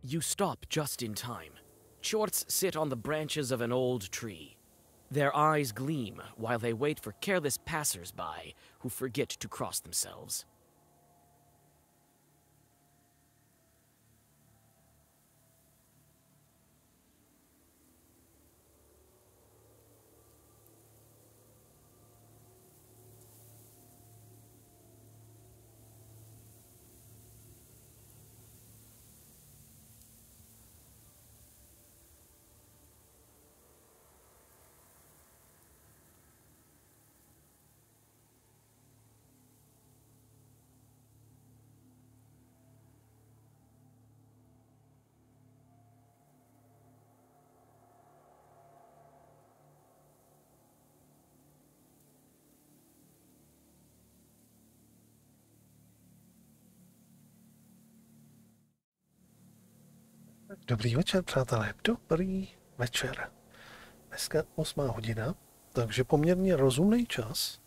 You stop just in time. Shorts sit on the branches of an old tree. Their eyes gleam while they wait for careless passers-by who forget to cross themselves. Dobrý večer, přátelé. Dobrý večer. Dneska 8 hodina, takže poměrně rozumný čas.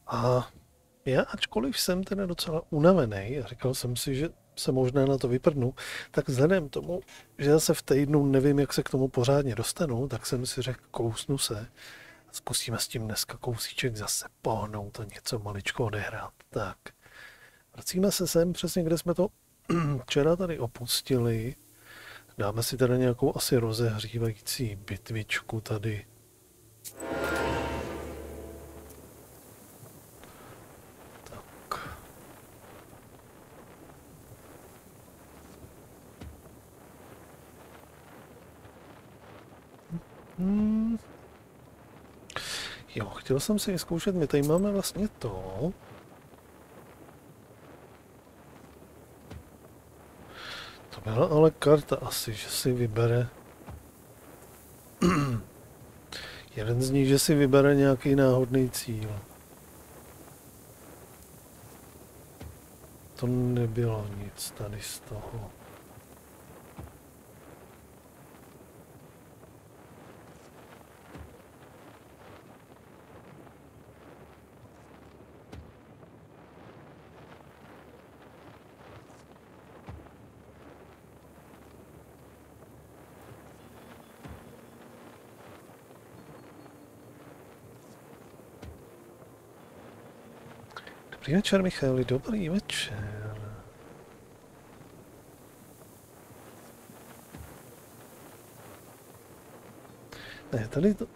A já, ačkoliv jsem teda docela unavený, a říkal jsem si, že se možná na to vyprdnu, tak vzhledem tomu, že zase v týdnu nevím, jak se k tomu pořádně dostanu, tak jsem si řekl, kousnu se a zkusíme s tím dneska kousíček zase pohnout a něco maličko odehrát. Tak, vracíme se sem přesně, kde jsme to včera tady opustili. Dáme si teda nějakou asi rozehřívající bitvičku tady. Tak. Jo, chtěl jsem si vyzkoušet, my tady máme vlastně to. To byla ale karta asi, že si vybere. Jeden z nich, že si vybere nějaký náhodný cíl. To nebylo nic tady z toho. Dobrý večer, Michali, dobrý večer. Ne,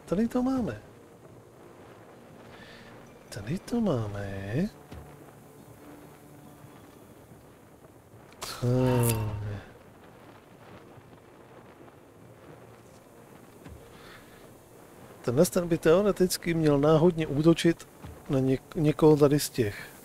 tady to máme. Tady to máme. Tenhle ten by teoreticky měl náhodně útočit na někoho tady z těch.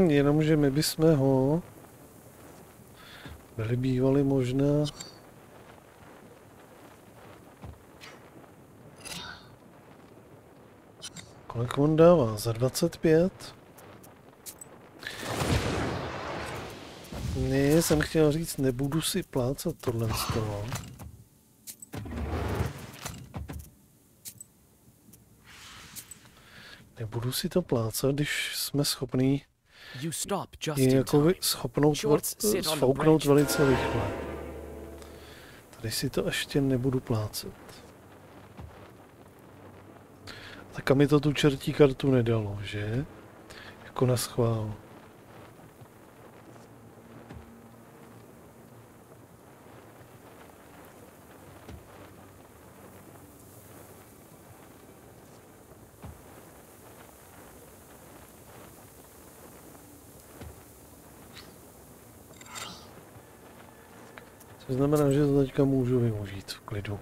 Jenomže my bychom ho byli bývali možná kolik on dává? Za 25? Ne, jsem chtěl říct, nebudu si plácat tohle z toho. Nebudu si to plácat, když jsme schopní je jako sfouknout velice rychle. Tady si to ještě nebudu plácat. Tak a mi to tu čertí kartu nedalo, že? Jako na schvál. To znamená, že to teďka můžu využít v klidu.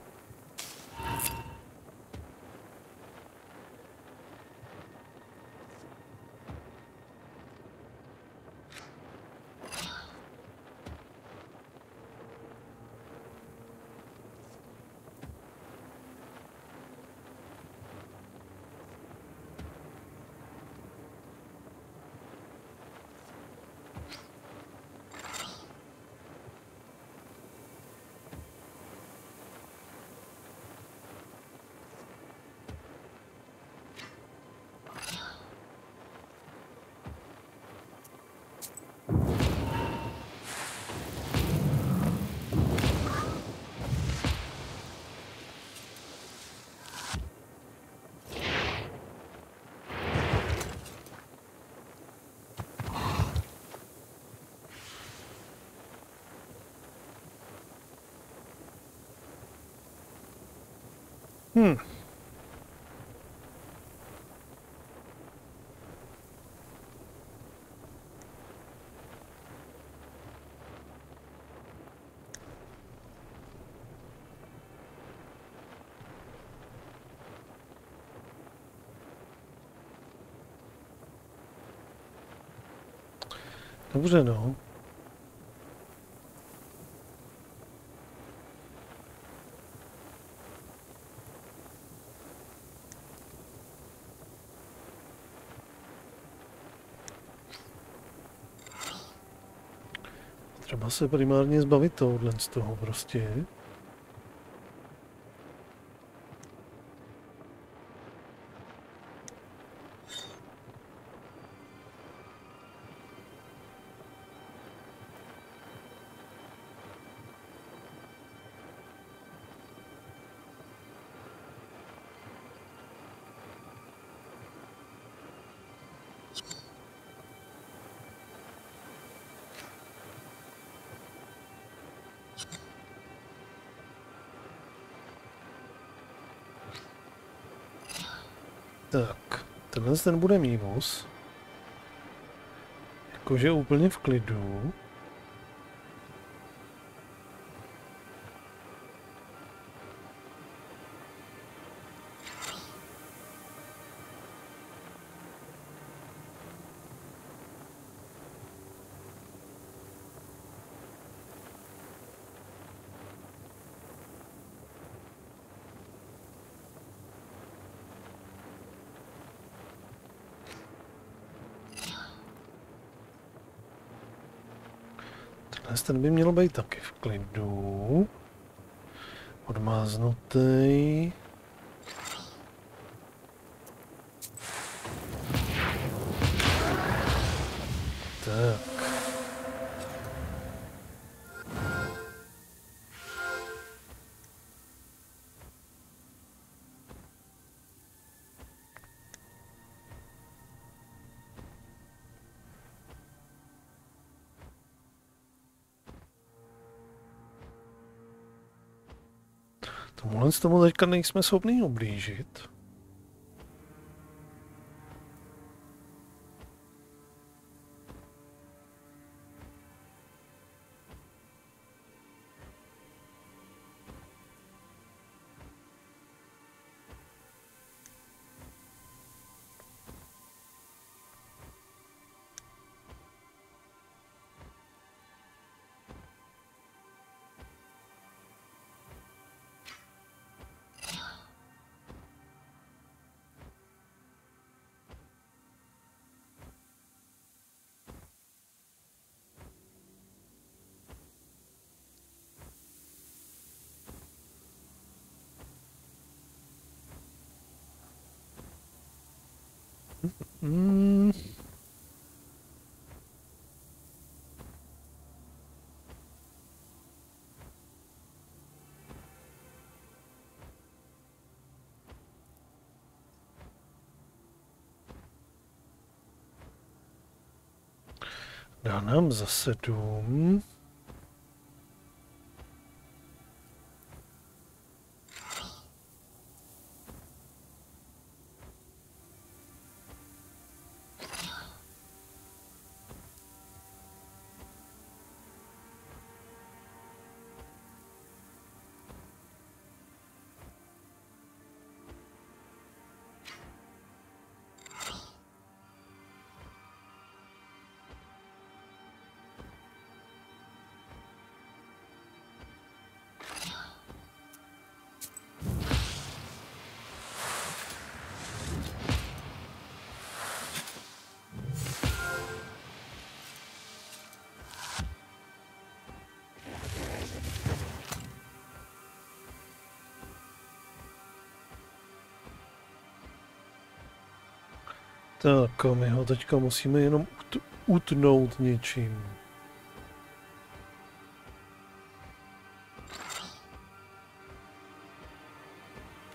Dobře, no. Třeba se primárně zbavit tohohle z toho prostě. Tak, tenhle ten bude mínus. Jakože úplně v klidu. Ten by měl být taky v klidu. Odmáznutý. Tak. Tomuhle z tomu teďka nejsme schopni ublížit. Dá nám za 7. Tak, my ho teďka musíme jenom utnout něčím.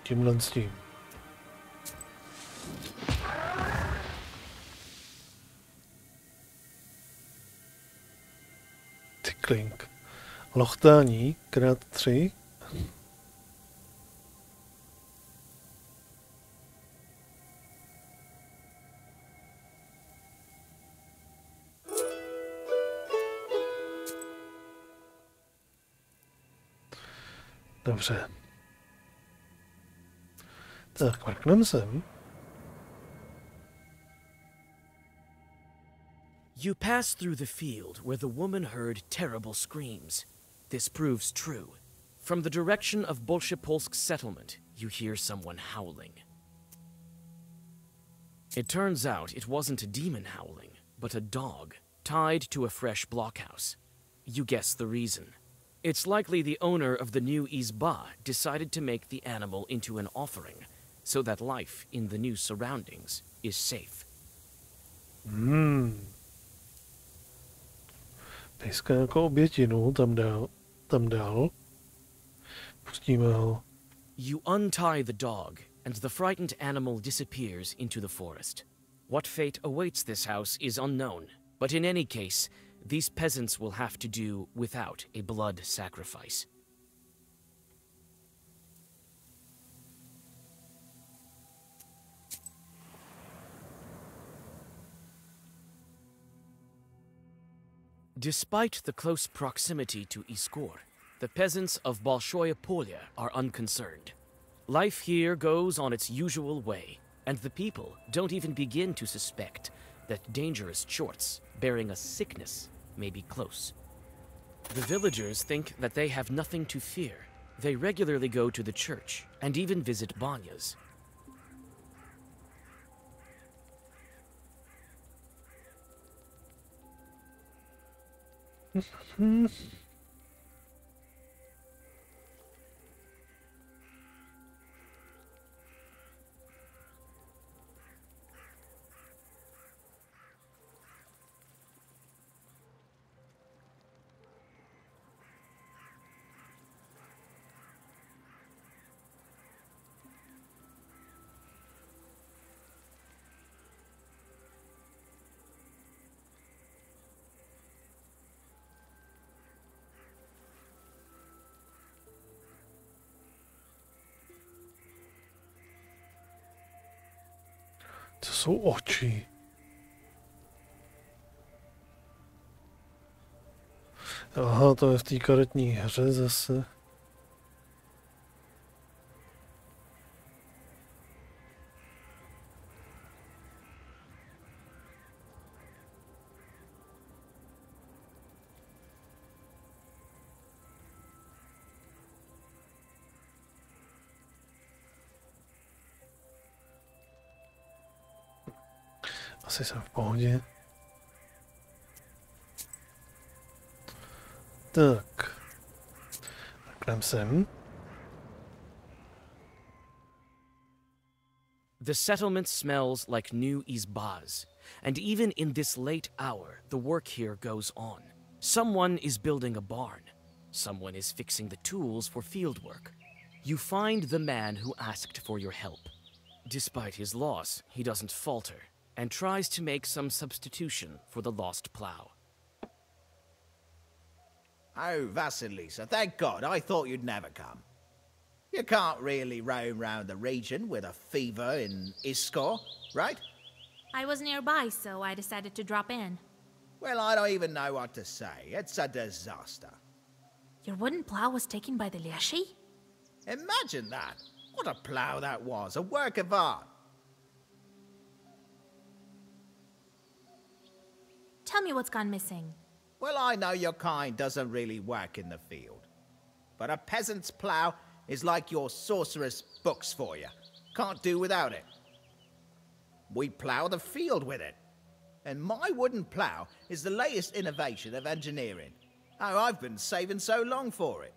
Tímhle s tím. Tickling. Lochtání krát 3. Dobře. Tak, mrknem sem. You pass through the field where the woman heard terrible screams. This proves true. From the direction of Bolshepolsk settlement, you hear someone howling. It turns out it wasn't a demon howling, but a dog, tied to a fresh blockhouse. You guess the reason. It's likely the owner of the new izba decided to make the animal into an offering, so that life in the new surroundings is safe. Pejska jako obětinu tam dál. Pustíme ho. You untie the dog, and the frightened animal disappears into the forest. What fate awaits this house is unknown, but in any case, these peasants will have to do without a blood sacrifice. Despite the close proximity to Iskor, the peasants of Bolshoye Polye are unconcerned. Life here goes on its usual way, and the people don't even begin to suspect that dangerous chorts bearing a sickness may be close. The villagers think that they have nothing to fear. They regularly go to the church and even visit banyas. To jsou oči. Aha, to je v té karetní hře zase. Asi jsem v pohodě. Tak. Takhle sem. The settlement smells like new izbas, and even in this late hour, the work here goes on. Someone is building a barn. Someone is fixing the tools for field work. You find the man who asked for your help. Despite his loss, he doesn't falter, and tries to make some substitution for the lost plow. Oh, Vasilisa, thank God, I thought you'd never come. You can't really roam round the region with a fever in Iskor, right? I was nearby, so I decided to drop in. Well, I don't even know what to say. It's a disaster. Your wooden plow was taken by the Leshi? Imagine that. What a plow that was, a work of art. Tell me what's gone missing. Well, I know your kind doesn't really work in the field. But a peasant's plow is like your sorceress books for you. Can't do without it. We plow the field with it. And my wooden plow is the latest innovation of engineering. Oh, I've been saving so long for it.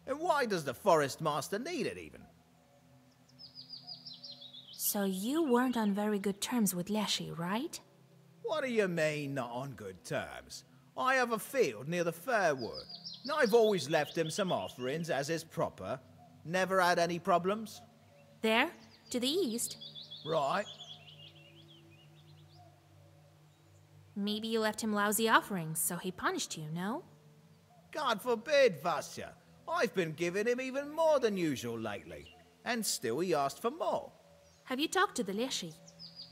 And why does the forest master need it even? So you weren't on very good terms with Leshi, right? What do you mean, not on good terms? I have a field near the Fairwood, and I've always left him some offerings as is proper. Never had any problems. There? To the east? Right. Maybe you left him lousy offerings, so he punished you, no? God forbid, Vasya. I've been giving him even more than usual lately, and still he asked for more. Have you talked to the Leshi?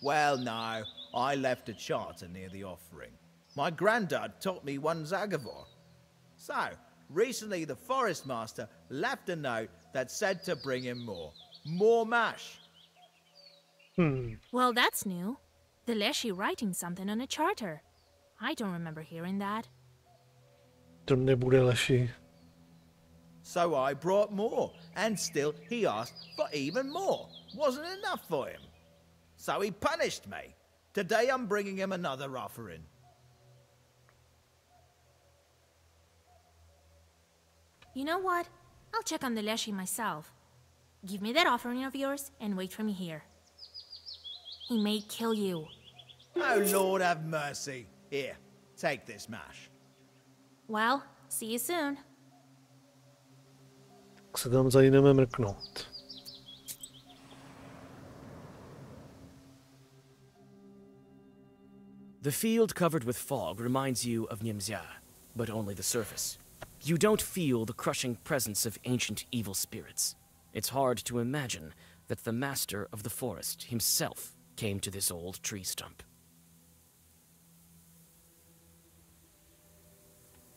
Well, no. I left a charter near the offering. My granddad taught me one Zagavor. So, Recently, the forest master left a note that said to bring him more. More mash. Well, that's new. The Leshy writing something on a charter. I don't remember hearing that. To nebude leši. So I brought more, and still he asked for even more. Wasn't enough for him. So he punished me. Today I'm bringing him another offering. You know what? I'll check on the Leshy myself. Give me that offering of yours and wait for me here. He may kill you. Oh, Lord have mercy. Here, take this mash. Well, see you soon. Tak se tam zajdeme mrknout. The field covered with fog reminds you of Nimzia, but only the surface. You don't feel the crushing presence of ancient evil spirits. It's hard to imagine that the master of the forest himself came to this old tree stump.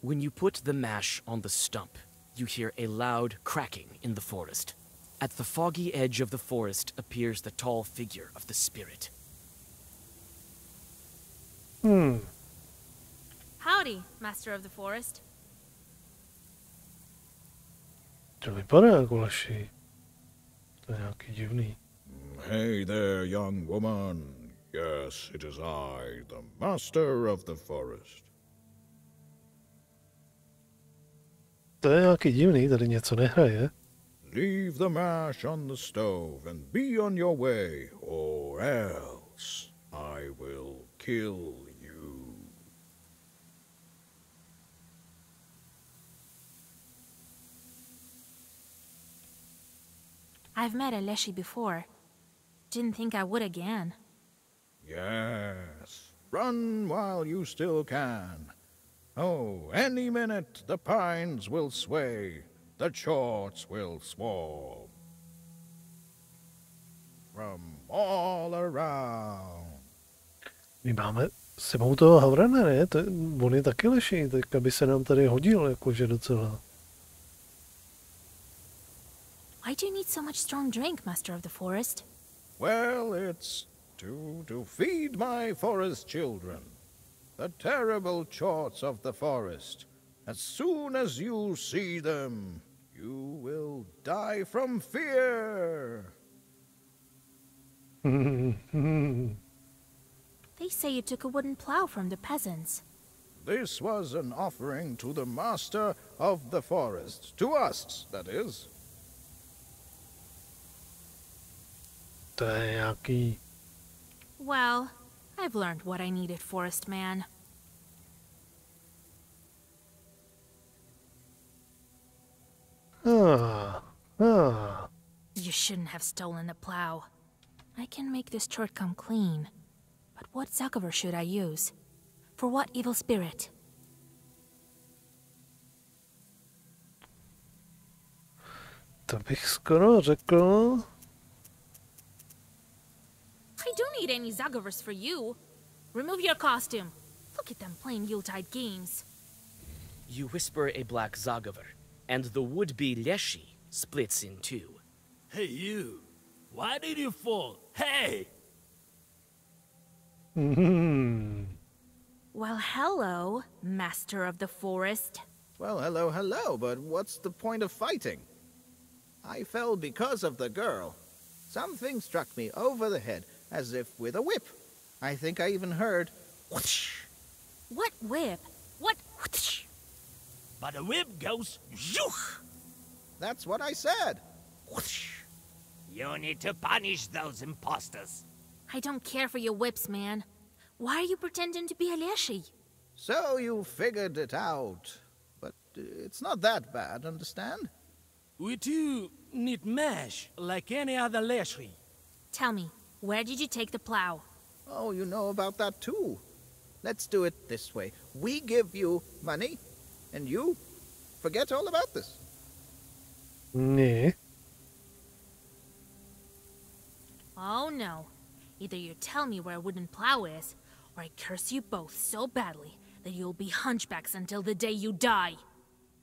When you put the mash on the stump, you hear a loud cracking in the forest. At the foggy edge of the forest appears the tall figure of the spirit. Howdy, Master of the Forest. To vypadá jako leši. To je nějaký divný. Hey there, young woman. Yes, it is I, the master of the forest. To je nějaký divný, tady něco nehraje. Leave the mash on the stove and be on your way, or else I will kill you. I've met a Leshy before. Didn't think I would again. Yes, run while you still can. Oh, any minute the pines will sway, the chorts will swarm. From all around. My máme s sebou toho havrana, ne? On je taky leší, tak aby se nám tady hodil, jakože docela. Why do you need so much strong drink, Master of the Forest? Well, it's to feed my forest children. The terrible chorts of the forest. As soon as you see them, you will die from fear. They say you took a wooden plow from the peasants. This was an offering to the master of the forest. To us, that is. To je nějaký... Well, I've learned what I needed, Forest Man. You shouldn't have stolen the plow. I can make this chort come clean. But what Zakover should I use? For what evil spirit? To bych skoro řekl... I don't need any Zagovers for you. Remove your costume. Look at them playing Yuletide games. You whisper a black Zagover, and the would-be Leshy splits in two. Hey, you! Why did you fall? Hey! Well, hello, Master of the Forest. Well, hello, hello, but what's the point of fighting? I fell because of the girl. Something struck me over the head, as if with a whip. I think I even heard whoosh. What whip? What whoosh? But the whip goes zhoosh! That's what I said. Whoosh! You need to punish those imposters. I don't care for your whips, man. Why are you pretending to be a Leshy? So you figured it out. But it's not that bad, understand? We too need mash, like any other Leshy. Tell me, where did you take the plow? Oh, you know about that too. Let's do it this way. We give you money, and you forget all about this. Ne. Oh no. Either you tell me where a wooden plow is, or I curse you both so badly that you'll be hunchbacks until the day you die.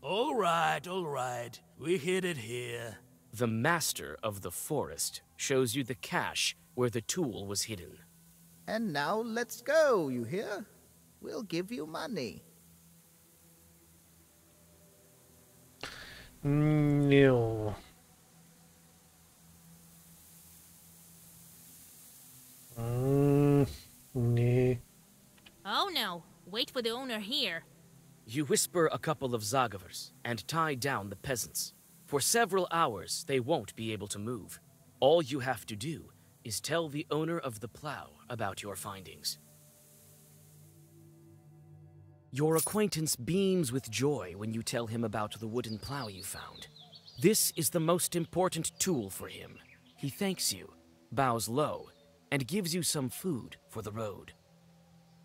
All right. We hid it here. The master of the forest shows you the cache where the tool was hidden. And now let's go, you hear? We'll give you money. Jo. Nee. Oh no, wait for the owner here. You whisper a couple of zagavers and tie down the peasants. For several hours, they won't be able to move. All you have to do is tell the owner of the plow about your findings. Your acquaintance beams with joy when you tell him about the wooden plow you found. This is the most important tool for him. He thanks you, bows low, and gives you some food for the road.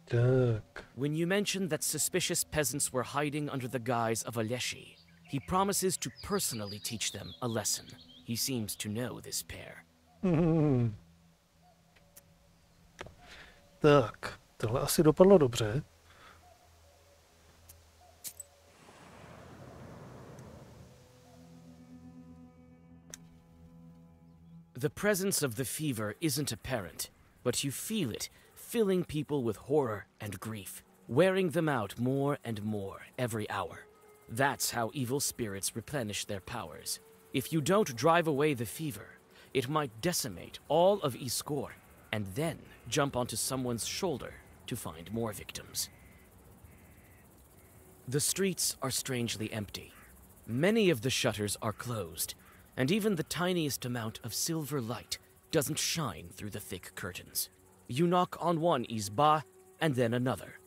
Tak. When you mention that suspicious peasants were hiding under the guise of a leshi, he promises to personally teach them a lesson. He seems to know this pair. Tak, tohle asi dopadlo dobře. The presence of the fever isn't apparent, but you feel it filling people with horror and grief, wearing them out more and more every hour. That's how evil spirits replenish their powers. If you don't drive away the fever, it might decimate all of Iskor, and then jump onto someone's shoulder to find more victims. The streets are strangely empty. Many of the shutters are closed, and even the tiniest amount of silver light doesn't shine through the thick curtains. You knock on one izba and then another,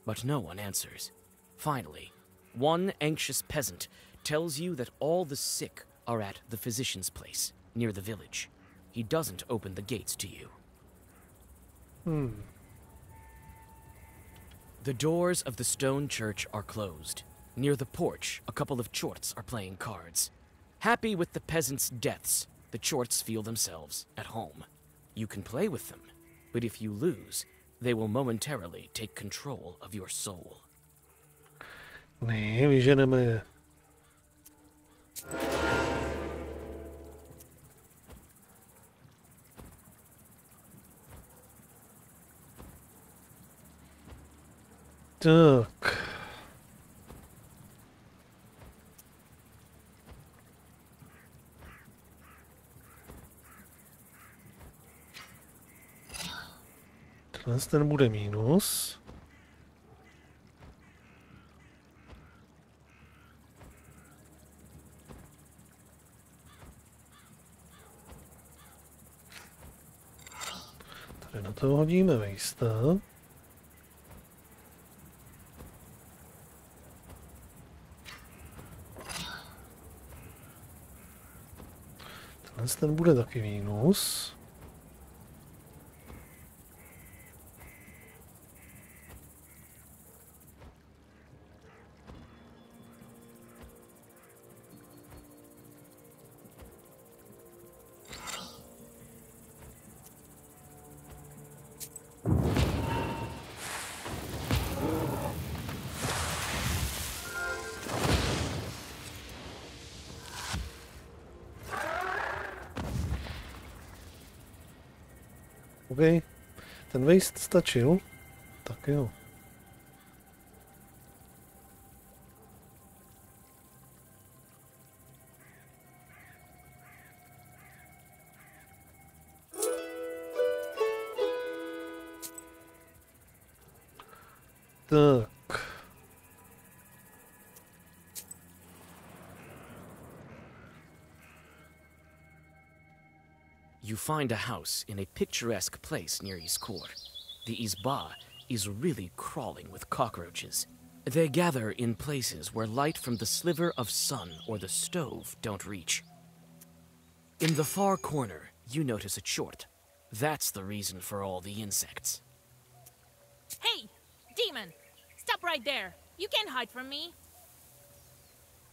but no one answers. Finally, one anxious peasant tells you that all the sick are at the physician's place, near the village. He doesn't open the gates to you. The doors of the stone church are closed. Near the porch, a couple of chorts are playing cards. Happy with the peasants' deaths, the chorts feel themselves at home. You can play with them, but if you lose, they will momentarily take control of your soul. Ne, vyženeme je. Tak. Ten bude mínus. Tady na to hodíme vejsta. Ten bude taky mínus. OK, ten waste stačil, tak jo. Tak. You find a house in a picturesque place near Iskor. The izba is really crawling with cockroaches. They gather in places where light from the sliver of sun or the stove don't reach. In the far corner, you notice a chort. That's the reason for all the insects. Hey, demon! Stop right there. You can't hide from me.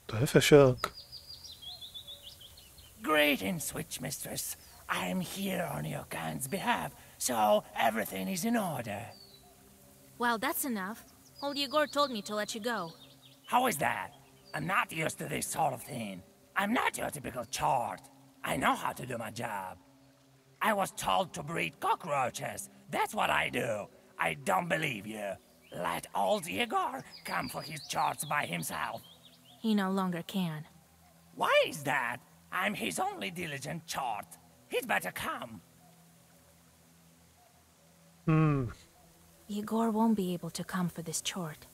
To je fešák. Greetings, Switch Mistress. I am here on your kind's behalf, so everything is in order. Well, that's enough. Old Yegor told me to let you go. How is that? I'm not used to this sort of thing. I'm not your typical chart. I know how to do my job. I was told to breed cockroaches. That's what I do. I don't believe you. Let old Igor come for his charts by himself. He no longer can. Why is that? I'm his only diligent chart. He'd better come. Igor won't be able to come for this chort.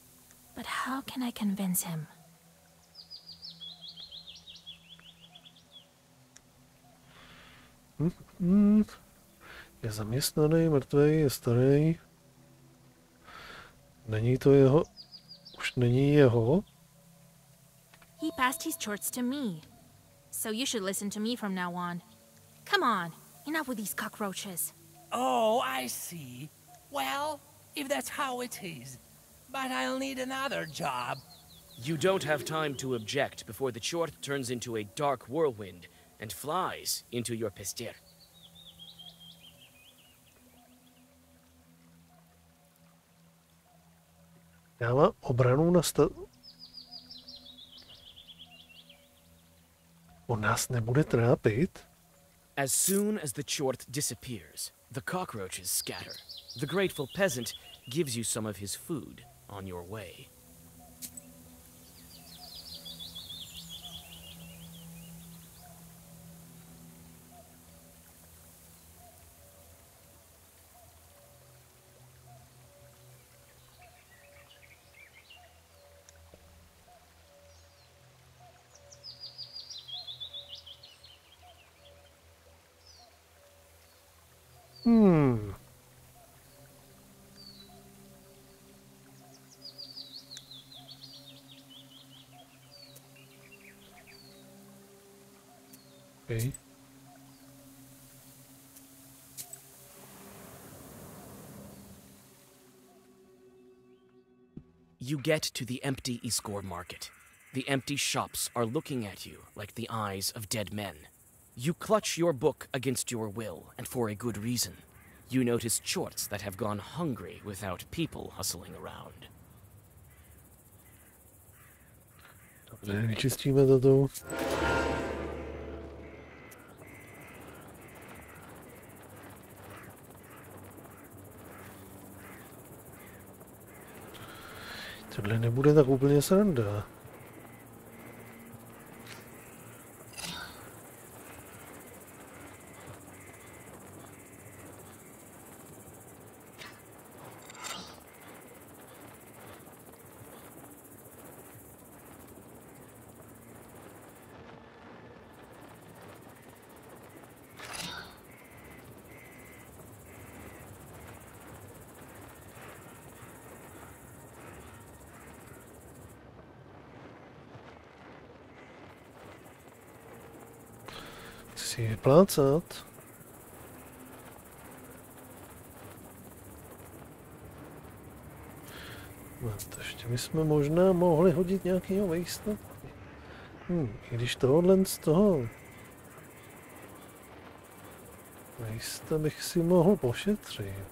But how can I convince him? Je zaměstnaný, mrtvý, je starý. Není to jeho... Už není jeho. He passed his chorts to me. So you should listen to me from now on. Come on, enough with these cockroaches. Oh, I see. Well, if that's how it is. But I'll need another job. You don't have time to object before the chort turns into a dark whirlwind and flies into your pestir. Dává obranu na On nás nebude trápit? As soon as the chort disappears, the cockroaches scatter. The grateful peasant gives you some of his food on your way. Okay. You get to the empty Iskor market. The empty shops are looking at you like the eyes of dead men. You clutch your book against your will, and for a good reason. You notice chorts that have gone hungry without people hustling around. Dobře, vyčistíme toto. Tohle nebude tak úplně sranda. Si vyplácat. No, to ještě bychom možná mohli hodit nějakýho vejsta. I když tohle z toho vejsta bych si mohl pošetřit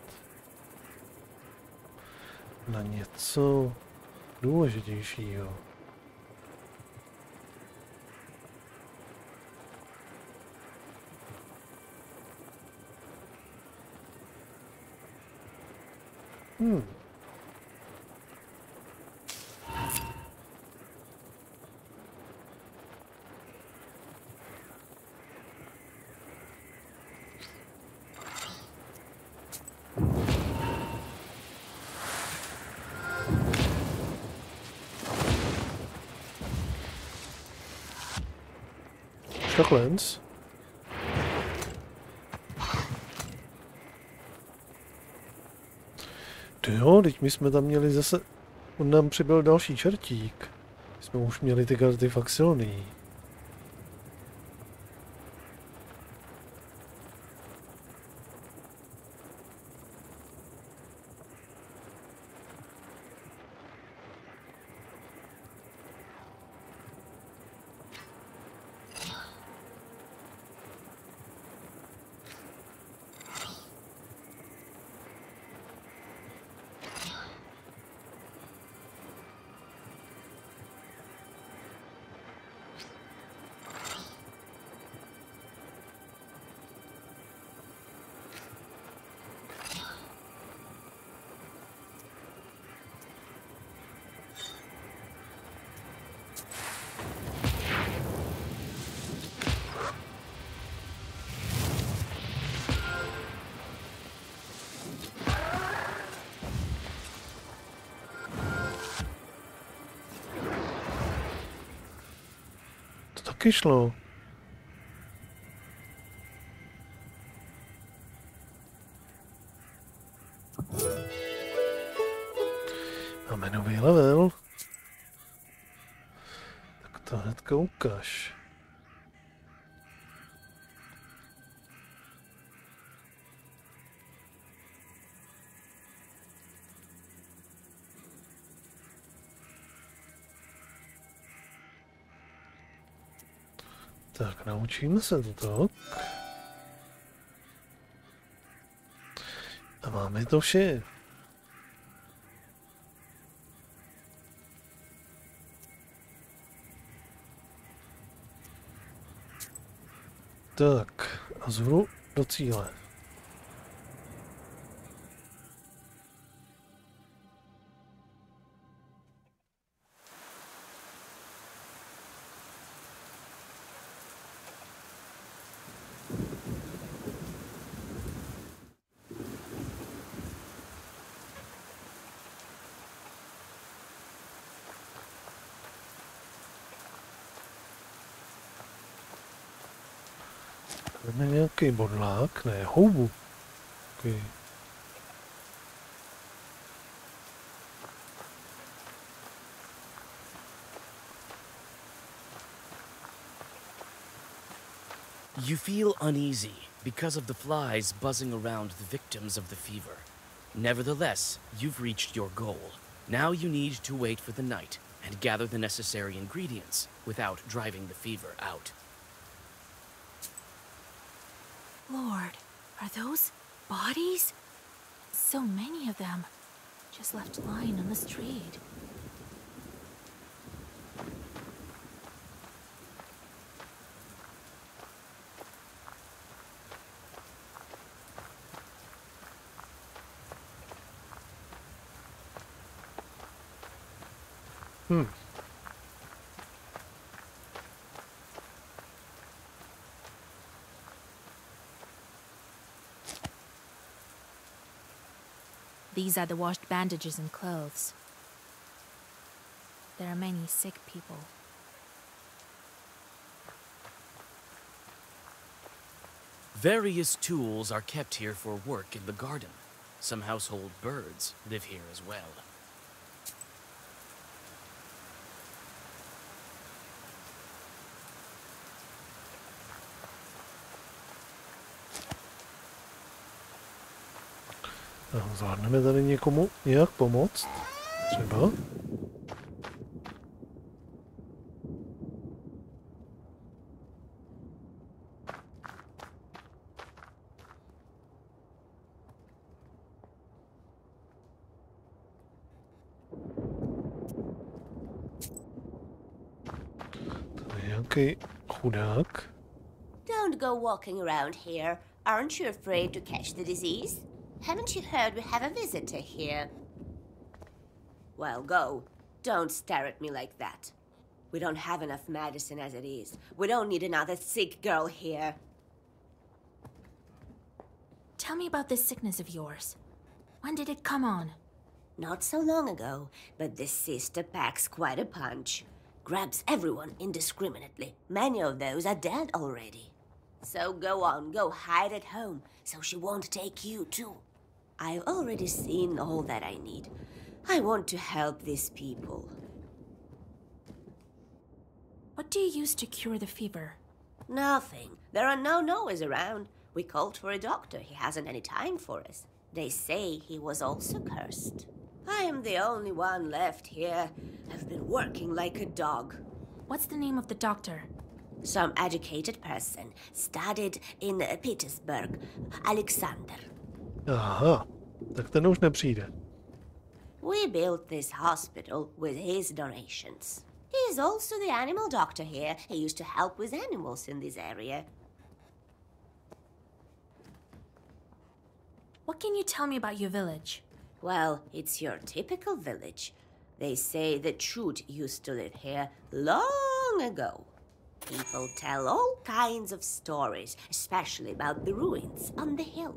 na něco důležitějšího. Takhle. Jo, teď my jsme tam měli zase... On nám přibyl další čertík. My jsme už měli ty karty fakt silný. taky šlo. Máme nový level. Tak to hnedka ukaž. Tak, naučíme se to tak. A máme to vše. Tak, a zhru do cíle. Máme nějaký bodlák, ne, houbu. Okay. You feel uneasy because of the flies buzzing around the victims of the fever. Nevertheless, you've reached your goal. Now you need to wait for the night and gather the necessary ingredients without driving the fever out. Lord, are those bodies? So many of them, just left lying on the street. These are the washed bandages and clothes. There are many sick people. Various tools are kept here for work in the garden. Some household birds live here as well. Zvládneme tady někomu nějak pomoct? Třeba? Tady je nějaký chudák. Don't go walking around here. Aren't you afraid to catch the disease? Haven't you heard we have a visitor here? Well, go. Don't stare at me like that. We don't have enough medicine as it is. We don't need another sick girl here. Tell me about this sickness of yours. When did it come on? Not so long ago, but this sister packs quite a punch. Grabs everyone indiscriminately. Many of those are dead already. So go on, go hide at home, so she won't take you too. I've already seen all that I need. I want to help these people. What do you use to cure the fever? Nothing. There are no Noahs around. We called for a doctor. He hasn't any time for us. They say he was also cursed. I am the only one left here. I've been working like a dog. What's the name of the doctor? Some educated person. Studied in Petersburg. Alexander. Aha, tak ten už nepřijde. We built this hospital with his donations. He's also the animal doctor here. He used to help with animals in this area. What can you tell me about your village? Well, it's your typical village. They say the Chud used to live here long ago. People tell all kinds of stories, especially about the ruins on the hill.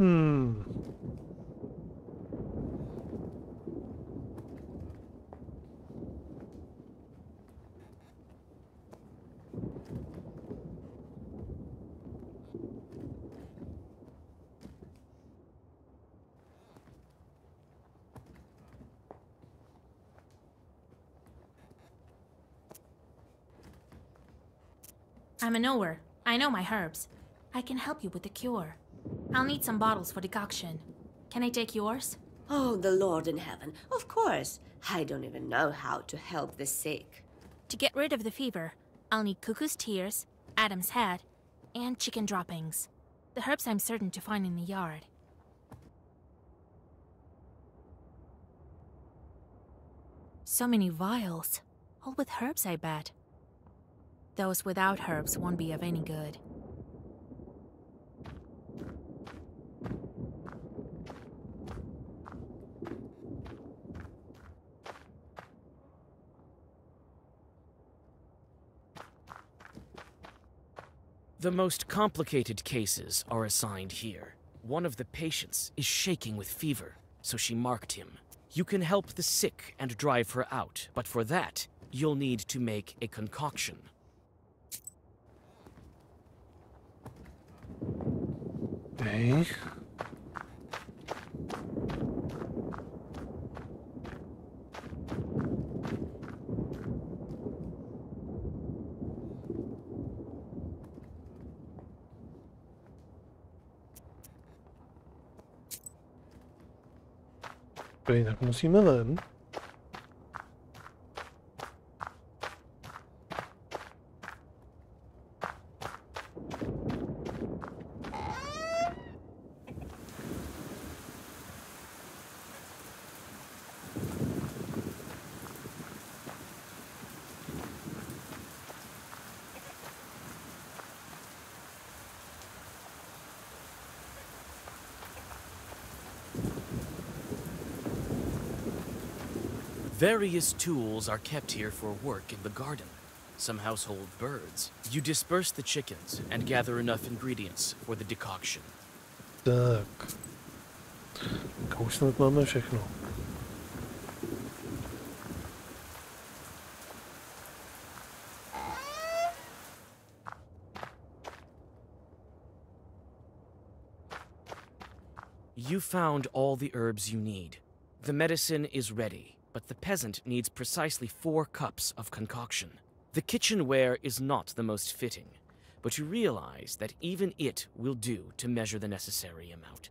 Hmm. I'm a knower. I know my herbs. I can help you with the cure. I'll need some bottles for decoction. Can I take yours? Oh, the Lord in heaven. Of course. I don't even know how to help the sick. To get rid of the fever, I'll need cuckoo's tears, Adam's head, and chicken droppings. The herbs I'm certain to find in the yard. So many vials. All with herbs, I bet. Those without herbs won't be of any good. The most complicated cases are assigned here. One of the patients is shaking with fever, so she marked him. You can help the sick and drive her out, but for that, you'll need to make a concoction. Okay. Okay, tak musíme ven. Various tools are kept here for work in the garden. Some household birds. You disperse the chickens and gather enough ingredients for the decoction. Tak. Tak už snad máme všechno. You found all the herbs you need. The medicine is ready, but the peasant needs precisely 4 cups of concoction. The kitchenware is not the most fitting, but you realize that even it will do to measure the necessary amount.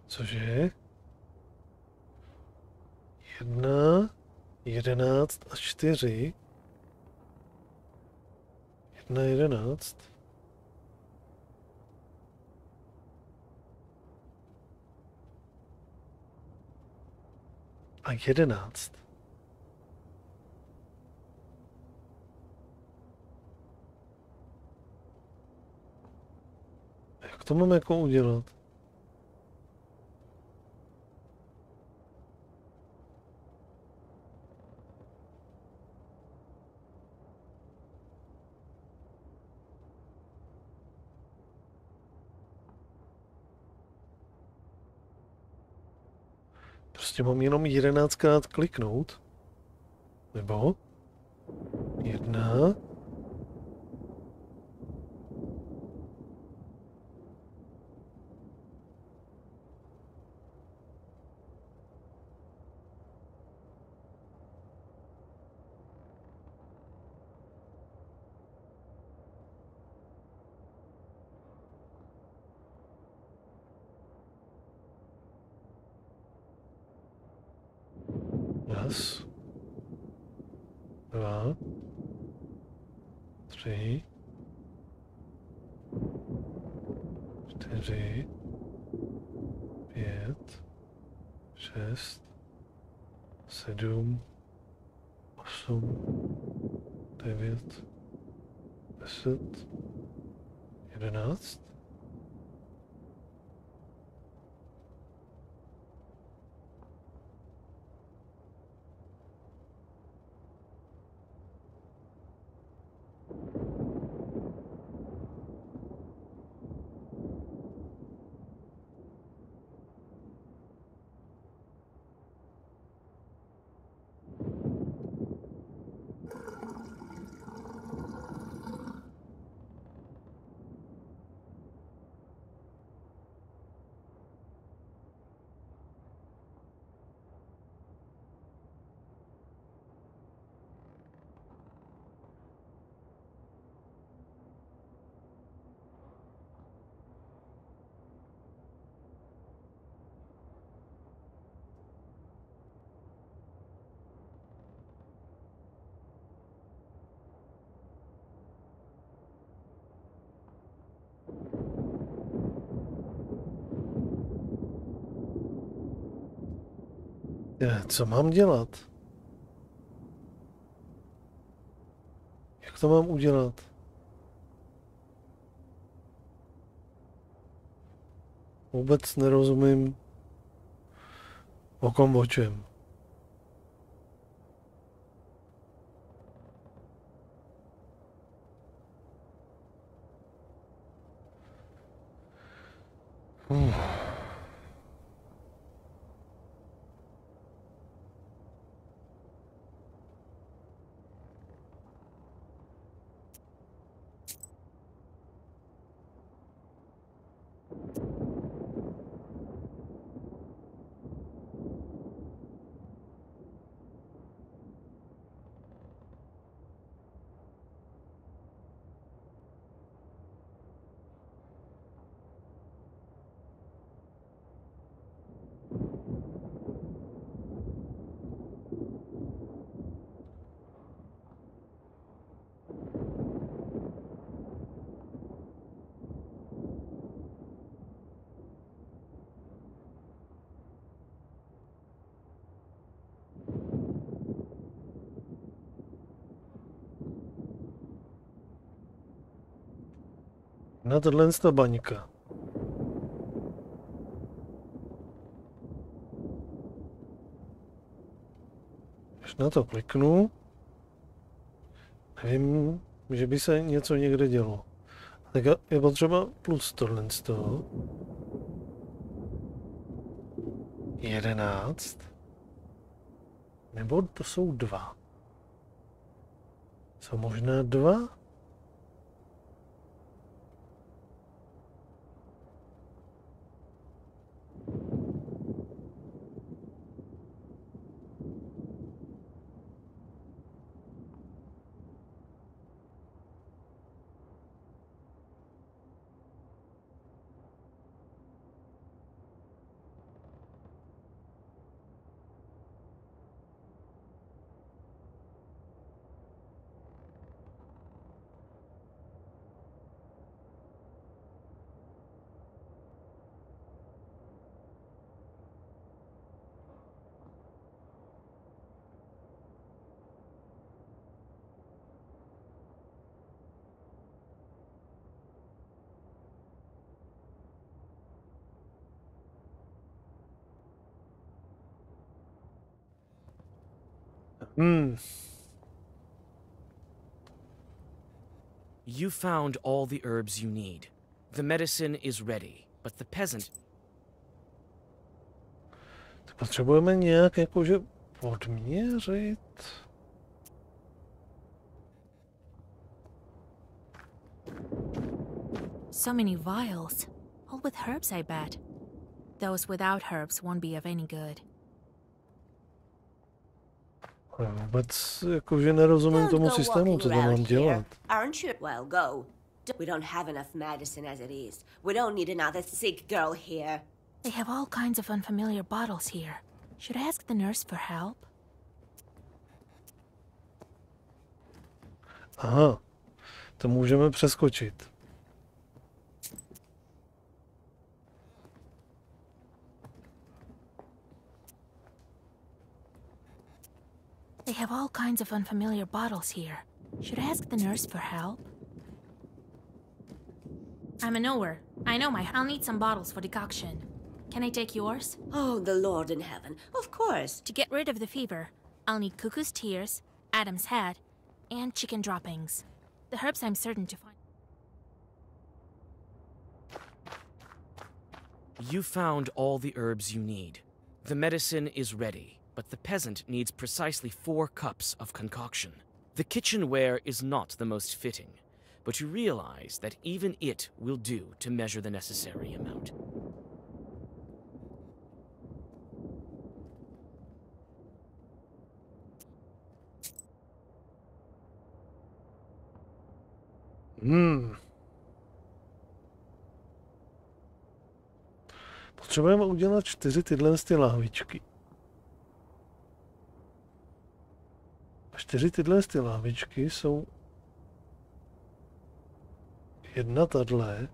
Cože? 1, 11 a 4. 1, 11. A 11. Jak to mám jako udělat? Prostě mám jenom 11krát kliknout. Nebo? 1. Raz, 2, 3, 4, 5, 6, 7, 8, 9, 10, 11. Co mám dělat? Jak to mám udělat? Vůbec nerozumím, o kom o čem. Na tohle je ta baňka. Když na to kliknu, nevím, že by se něco někde dělo. Tak je potřeba plus tohle z toho. 11. Nebo to jsou 2. Jsou možná 2? You found all the herbs you need. The medicine is ready, but the peasant... Potřebujeme nějak jakože odměřit. So many vials. All with herbs, I bet. Those without herbs won't be of any good. Vůbec jakože nerozumím tomu systému, co to mám dělat. Aren't you? Well, go. We don't have enough medicine as it is. We don't need another sick girl here. They have all kinds of unfamiliar bottles here. Should I ask the nurse for help? Aha, to můžeme přeskočit. They have all kinds of unfamiliar bottles here. Should I ask the nurse for help? I'm a knower. I know I'll need some bottles for decoction. Can I take yours? Oh, the Lord in heaven. Of course. To get rid of the fever, I'll need cuckoo's tears, Adam's head, and chicken droppings. The herbs I'm certain to find. You found all the herbs you need. The medicine is ready, but the peasant needs precisely 4 cups of concoction. The kitchenware is not the most fitting, but you realize that even it will do to measure the necessary amount. Potřebujeme udělat 4 tyhle lahvičky. 4 tyhle lahvičky jsou jedna tadle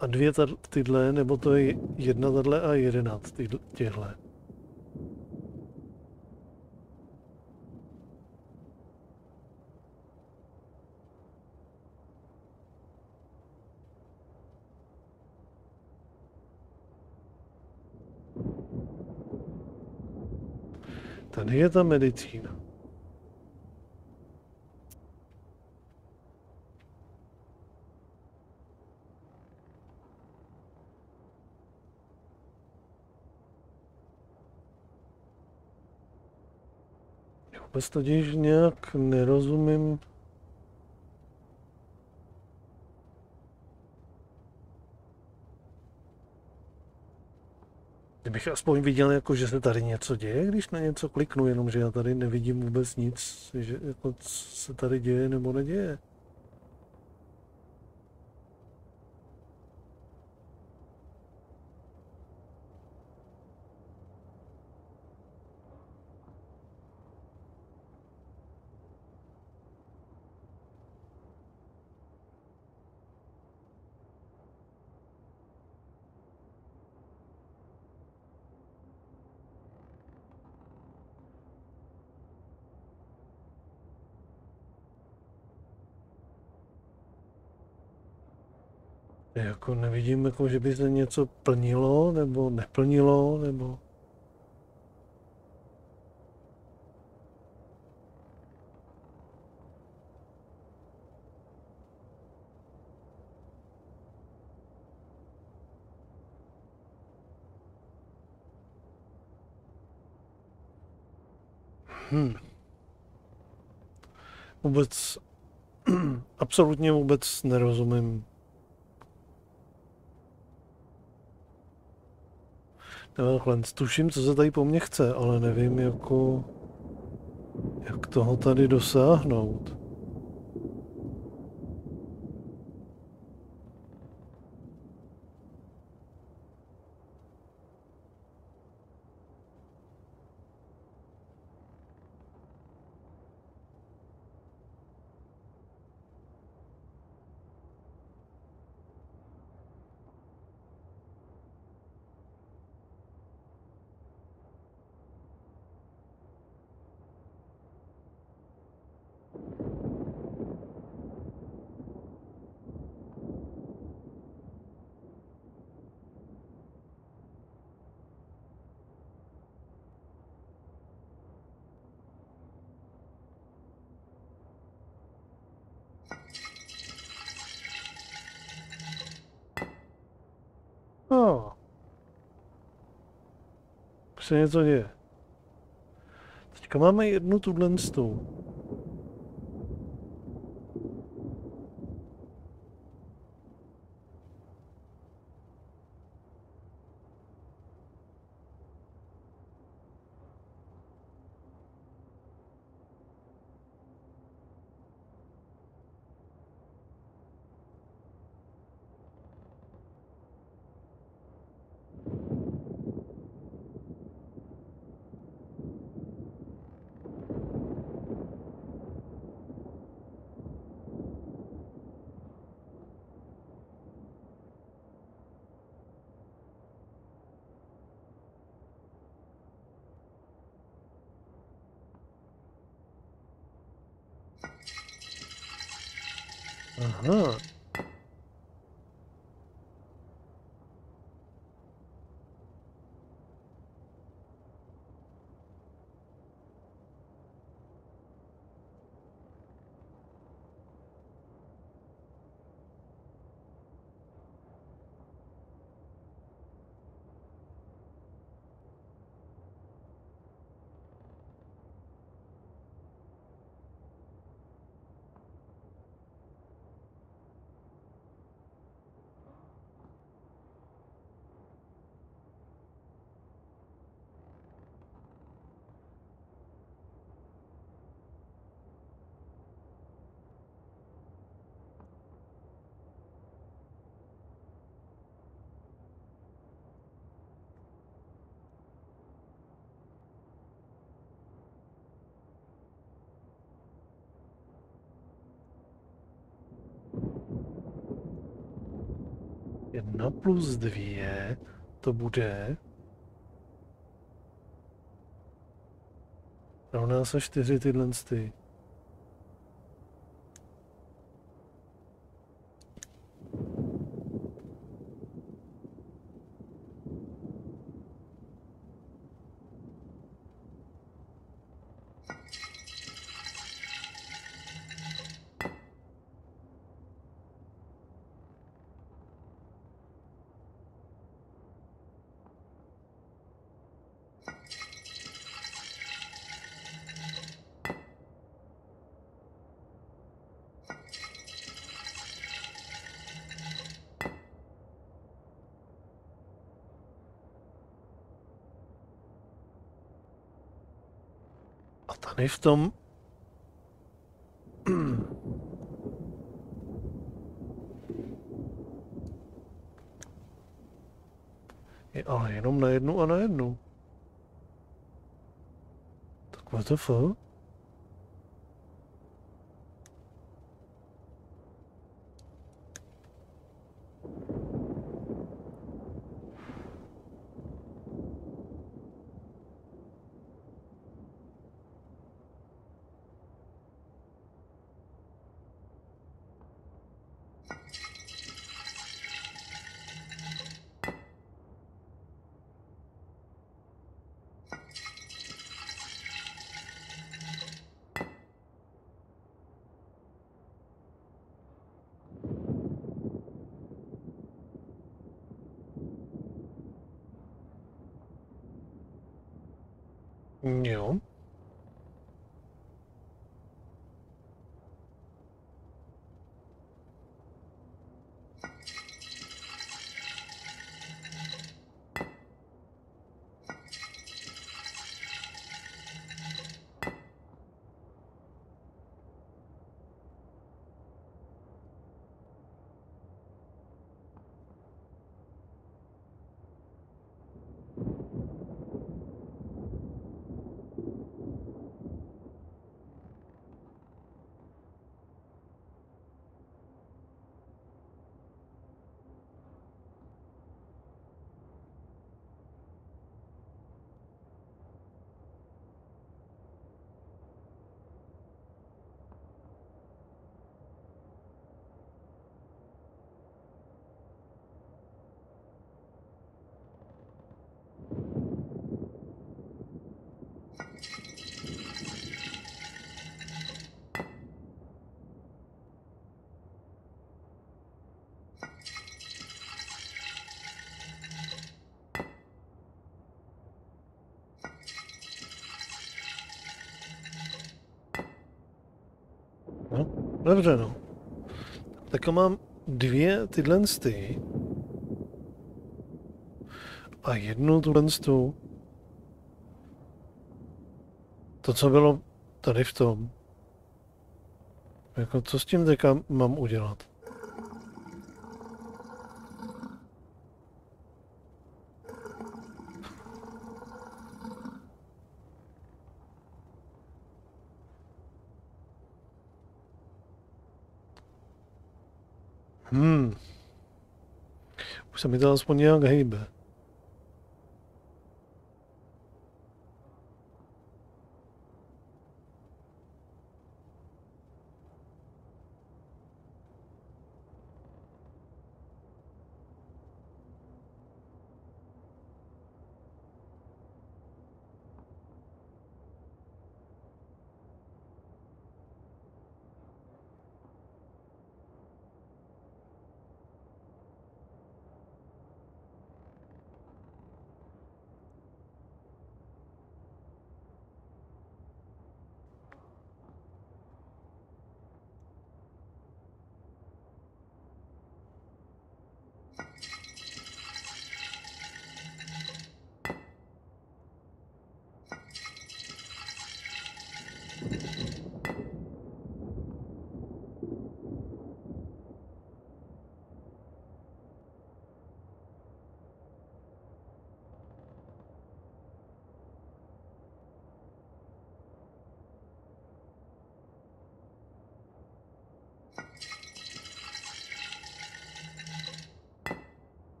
a 2 tyhle, nebo to je jedna tadle a 11 těhle. Tady je ta medicína. Vůbec totiž nějak nerozumím. Kdybych aspoň viděl, jako, že se tady něco děje, když na něco kliknu, jenomže já tady nevidím vůbec nic, že jako, co se tady děje nebo neděje. Jako nevidím, jako, že by se něco plnilo, nebo neplnilo, nebo... Vůbec, absolutně vůbec nerozumím. Takhle, tuším, co se tady po mně chce, ale nevím, jako, jak toho tady dosáhnout. Už se něco děje. Teďka máme jednu tuhle. Aha. Jedna plus 2 to bude rovná se 4 tyhle ty. Tady v tom je ale jenom na jednu a na jednu. Tak what the fuck? Jo. No, dobře no. Tak mám dvě tyhle sty a jednu tuhle stu. To, co bylo tady v tom. Jako, co s tím teďka mám udělat? Už se mi to aspoň nějak hejbe.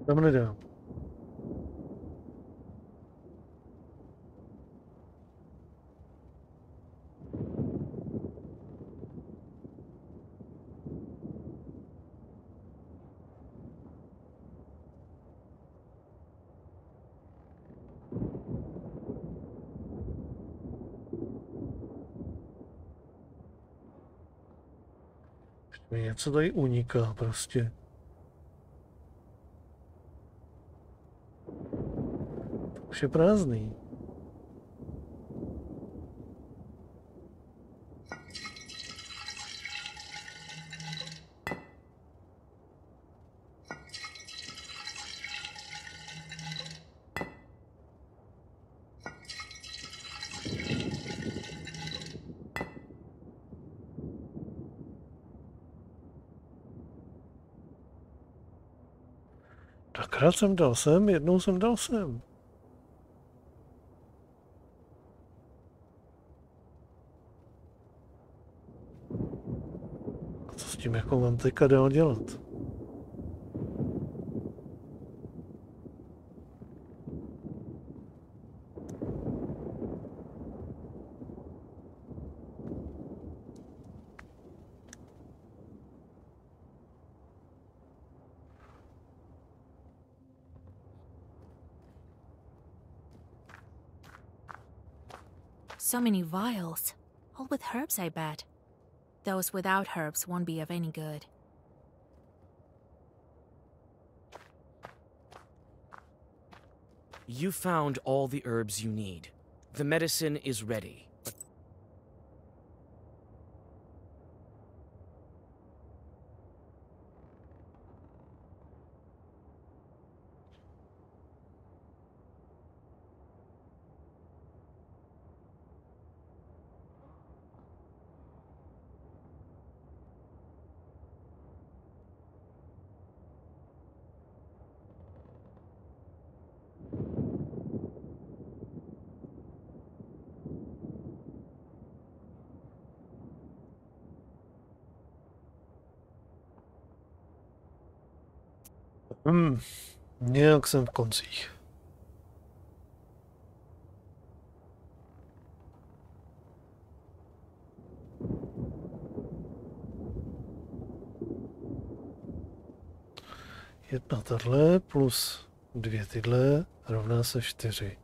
Tam nedám. Mi něco tady uniká prostě. To už je prázdný. Dvakrát jsem dal sem, jednou jsem dal sem. A co s tím jako mám teďka dál dělat? So many vials, all with herbs, I bet. Those without herbs won't be of any good. You found all the herbs you need. The medicine is ready. Nějak jsem v koncích. Jedna tahle plus dvě tyhle rovná se 4.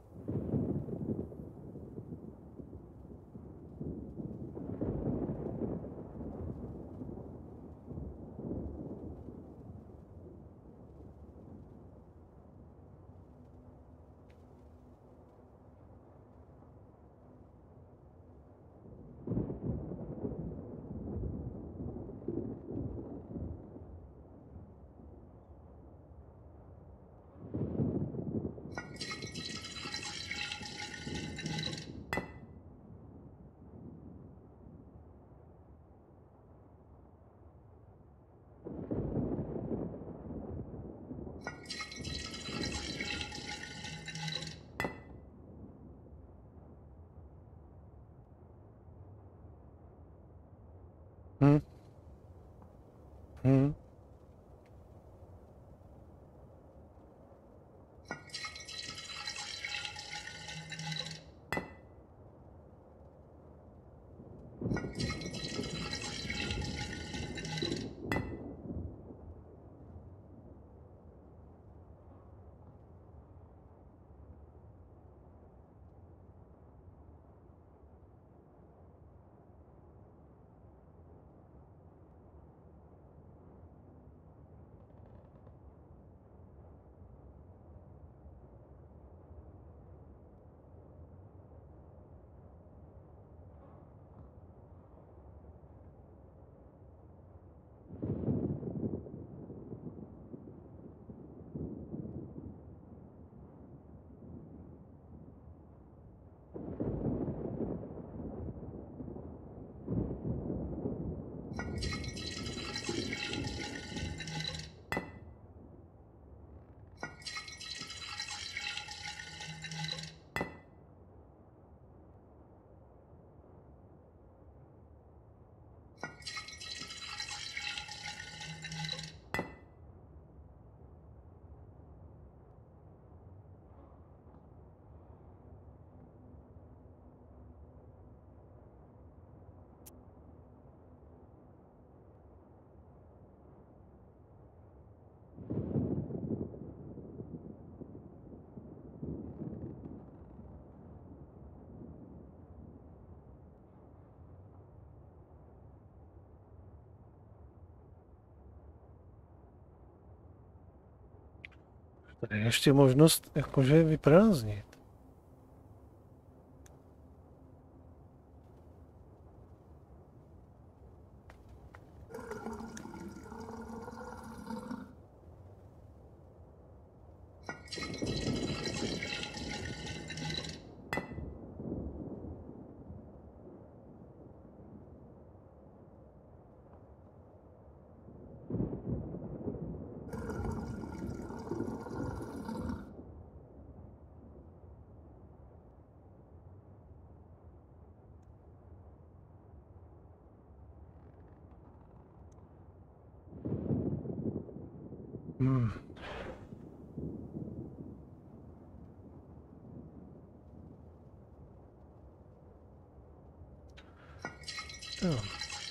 Tady je ještě možnost jakože vyprázdnit.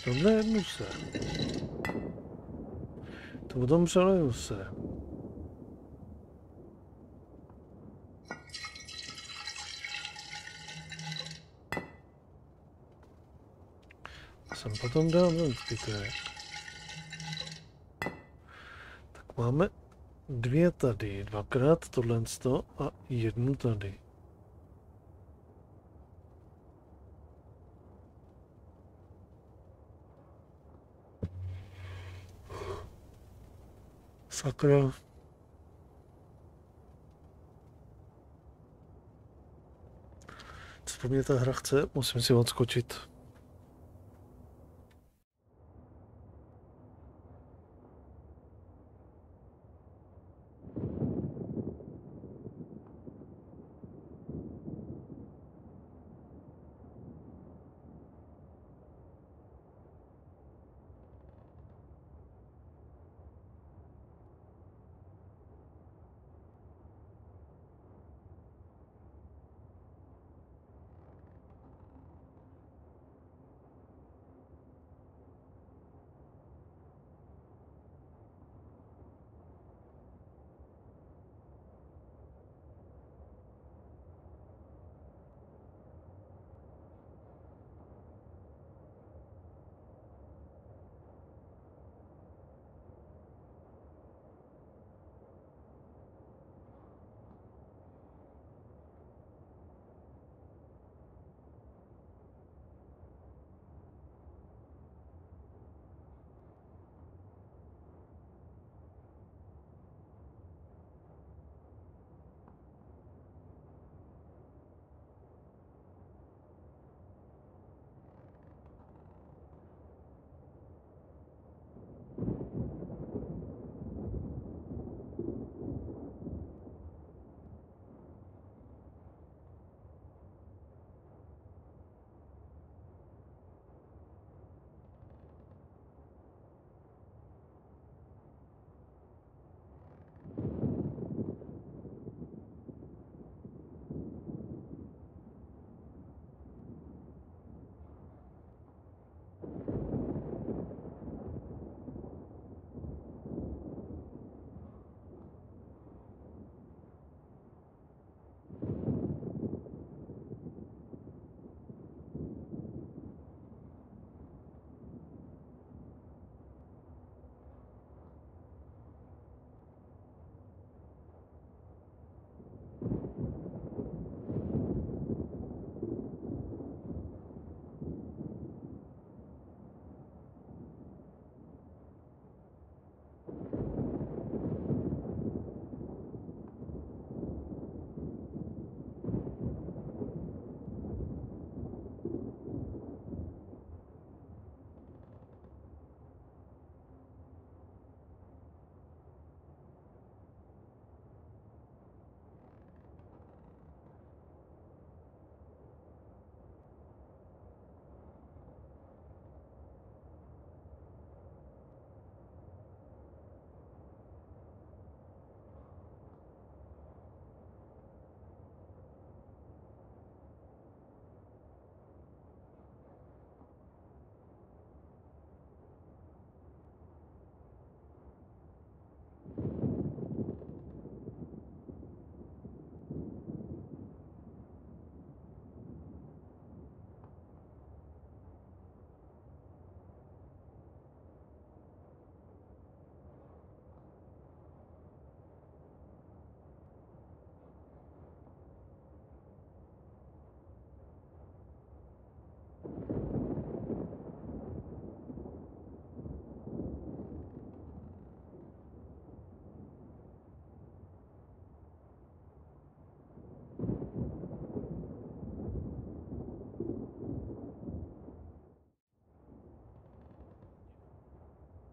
Tohle jednu se. To potom přeleju se. Jsem potom dal ten zbytek. Tak máme dvě tady, dvakrát tohle a jednu tady. Sakra. Co po mě ta hra chce, musím si odskočit.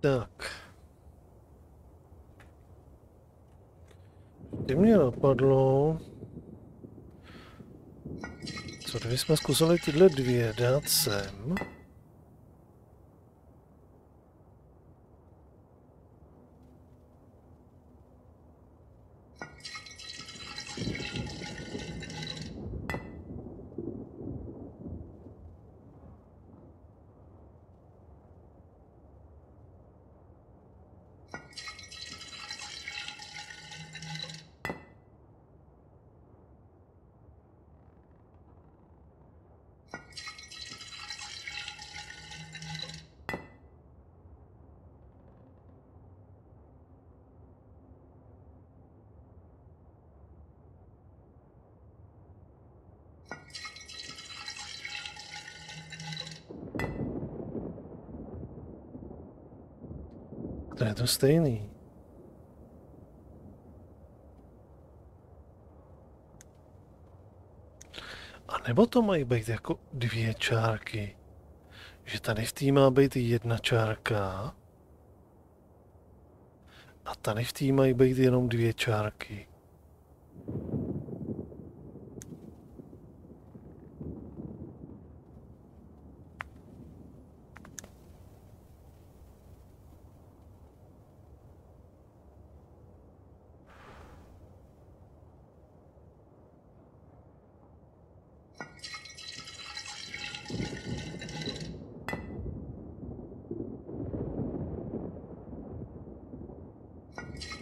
Tak. Ty mě napadlo, co kdybychom zkusili tyhle dvě dát sem. To je to stejný. A nebo to mají být jako dvě čárky? Že tady v té má být jedna čárka a tady v té mají být jenom dvě čárky.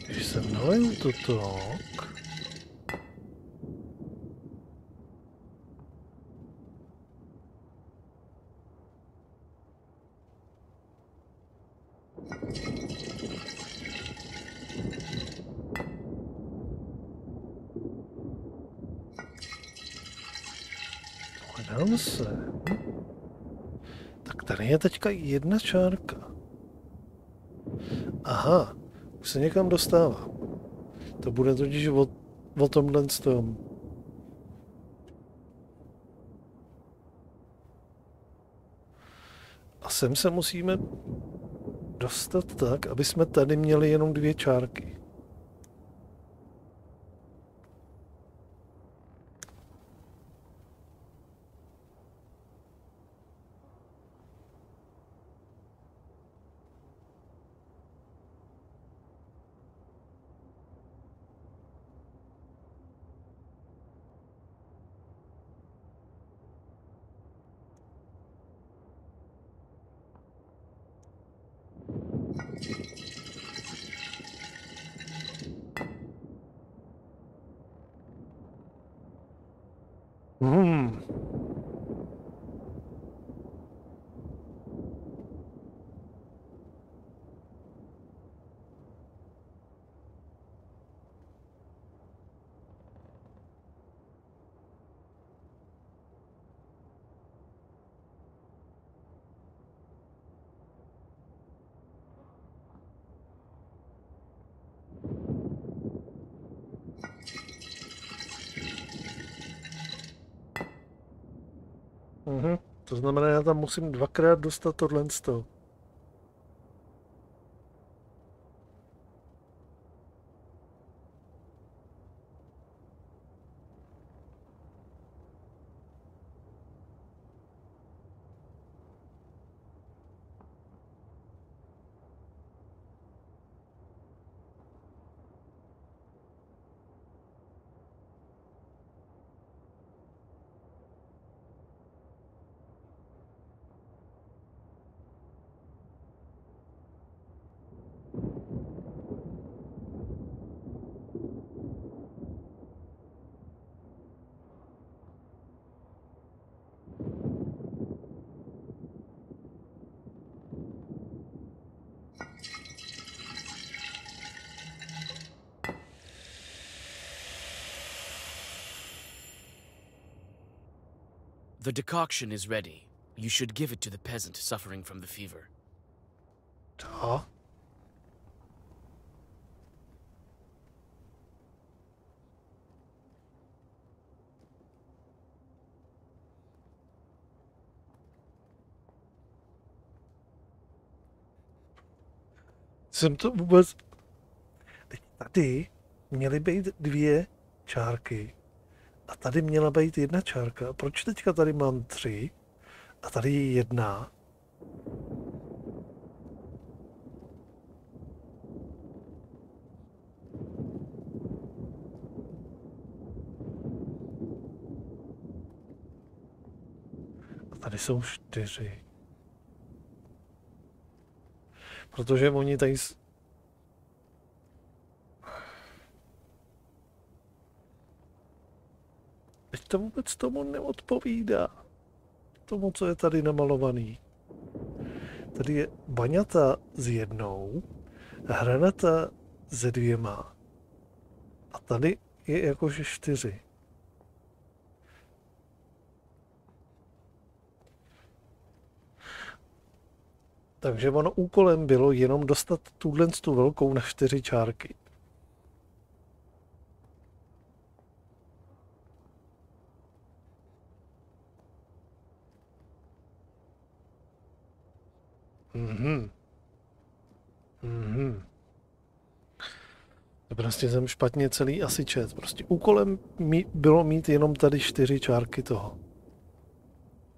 Když jsem nalil toto, dám se. Tak tady je teďka jedna čárka. Aha, už se někam dostává. To bude totiž o tomhle tom. A sem se musíme dostat tak, aby jsme tady měli jenom dvě čárky. To znamená, já tam musím dvakrát dostat tohle z toho. The decoction is ready. You should give it to the peasant suffering from the fever. To? Jsem to vůbec... Teď tady měly být 2 čárky a tady měla být 1 čárka. Proč teďka tady mám 3 a tady je 1? A tady jsou 4. Protože oni tady... Teď to vůbec tomu neodpovídá. Tomu, co je tady namalovaný. Tady je baňata s 1, hranata se 2. A tady je jakože 4. Takže ono úkolem bylo jenom dostat tu velkou na 4 čárky. To prostě jsem špatně celý asi čet. Prostě úkolem bylo mít jenom tady 4 čárky toho.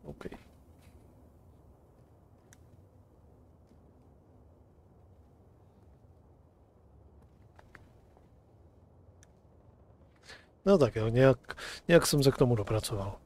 OK. No tak jo, nějak jsem se k tomu dopracoval.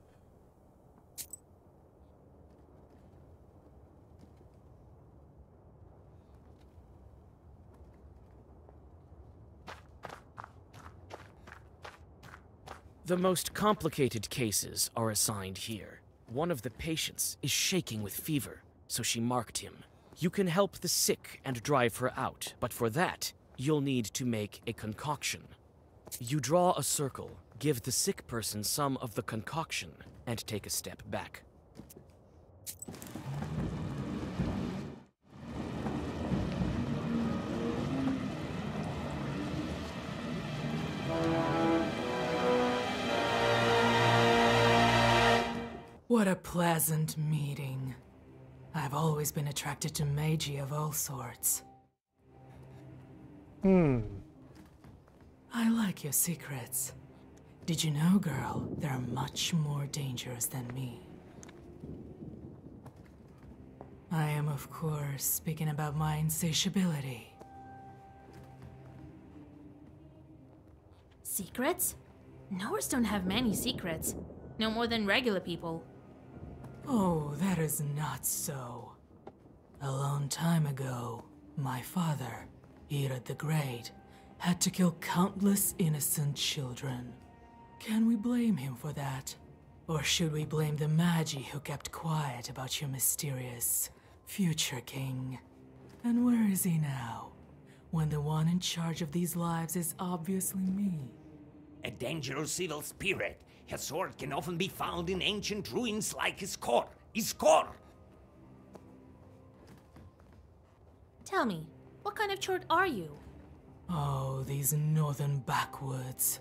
The most complicated cases are assigned here. One of the patients is shaking with fever, so she marked him. You can help the sick and drive her out, but for that, you'll need to make a concoction. You draw a circle, give the sick person some of the concoction, and take a step back. What a pleasant meeting. I've always been attracted to magie of all sorts. I like your secrets. Did you know, girl, they're much more dangerous than me. I am, of course, speaking about my insatiability. Secrets? Knowers don't have many secrets. No more than regular people. Oh, that is not so. A long time ago, my father, Herod the Great, had to kill countless innocent children. Can we blame him for that? Or should we blame the Magi who kept quiet about your mysterious future king? And where is he now, when the one in charge of these lives is obviously me? A dangerous evil spirit. His sword can often be found in ancient ruins like his core. His core! Tell me, what kind of chort are you? Oh, these northern backwoods.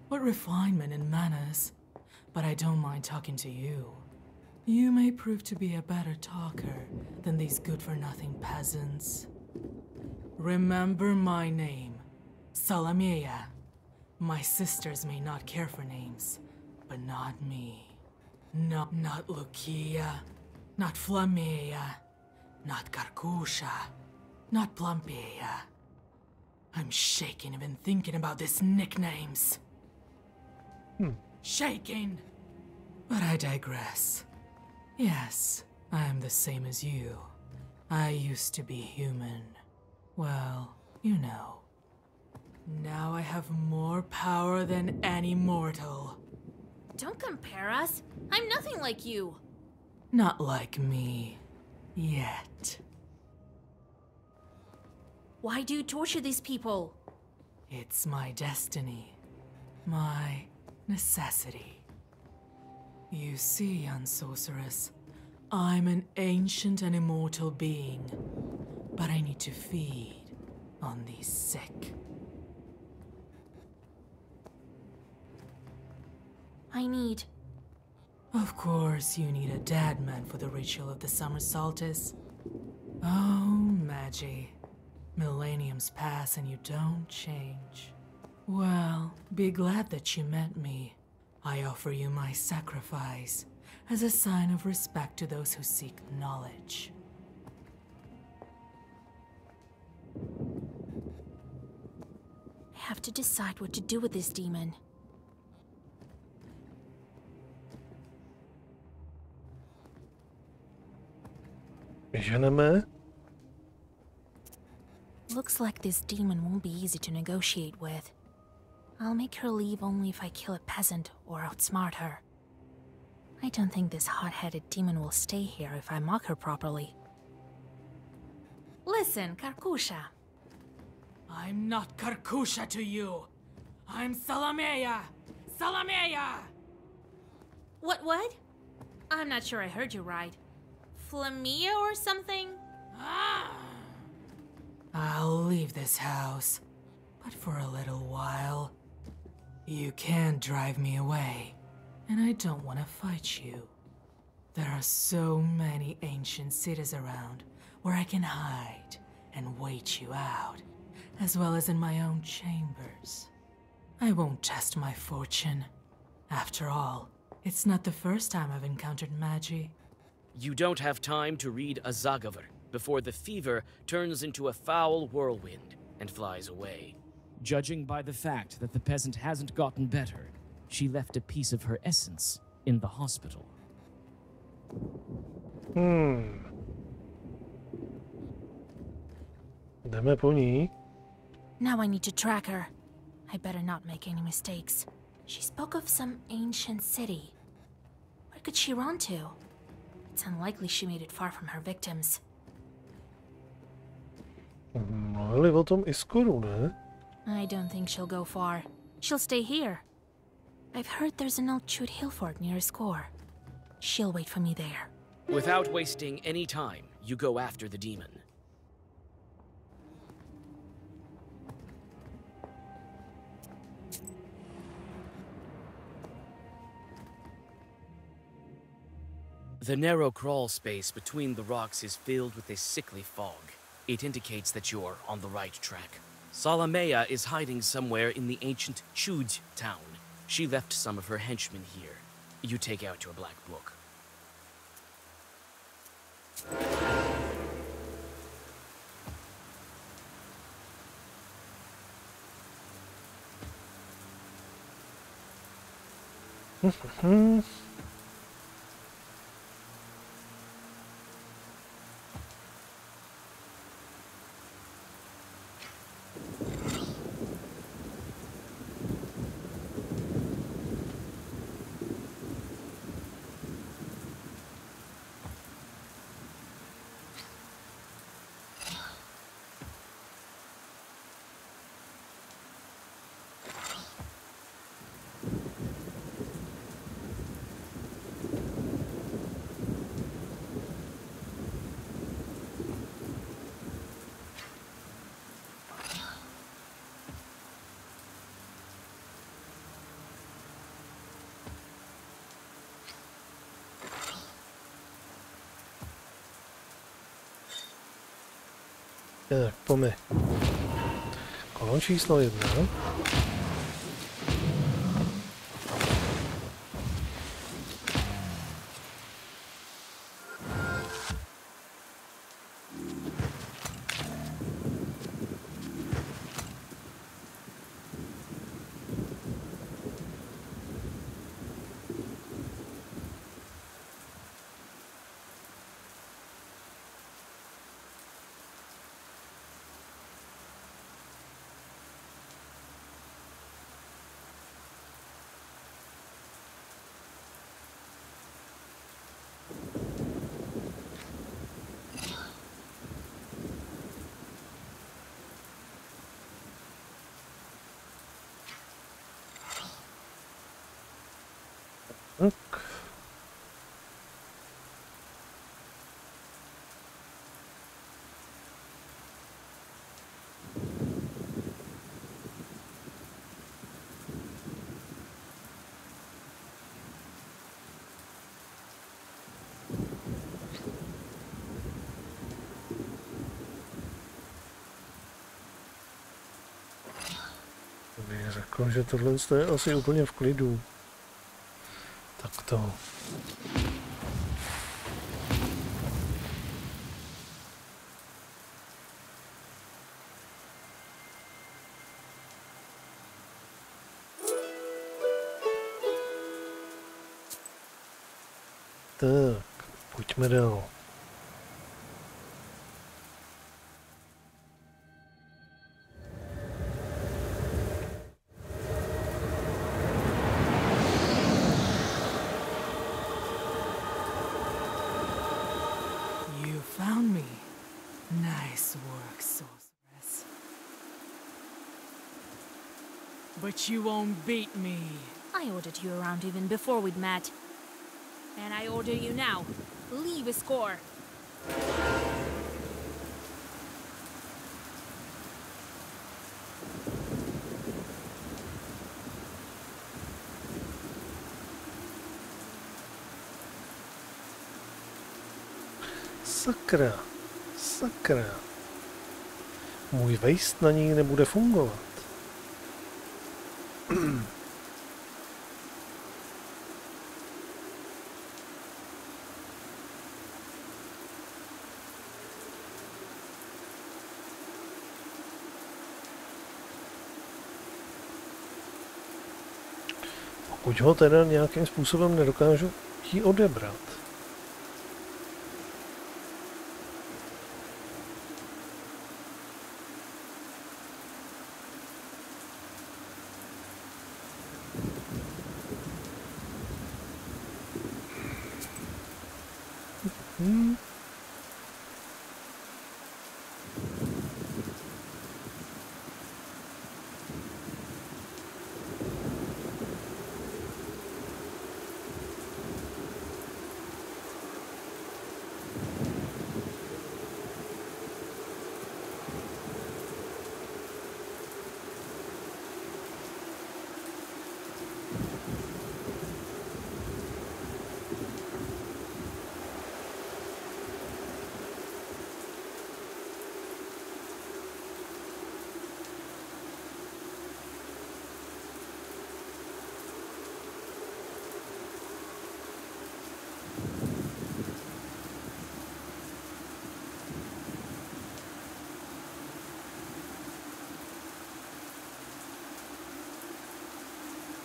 What refinement and manners. But I don't mind talking to you. You may prove to be a better talker than these good-for-nothing peasants. Remember my name, Salomea. My sisters may not care for names, but not me. Not Lucia, not Flamea, not Karkusha, not Plumpea. I'm shaking even thinking about these nicknames. Shaking! But I digress. Yes, I am the same as you. I used to be human. Well, you know. Now I have more power than any mortal. Don't compare us. I'm nothing like you. Not like me. Yet. Why do you torture these people? It's my destiny. My necessity. You see, young sorceress, I'm an ancient and immortal being, but I need to feed on these sick. I need... Of course, you need a dead man for the ritual of the summer solstice. Oh, Magi. Millenniums pass and you don't change. Well, be glad that you met me. I offer you my sacrifice as a sign of respect to those who seek knowledge. I have to decide what to do with this demon. Ženeme? Looks like this demon won't be easy to negotiate with. I'll make her leave only if I kill a peasant or outsmart her. I don't think this hot-headed demon will stay here if I mock her properly. Listen, Karkusha. I'm not Karkusha to you. I'm Salameya! Salameya! What? I'm not sure I heard you right. Flamia or something? I'll leave this house, but for a little while. You can't drive me away, and I don't want to fight you. There are so many ancient cities around where I can hide and wait you out, as well as in my own chambers. I won't test my fortune. After all, it's not the first time I've encountered Magi. You don't have time to read a Zagavar before the fever turns into a foul whirlwind and flies away. Judging by the fact that the peasant hasn't gotten better, she left a piece of her essence in the hospital. Jdeme po ní. Now I need to track her. I better not make any mistakes. She spoke of some ancient city. Where could she run to? It's unlikely she made it far from her victims. Mluvili o tom Iskoru, ne? I don't think she'll go far. She'll stay here. I've heard there's an old chewed hill fort near Iskor. She'll wait for me there. Without wasting any time, you go after the demon. The narrow crawl space between the rocks is filled with a sickly fog. It indicates that you're on the right track. Salameya is hiding somewhere in the ancient Chud town. She left some of her henchmen here. You take out your black book. Tak, pojďme. Kolon číslo 1. Tak. bych řekl, že tohle je asi úplně v klidu. Tak to. Tak, pojďme dál. You found me. Nice work, sorceress. But you won't beat me. I ordered you around even before we'd met. And I order you now. Leave a score. Sakra, sakra. Můj vejst na ní nebude fungovat. Pokud ho teda nějakým způsobem nedokážu jí odebrat.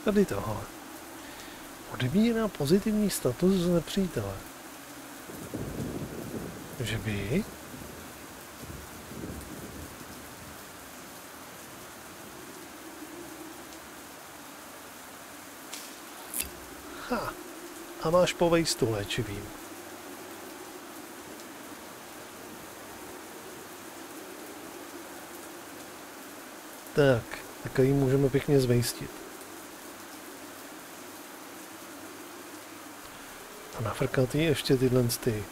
Tady tohle. Odebírá pozitivní status z nepřítele. Že by... Ha! A máš po vejstu léčivým. Tak ji můžeme pěkně zvejstit. A nafrkat jí ještě tyhle ty.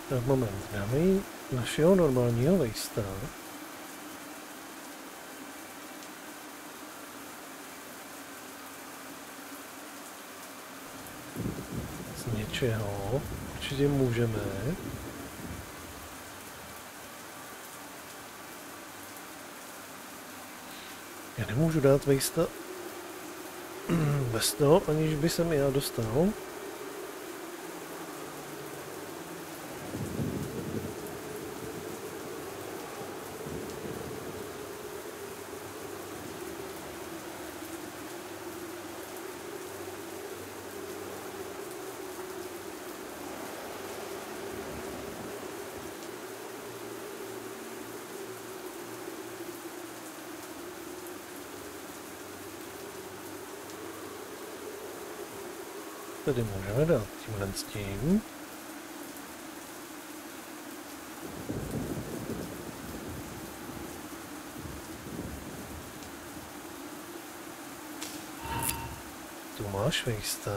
Tak moment, dáme jí našeho normálního vejsta. Z něčeho určitě můžeme. Já nemůžu dát vejsta bez toho, aniž by jsem já dostal. Tady můžeme dát tímhle s tím. Tu máš vejsta.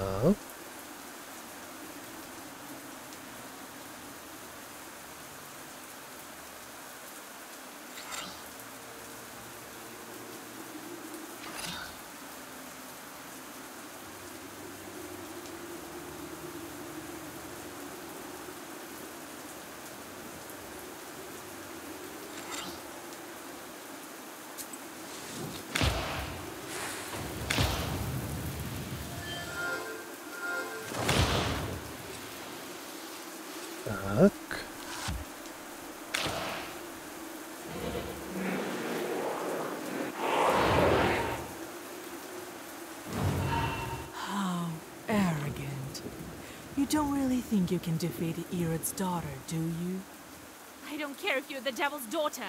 Tak. How arrogant. You don't really think you can defeat Irod's daughter, do you? I don't care if you're the devil's daughter.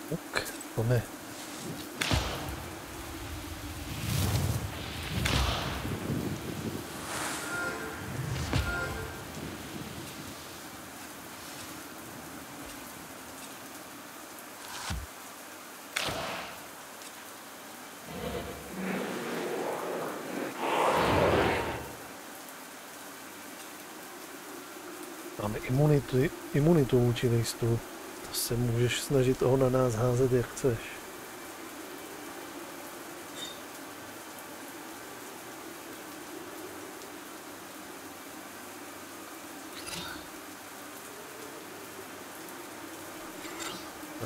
Tak, pojďme. Máme imunitu vůči listu. To se můžeš snažit toho na nás házet, jak chceš.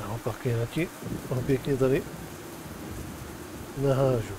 Naopak já ti pěkně tady nahážu.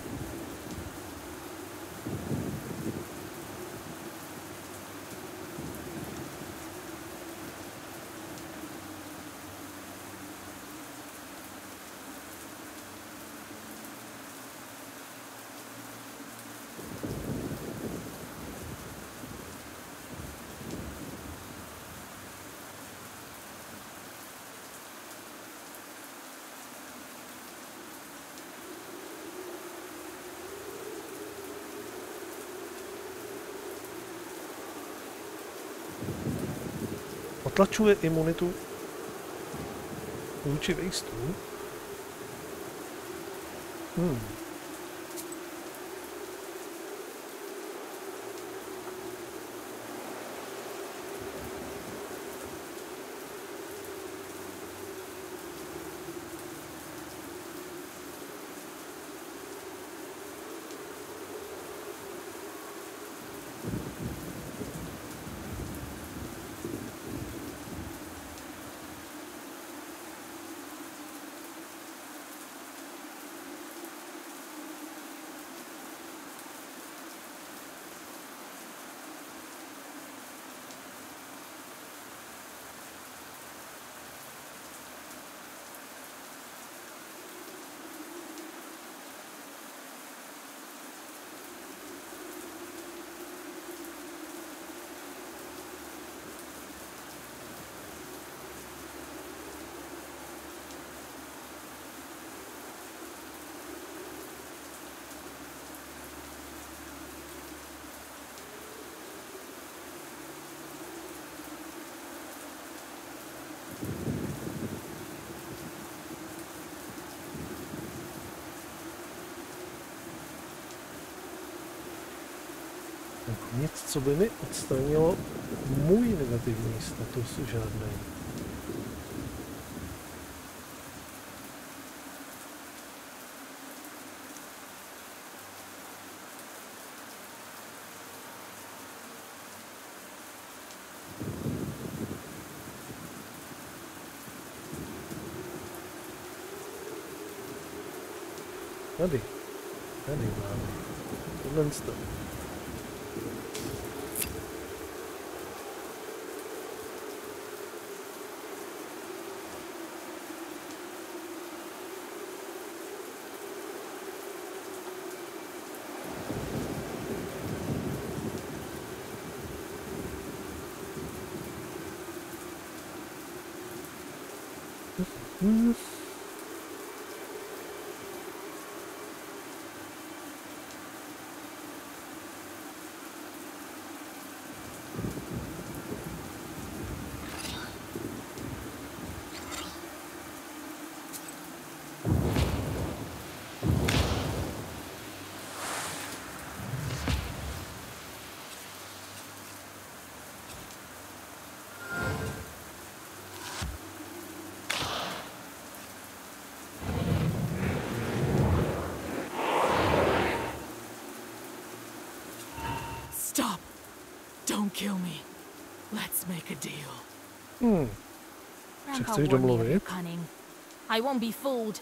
Potlačuje imunitu vůči vejstů. Nic, co by mi odstranilo můj negativní status, žádný. Tady máme tohle stav. Don't kill me. Let's make a deal. Se Grandpa chceš warned me of your domluvit? cunning. I won't be fooled.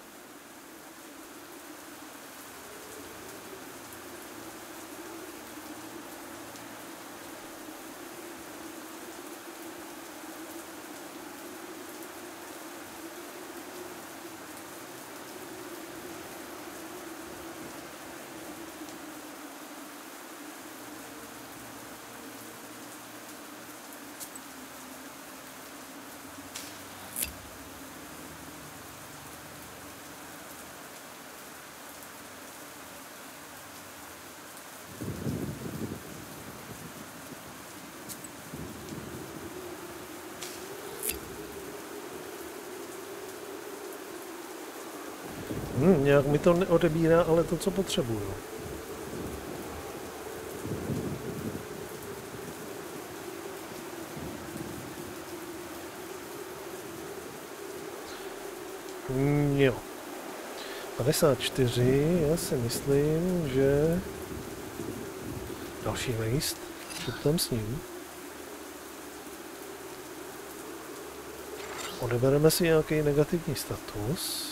Nějak mi to neodebírá, ale to, co potřebuju. Jo. 54, já si myslím, že další list, co tam s ním. Odebereme si nějaký negativní status.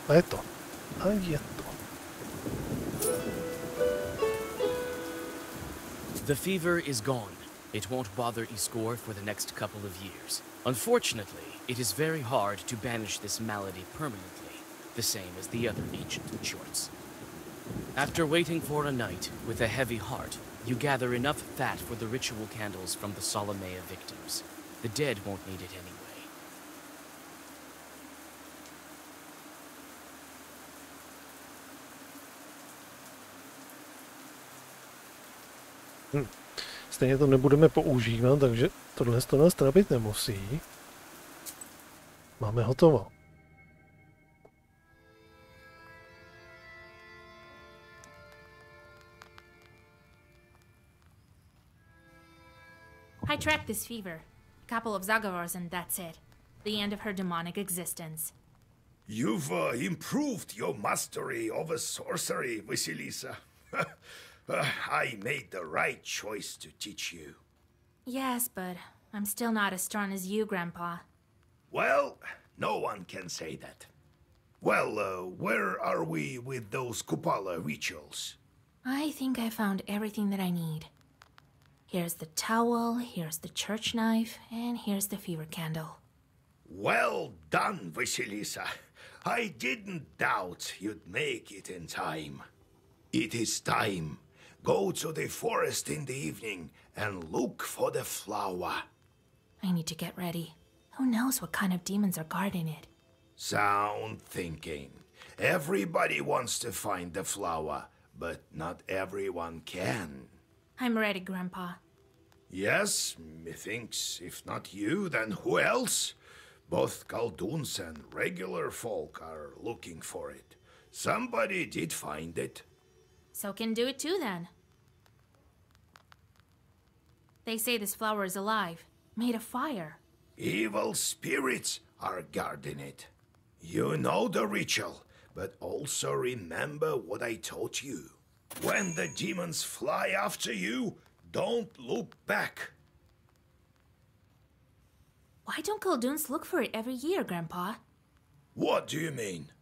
A je to. A je to. The fever is gone. It won't bother Iskor for the next couple of years. Unfortunately, it is very hard to banish this malady permanently, the same as the other ancient shorts. After waiting for a night with a heavy heart, you gather enough fat for the ritual candles from the Solomea victims. The dead won't need it anyway. Stejně to nebudeme používat, takže tohle to nás trápit nemusí. Máme hotovo. I tracked this fever. A couple of Zagavars and that's it. The end of her demonic existence. You've improved your mastery over sorcery, Vasilisa. I made the right choice to teach you. Yes, but I'm still not as strong as you, Grandpa. Well, no one can say that. Well, where are we with those Kupala rituals? I think I found everything that I need. Here's the towel, here's the church knife, and here's the fever candle. Well done, Vasilisa. I didn't doubt you'd make it in time. It is time. Go to the forest in the evening and look for the flower. I need to get ready. Who knows what kind of demons are guarding it? Sound thinking. Everybody wants to find the flower, but not everyone can. I'm ready, Grandpa. Yes, methinks if not you, then who else? Both Kalduns and regular folk are looking for it. Somebody did find it. So can do it too, then. They say this flower is alive, made of fire. Evil spirits are guarding it. You know the ritual, but also remember what I taught you. When the demons fly after you, don't look back. Why don't Kalduns look for it every year, Grandpa? What do you mean?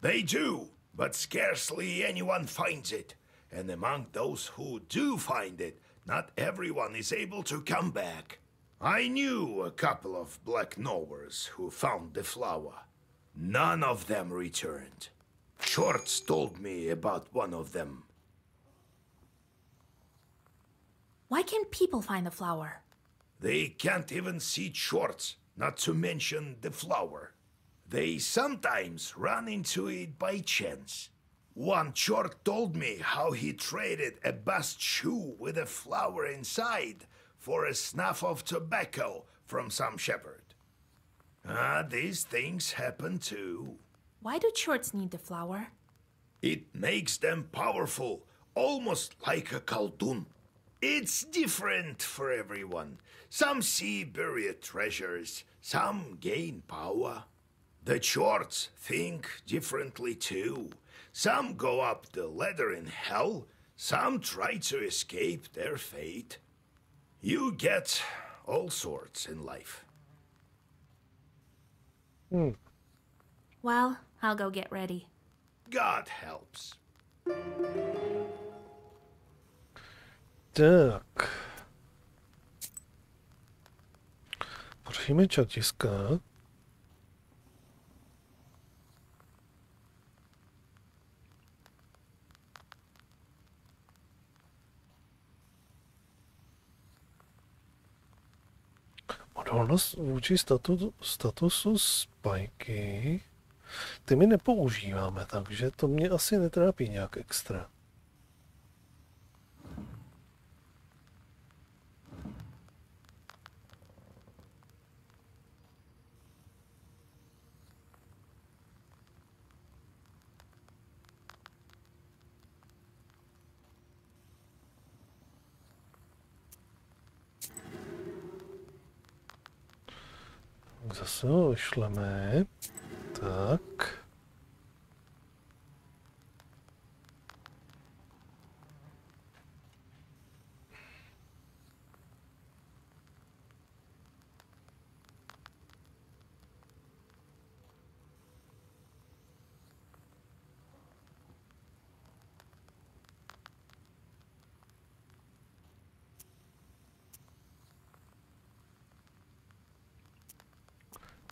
They do, but scarcely anyone finds it. And among those who do find it, not everyone is able to come back. I knew a couple of black knowers who found the flower. None of them returned. Shorts told me about one of them. Why can't people find the flower? They can't even see Shorts, not to mention the flower. They sometimes run into it by chance. One short told me how he traded a bast shoe with a flower inside for a snuff of tobacco from some shepherd. These things happen too. Why do shorts need the flower? It makes them powerful, almost like a Khaldun. It's different for everyone. Some see buried treasures, some gain power. The shorts think differently too. Some go up the ladder in hell, some try to escape their fate. You get all sorts in life. Well, I'll go get ready. God helps. Tak. Prosíme čatiska. Odolnost vůči statusu spajky. Ty my nepoužíváme, takže to mě asi netrápí nějak extra. Zase ho vyšleme. Tak.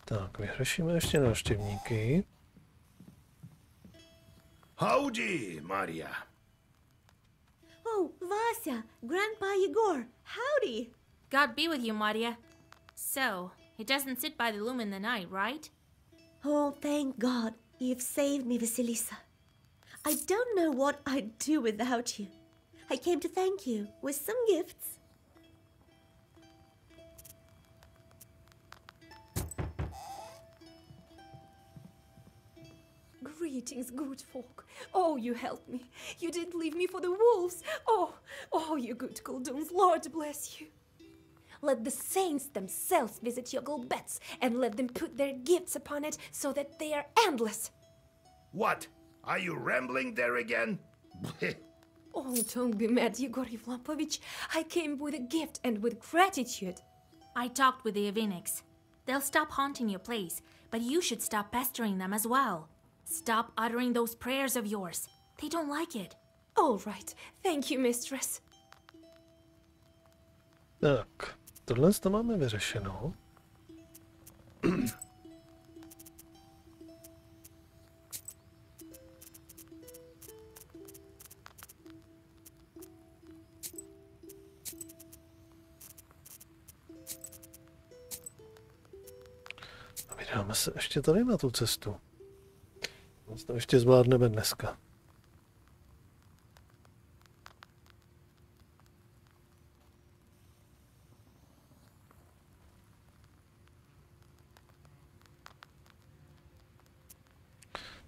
Tak, vyřešíme ještě návštěvníky. Howdy, Maria. Oh, Vasya, Grandpa Yegor, howdy. God be with you, Maria. So, it doesn't sit by the loom in the night, right? Oh, thank God, you've saved me, Vasilisa. I don't know what I'd do without you. I came to thank you with some gifts. Greetings, good folk. Oh, you helped me. You didn't leave me for the wolves. Oh, you good Khaldun's, Lord bless you. Let the saints themselves visit your beds and let them put their gifts upon it so that they are endless. What? Are you rambling there again? Oh, don't be mad, Yegor Yevlapovich. I came with a gift and with gratitude. I talked with the Aviniks. They'll stop haunting your place, but you should stop pestering them as well. Stop uttering those prayers of yours. They don't like it. All right. Thank you, mistress. Tak, tohle to máme vyřešeno. A vydáme se ještě tady na tu cestu. To ještě zvládneme dneska.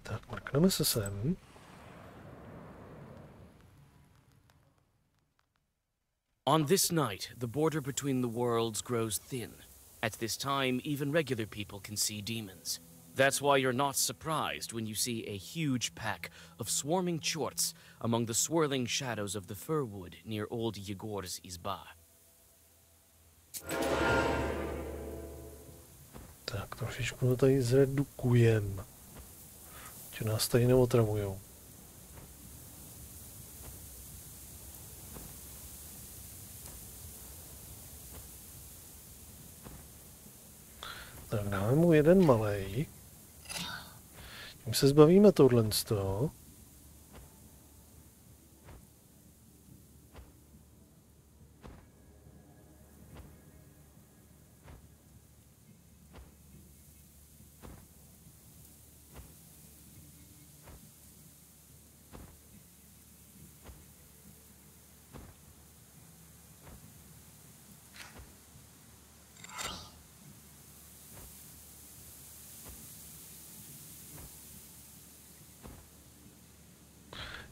Tak, mrkneme se sem. On this night, the border between the worlds grows thin. At this time, even regular people can see demons. That's why you're not surprised when you see a huge pack of swarming chorts among the swirling shadows of the fir wood near old Yegor's izba. Tak, trošičku to tady zredukujem. Že nás tady neotravujou. Tak dáme mu jeden malej. Tím se zbavíme tohle z toho.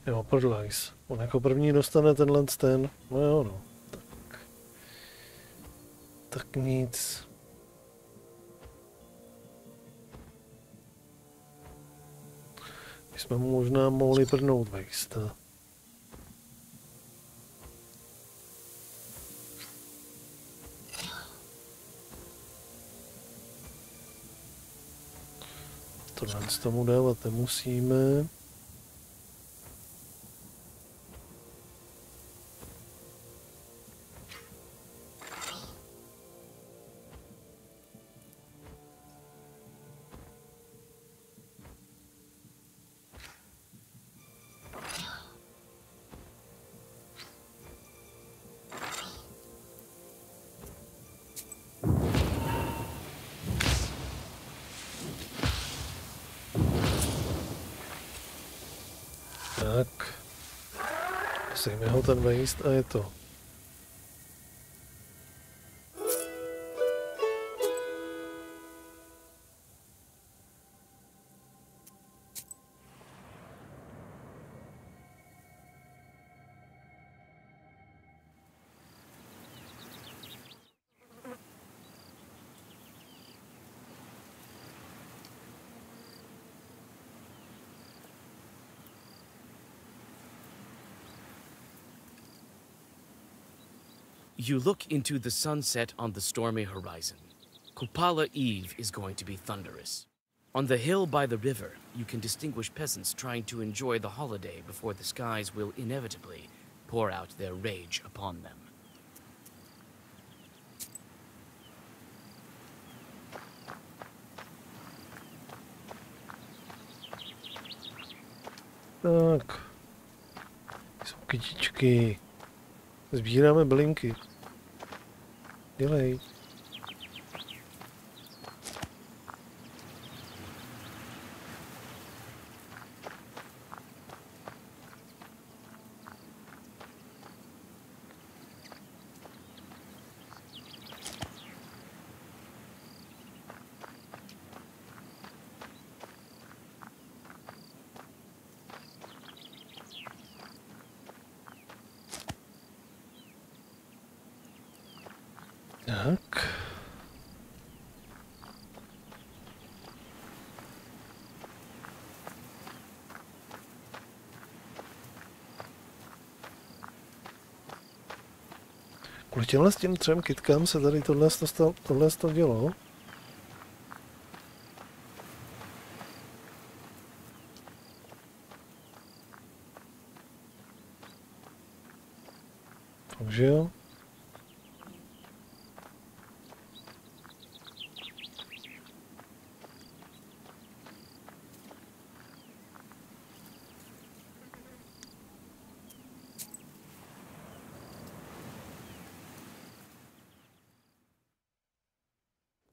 Jo, podlajs. On jako první dostane tenhle ten. No jo, no. Tak nic. My jsme mu možná mohli prdnout vejsta. Tohle z tomu dávat nemusíme. Tak. Sejme ho ten vejst a je to. You look into the sunset on the stormy horizon. Kupala Eve is going to be thunderous. On the hill by the river, you can distinguish peasants trying to enjoy the holiday before the skies will inevitably pour out their rage upon them. Tak. Jsou kytičky. Sbíráme bylinky. Dělej. Tak. Kvůli těmhle s těm 3 kytkám se tady tohle to dělo. Takže jo.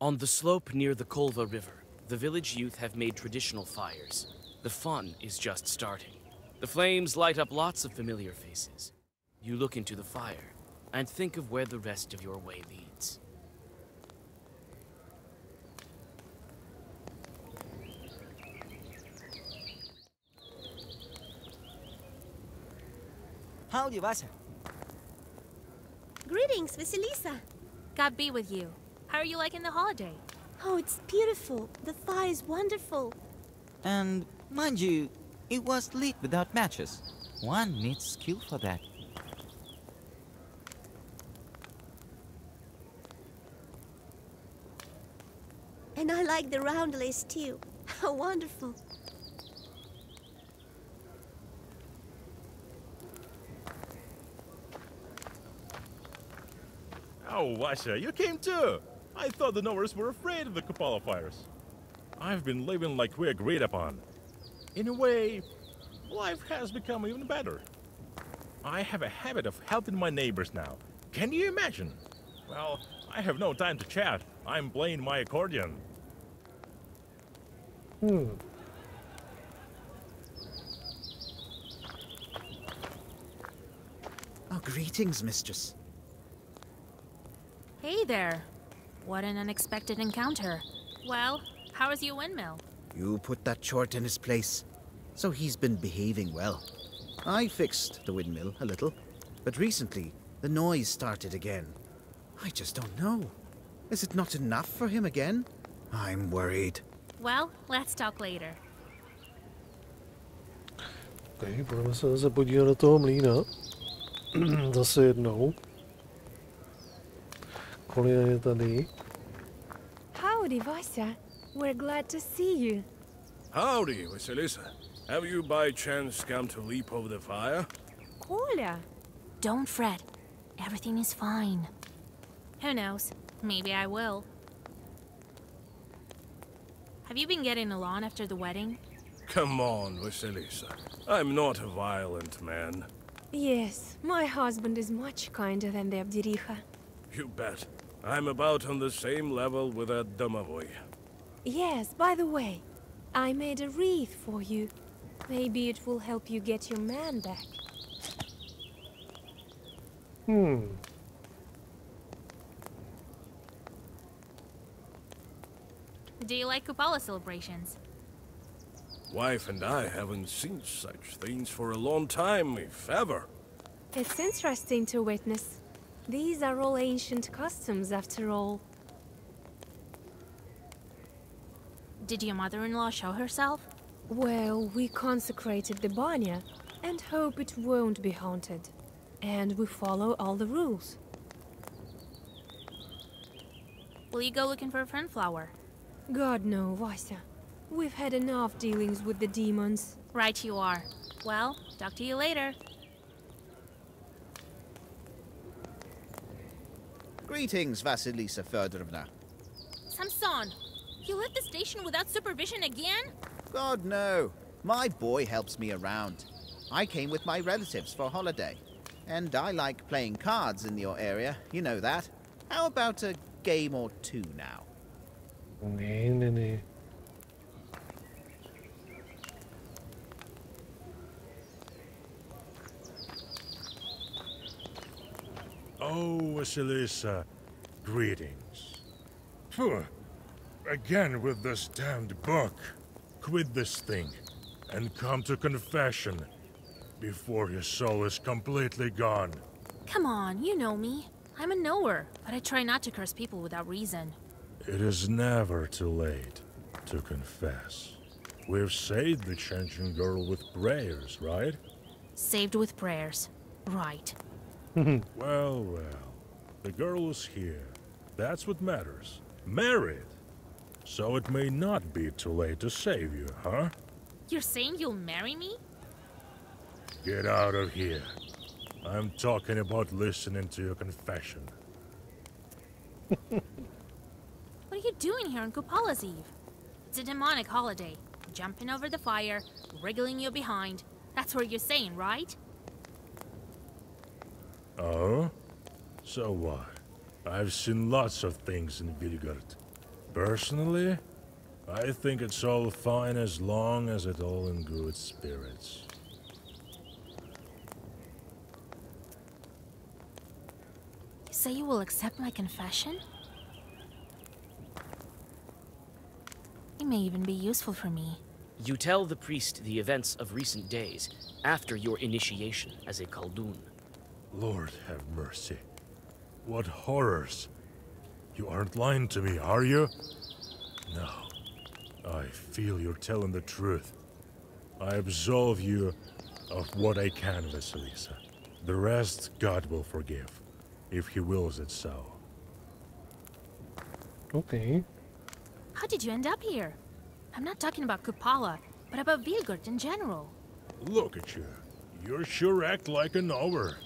On the slope near the Kolva River, the village youth have made traditional fires. The fun is just starting. The flames light up lots of familiar faces. You look into the fire and think of where the rest of your way leads. Howdy, Vasa. Greetings, Vasilisa. God be with you. How are you liking the holiday? Oh, it's beautiful. The fire is wonderful. And, mind you, it was lit without matches. One needs skill for that. And I like the roundelace too. How wonderful. Oh, Vasha, you came too! I thought the Norse were afraid of the Kupala fires. I've been living like we agreed upon. In a way, life has become even better. I have a habit of helping my neighbors now. Can you imagine? Well, I have no time to chat. I'm playing my accordion. Oh, greetings, mistress. Hey there. What an unexpected encounter. Well, how is your windmill? You put that chort in his place, so he's been behaving well. I fixed the windmill a little, but recently the noise started again. I just don't know. Is it not enough for him again? I'm worried. Well, let's talk later. Okay, budeme se zase podívat do toho mlýna. Zase jednou. Kolina je tady. Howdy, Vasia. We're glad to see you. Howdy, Vasilisa. Have you by chance come to leap over the fire? Kolya! Don't fret. Everything is fine. Who knows? Maybe I will. Have you been getting along after the wedding? Come on, Vasilisa. I'm not a violent man. Yes, my husband is much kinder than the Abdiricha. You bet. I'm about on the same level with that domovoy. Yes, by the way, I made a wreath for you. Maybe it will help you get your man back. Do you like Kupala celebrations? Wife and I haven't seen such things for a long time, if ever. It's interesting to witness. These are all ancient customs, after all. Did your mother-in-law show herself? Well, we consecrated the banya and hope it won't be haunted. And we follow all the rules. Will you go looking for a friend flower? God no, Vasia. We've had enough dealings with the demons. Right you are. Well, talk to you later. Greetings, Vasilisa Fedorovna. Samson, you left the station without supervision again? God, no. My boy helps me around. I came with my relatives for a holiday. And I like playing cards in your area, you know that. How about a game or two now? Nee. Oh, Vasilisa, greetings. Phew, again with this damned book. Quit this thing and come to confession before your soul is completely gone. Come on, you know me. I'm a knower, but I try not to curse people without reason. It is never too late to confess. We've saved the changeling girl with prayers, right? Saved with prayers. Right. Well, the girl is here. That's what matters. Married. So it may not be too late to save you, huh? You're saying you'll marry me? Get out of here. I'm talking about listening to your confession. What are you doing here on Kupala's Eve? It's a demonic holiday. Jumping over the fire, wriggling you behind. That's what you're saying, right? Oh? So what? I've seen lots of things in Vilgard. Personally, I think it's all fine as long as it's all in good spirits. You say you will accept my confession? It may even be useful for me. You tell the priest the events of recent days after your initiation as a Khaldun. Lord have mercy. What horrors. You aren't lying to me, are you? No. I feel you're telling the truth. I absolve you of what I can, Vasilisa. The rest God will forgive, if he wills it so. Okay. How did you end up here? I'm not talking about Kupala, but about Vilgard in general. Look at you. You sure act like a knower.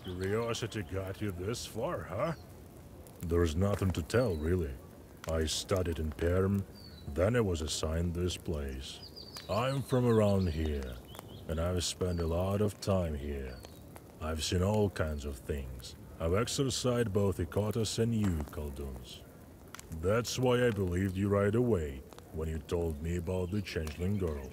Curiosity got you this far, huh? There's nothing to tell, really. I studied in Perm, then I was assigned this place. I'm from around here, and I've spent a lot of time here. I've seen all kinds of things. I've exercised both Ikotas and you, Khalduns. That's why I believed you right away when you told me about the changeling girl.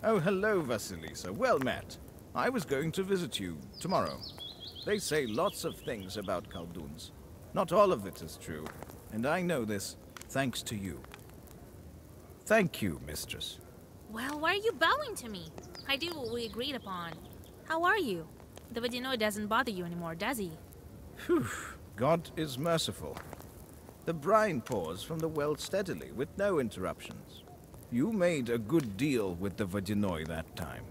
Oh, hello, Vasilisa. Well met. I was going to visit you tomorrow. They say lots of things about Khalduns. Not all of it is true, and I know this thanks to you. Thank you, mistress. Well, why are you bowing to me? I did what we agreed upon. How are you? The Vedino doesn't bother you anymore, does he? Phew. God is merciful. The brine pours from the well steadily, with no interruptions. You made a good deal with the Vedinoi that time.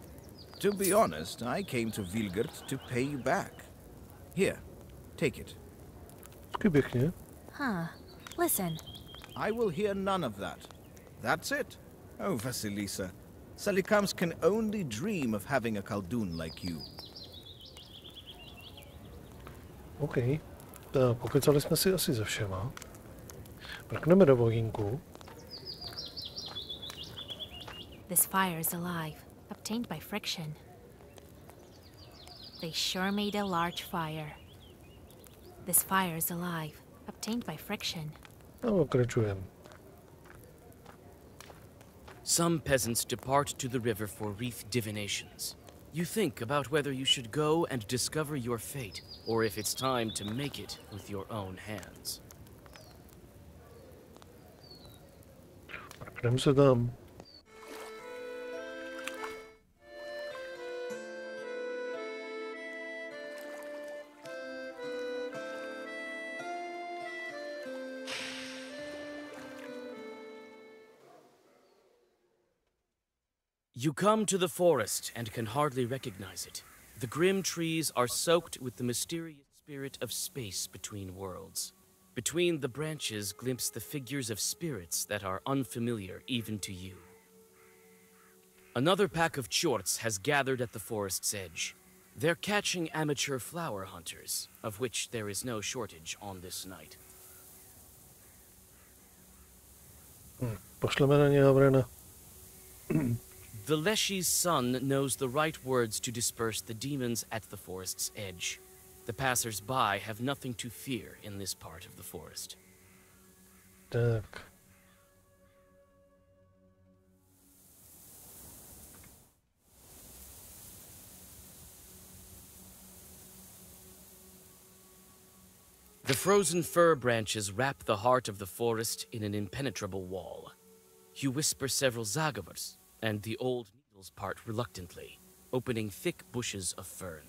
To be honest, I came to Vilgert to pay you back. Here, take it. Huh. Listen. I will hear none of that. That's it. Oh, Vasilisa. Salikams can only dream of having a Khaldun like you. OK. Tak pokecali jsme si asi ze všema. Mrkneme do vogínku. This fire is alive, obtained by friction. They sure made a large fire. This fire is alive, obtained by friction. A pokračujeme. Some peasants depart to the river for wreath divinations. You think about whether you should go and discover your fate, or if it's time to make it with your own hands. Mrkneme se tam. You come to the forest and can hardly recognize it. The grim trees are soaked with the mysterious spirit of space between worlds. Between the branches glimpse the figures of spirits that are unfamiliar even to you. Another pack of chorts has gathered at the forest's edge. They're catching amateur flower hunters, of which there is no shortage on this night. Pošleme na ně Havrena. The Leshy's son knows the right words to disperse the demons at the forest's edge. The passers-by have nothing to fear in this part of the forest. Tak. The frozen fir branches wrap the heart of the forest in an impenetrable wall. You whisper several zagavars, and the old needles part reluctantly, opening thick bushes of fern.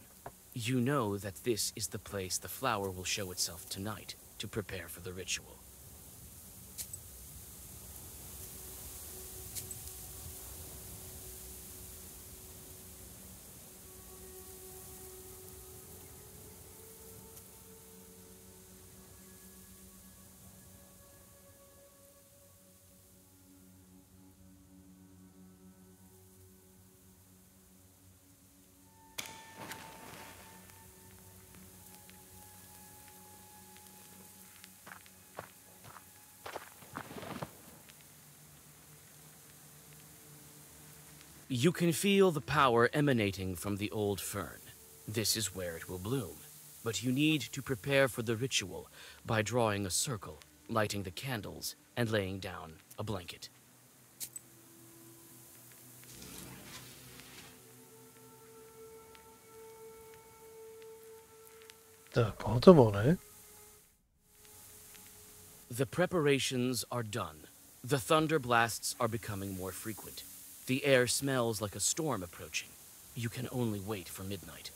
You know that this is the place the flower will show itself tonight to prepare for the ritual. You can feel the power emanating from the old fern. This is where it will bloom. But you need to prepare for the ritual by drawing a circle, lighting the candles, and laying down a blanket. Tak, hotovo, ne? The preparations are done. The thunder blasts are becoming more frequent. The air smells like a storm approaching. You can only wait for midnight.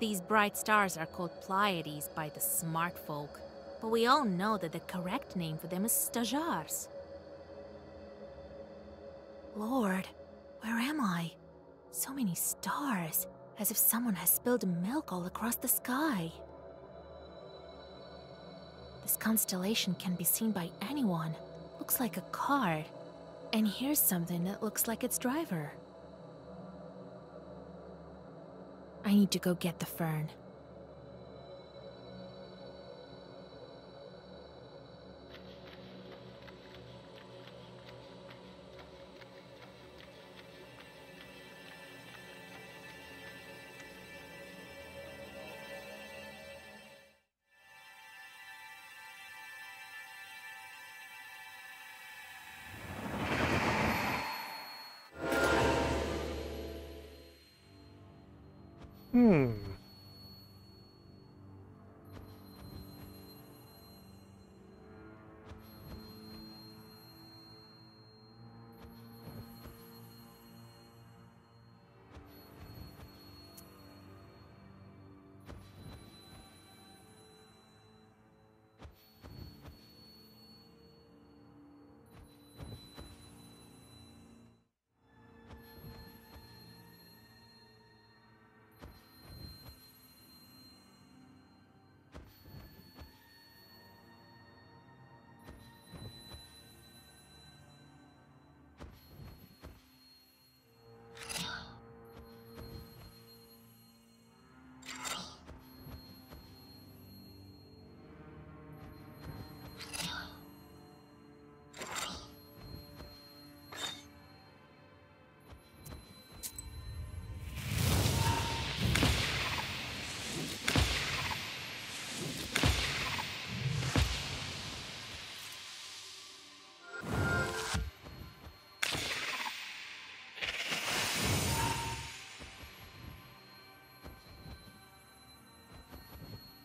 These bright stars are called Pleiades by the smart folk, but we all know that the correct name for them is Stars. Lord, where am I? So many stars, as if someone has spilled milk all across the sky. This constellation can be seen by anyone. Looks like a card. And here's something that looks like its driver. I need to go get the fern.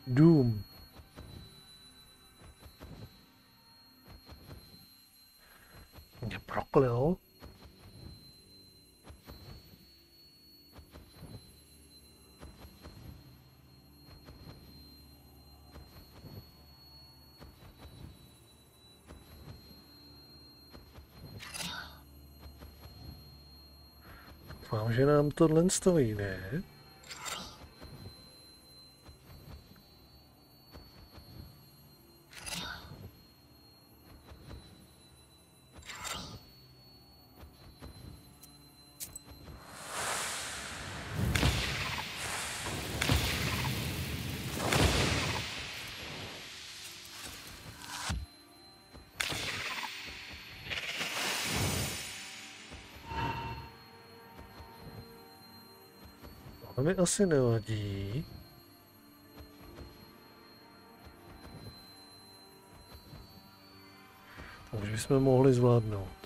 Doom. Mě proklil. Doufám, že nám tohle vyjde. To mi asi nevadí. To už bychom mohli zvládnout.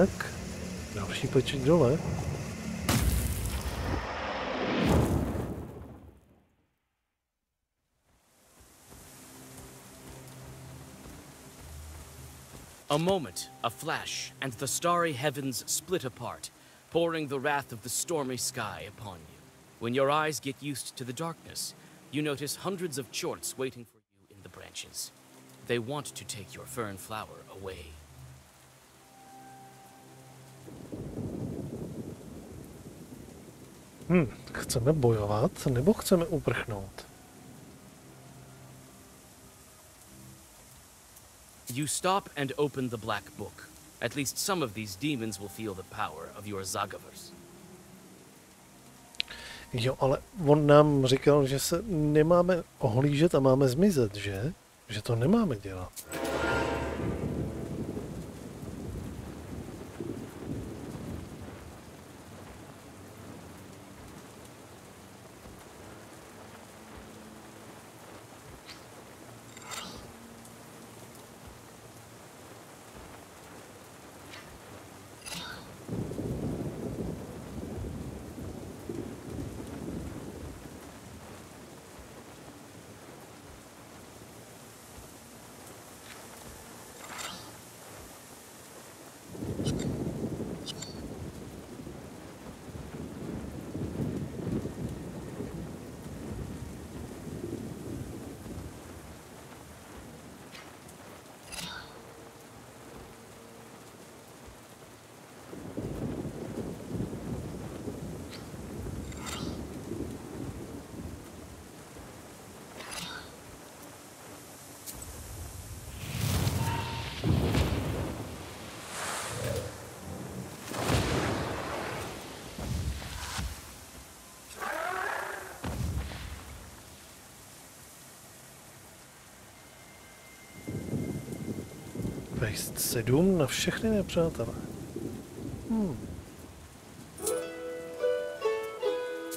Tak, další počet dole. A moment, a flash, and the starry heavens split apart, pouring the wrath of the stormy sky upon you. When your eyes get used to the darkness, you notice hundreds of chorts waiting for you in the branches. They want to take your fern flower away. Chceme bojovat, nebo chceme uprchnout? You stop and open the black book. At least some of these demons will feel the power of your Zagavers. Jo, ale on nám říkal, že se nemáme ohlížet a máme zmizet, že? Že to nemáme dělat. Vejst 7 na všechny nepřátelé.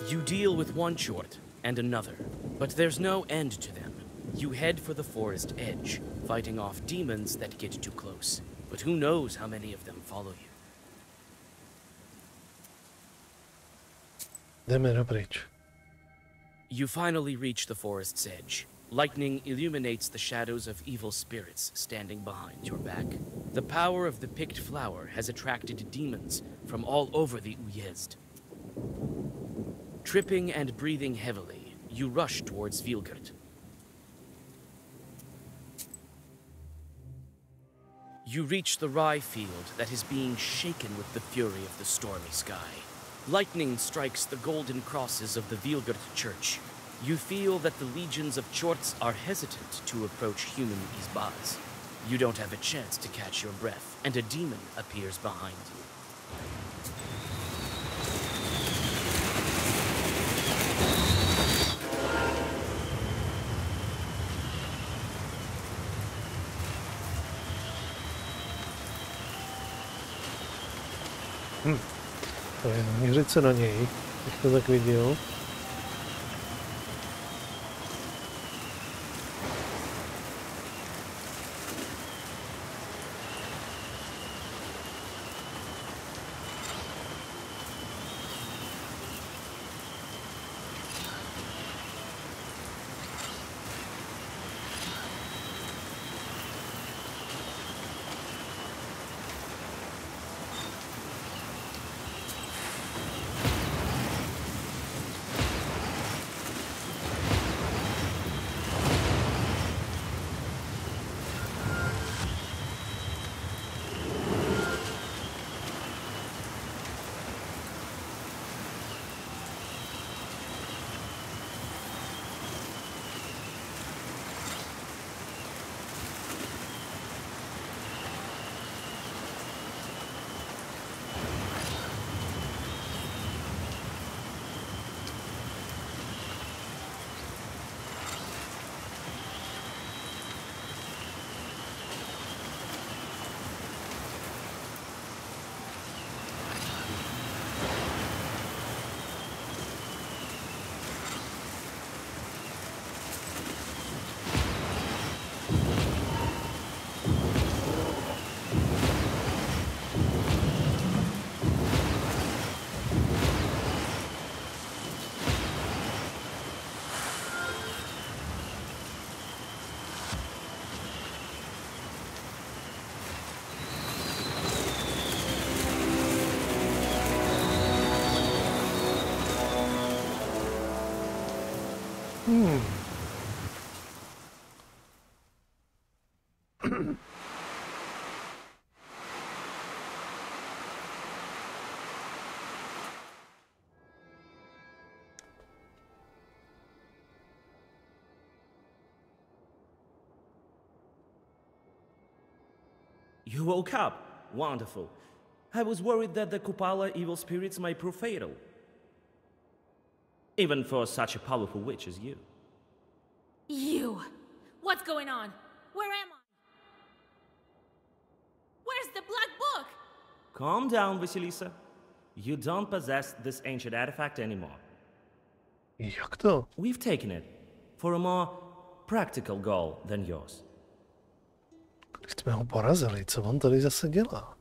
You deal with one short and another, but there's no end to them. You head for the forest edge, fighting off demons that get too close. But who knows how many of them follow you. Jdeme dopryč. You finally reach the forest's edge. Lightning illuminates the shadows of evil spirits standing behind your back. The power of the picked flower has attracted demons from all over the Uyezd. Tripping and breathing heavily, you rush towards Vilgard. You reach the rye field that is being shaken with the fury of the stormy sky. Lightning strikes the golden crosses of the Vilgard church. You feel that the legions of Chorts are hesitant to approach human Izbaz. You don't have a chance to catch your breath, and a demon appears behind you. To je měřit se na něj, jak to tak viděl. You woke up. Wonderful. I was worried that the Kupala evil spirits might prove fatal. Even for such a powerful witch as you. You! What's going on? Where am I? Where's the black book? Calm down, Vasilisa. You don't possess this ancient artifact anymore. Jak to? We've taken it for a more practical goal than yours. Když jsme ho porazili, co on tady zase dělá?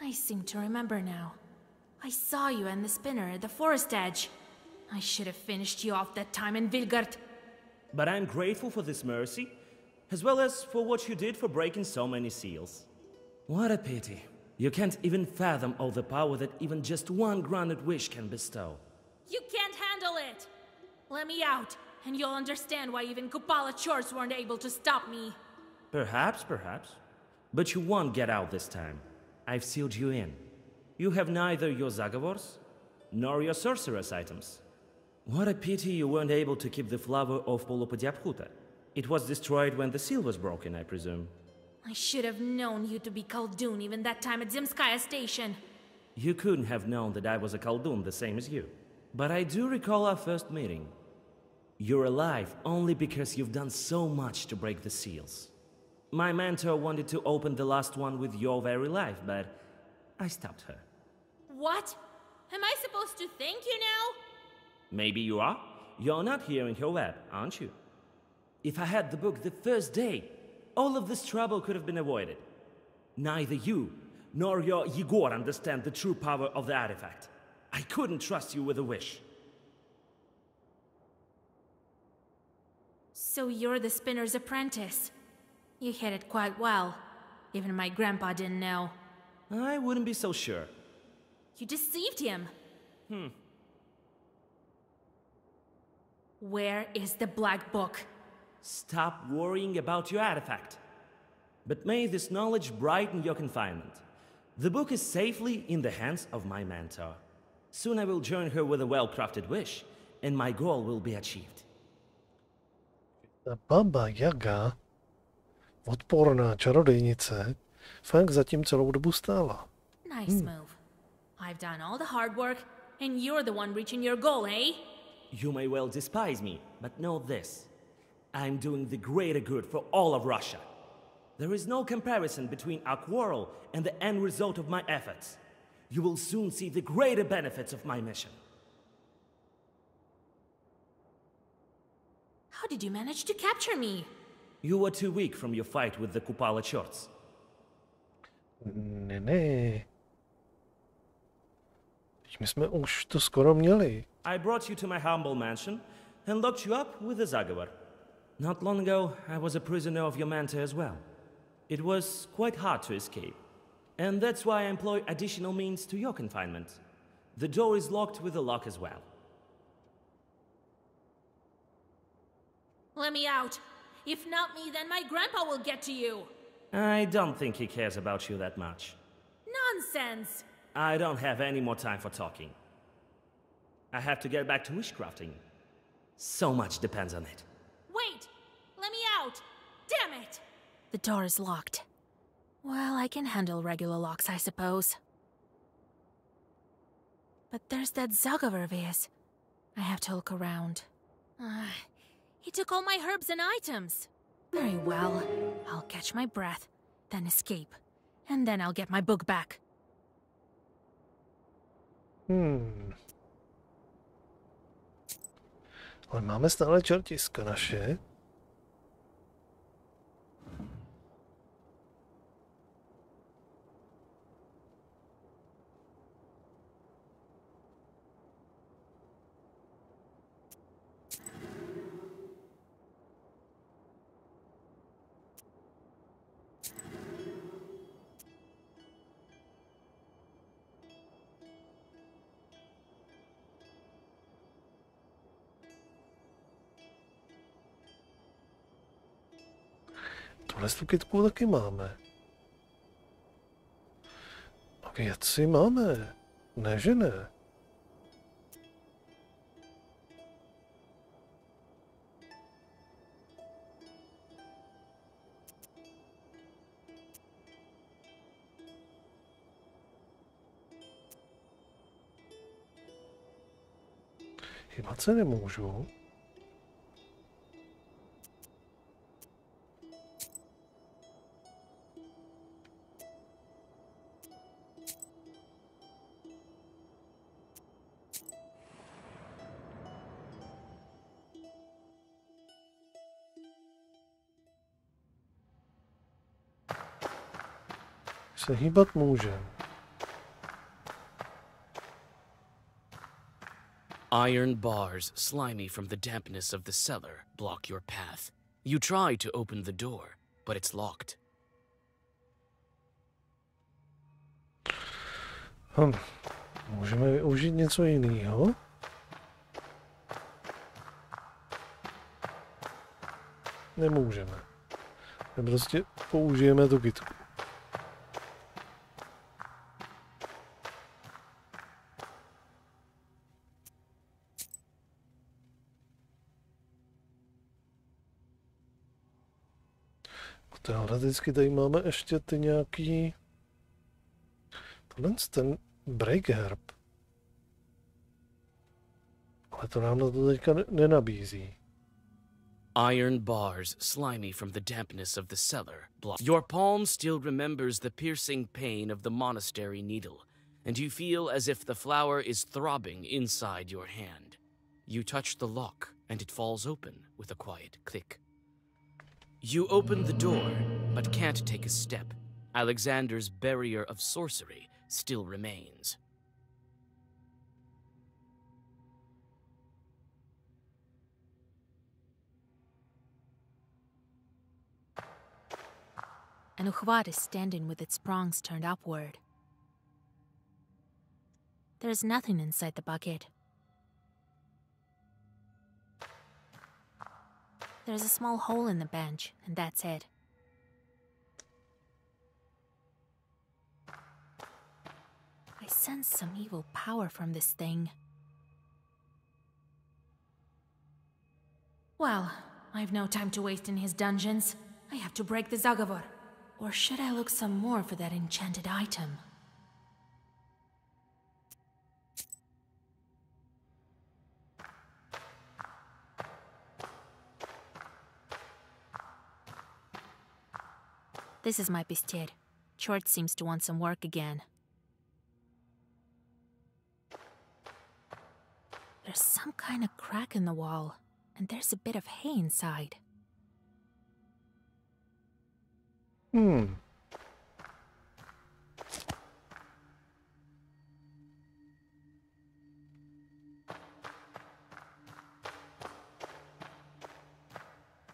I seem to remember now. I saw you and the spinner at the forest edge. I should have finished you off that time in Vilgard. But I'm grateful for this mercy, as well as for what you did for breaking so many seals. What a pity. You can't even fathom all the power that even just one granted wish can bestow. You can't handle it! Let me out, and you'll understand why even Kupala chores weren't able to stop me. Perhaps. But you won't get out this time. I've sealed you in. You have neither your Zagavors, nor your sorceress items. What a pity you weren't able to keep the flower of Polopodiaphuta. It was destroyed when the seal was broken, I presume. I should have known you to be Khaldun even that time at Zemskaya Station. You couldn't have known that I was a Khaldun the same as you. But I do recall our first meeting. You're alive only because you've done so much to break the seals. My mentor wanted to open the last one with your very life, but I stopped her. What? Am I supposed to thank you now? Maybe you are. You're not here in her web, aren't you? If I had the book the first day, all of this trouble could have been avoided. Neither you nor your Yegor understand the true power of the artifact. I couldn't trust you with a wish. So you're the spinner's apprentice. You hid it quite well. Even my grandpa didn't know. I wouldn't be so sure. You deceived him. Where is the black book? Stop worrying about your artifact. But may this knowledge brighten your confinement. The book is safely in the hands of my mentor. Soon I will join her with a well-crafted wish, and my goal will be achieved. Ta Baba Yaga, odporná čarodejnice, fakt zatím celou dobu stála. Nice move. I've done all the hard work, and you're the one reaching your goal, eh? You may well despise me, but know this. I'm doing the greater good for all of Russia. There is no comparison between our quarrel and the end result of my efforts. You will soon see the greater benefits of my mission. How did you manage to capture me? You were too weak from your fight with the Kupala Chorts. Ne. My jsme už to skoro měli. I brought you to my humble mansion and locked you up with the Zagavar. Not long ago, I was a prisoner of your mentor as well. It was quite hard to escape. And that's why I employ additional means to your confinement. The door is locked with a lock as well. Let me out. If not me, then my grandpa will get to you. I don't think he cares about you that much. Nonsense. I don't have any more time for talking. I have to get back to wishcrafting. So much depends on it. Wait! Let me out! Damn it! The door is locked. Well, I can handle regular locks, I suppose. But there's that Zagavar of his. I have to look around. He took all my herbs and items. Very well. I'll catch my breath, then escape. And then I'll get my book back. Ale máme stále čertiska naše. Tuhle kytku taky máme. A věci máme. Ne, že ne. Hýbat se nemůžu. Se hýbat můžem. Iron bars, slimy from the dampness of the cellar, block your path. You try to open the door, but it's locked. Můžeme využít něco jiného? Nemůžeme. My prostě použijeme tu kytku. Teoreticky tady máme ještě ty nějaký... Tohle ten break herb. Ale to nám na to teďka nenabízí. Iron bars, slimy from the dampness of the cellar, block. Your palm still remembers the piercing pain of the monastery needle, and you feel as if the flower is throbbing inside your hand. You touch the lock, and it falls open with a quiet click. You open the door, but can't take a step. Alexander's barrier of sorcery still remains. An uchwat is standing with its prongs turned upward. There is nothing inside the bucket. There's a small hole in the bench, and that's it. I sense some evil power from this thing. Well, I've no time to waste in his dungeons. I have to break the Zagavor. Or should I look some more for that enchanted item? This is my biscuit. Chort seems to want some work again. There's some kind of crack in the wall, and there's a bit of hay inside.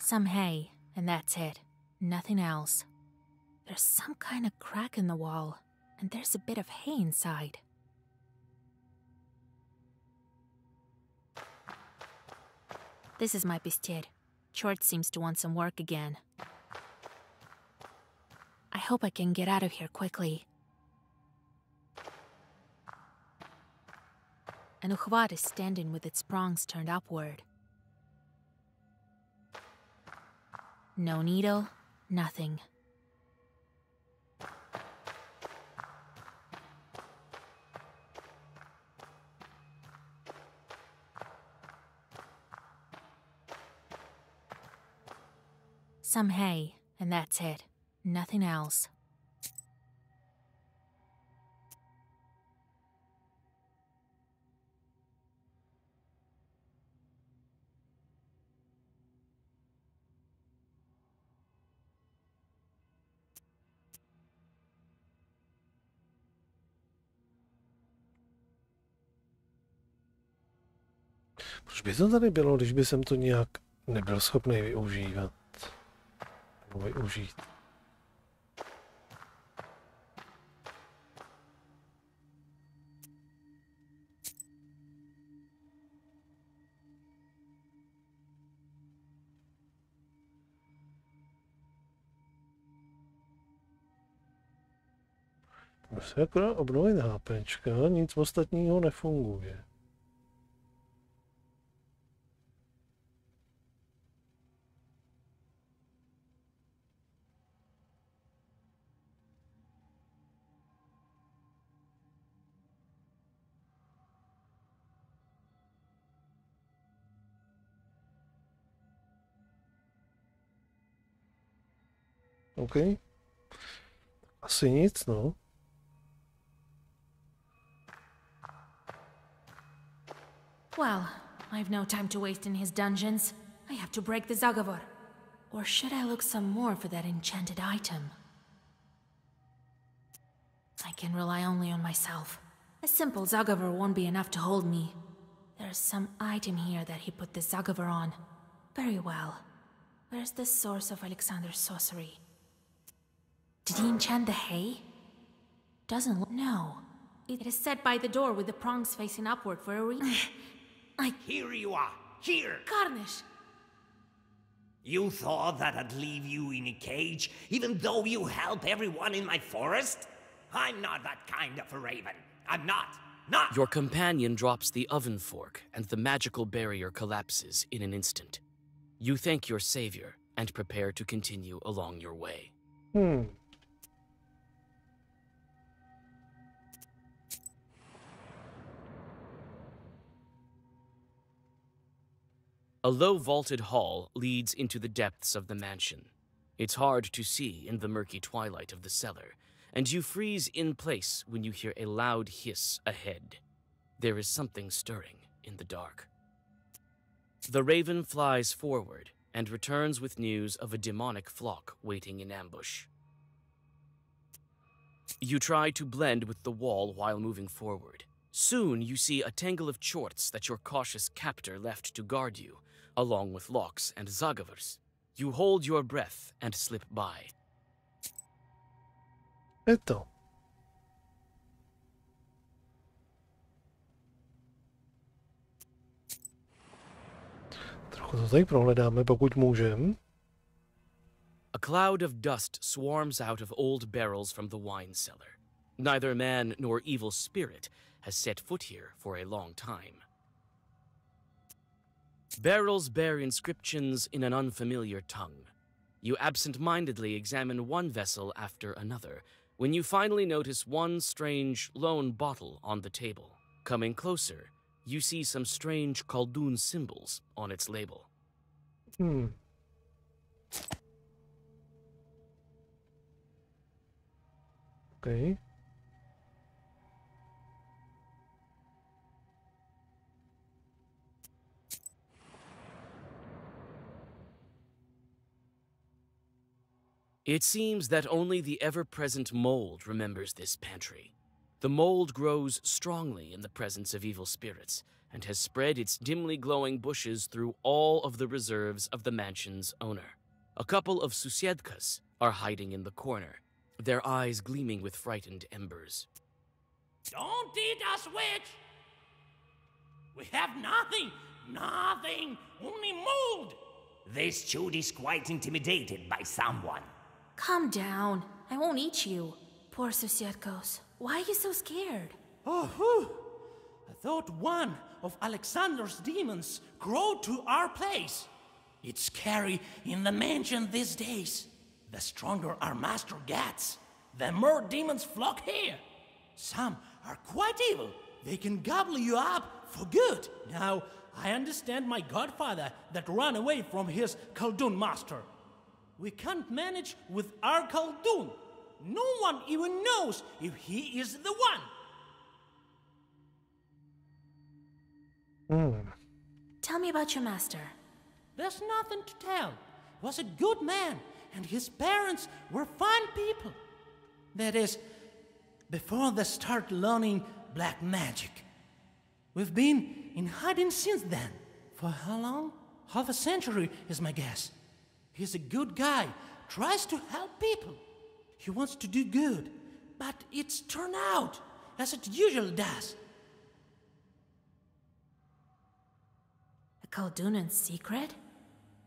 Some hay, and that's it. Nothing else. There's some kind of crack in the wall, and there's a bit of hay inside. This is my biscuit. Chort seems to want some work again. I hope I can get out of here quickly. An uchwat is standing with its prongs turned upward. No needle, nothing. Some hay, and that's it. Nothing else. Proč by to tady bylo, když by jsem to nějak nebyl schopný využívat? Nebo využít? Musím akorát obnovit HPčka, nic ostatního nefunguje. OK. Asi nic, no. Well, I've no time to waste in his dungeons. I have to break the Zagavor. Or should I look some more for that enchanted item? I can rely only on myself. A simple Zagavor won't be enough to hold me. There's some item here that he put the Zagavor on. Very well. Where's the source of Alexander's sorcery? Did he enchant the hay? Doesn't look... No. It is set by the door with the prongs facing upward for a reason. Here you are. Here. Carnish! You thought that I'd leave you in a cage, even though you help everyone in my forest? I'm not that kind of a raven. I'm not. Your companion drops the oven fork, and the magical barrier collapses in an instant. You thank your savior and prepare to continue along your way. A low vaulted hall leads into the depths of the mansion. It's hard to see in the murky twilight of the cellar, and you freeze in place when you hear a loud hiss ahead. There is something stirring in the dark. The raven flies forward and returns with news of a demonic flock waiting in ambush. You try to blend with the wall while moving forward. Soon you see a tangle of chorts that your cautious captor left to guard you, along with locks and Zagavors. You hold your breath and slip by. Eto. Trochu to tady prohledáme, pokud můžem. A cloud of dust swarms out of old barrels from the wine cellar. Neither man nor evil spirit has set foot here for a long time. Barrels bear inscriptions in an unfamiliar tongue. You absent-mindedly examine one vessel after another, when you finally notice one strange lone bottle on the table. Coming closer, you see some strange Khaldun symbols on its label. Okay. It seems that only the ever-present mold remembers this pantry. The mold grows strongly in the presence of evil spirits, and has spread its dimly glowing bushes through all of the reserves of the mansion's owner. A couple of susiedkas are hiding in the corner, their eyes gleaming with frightened embers. Don't eat us, witch! We have nothing, only mold! This chode is quite intimidated by someone. Calm down. I won't eat you. Poor Susietkos. Why are you so scared? I thought one of Alexander's demons crawled to our place. It's scary in the mansion these days. The stronger our master gets, the more demons flock here. Some are quite evil. They can gobble you up for good. Now, I understand my godfather that ran away from his Khaldun master. We can't manage with our Khaldun. No one even knows if he is the one. Tell me about your master. There's nothing to tell. He was a good man, and his parents were fine people. That is, before they start learning black magic. We've been in hiding since then. For how long? Half a century is my guess. He's a good guy, tries to help people. He wants to do good, but it's turned out as it usually does. A Khaldunan's secret?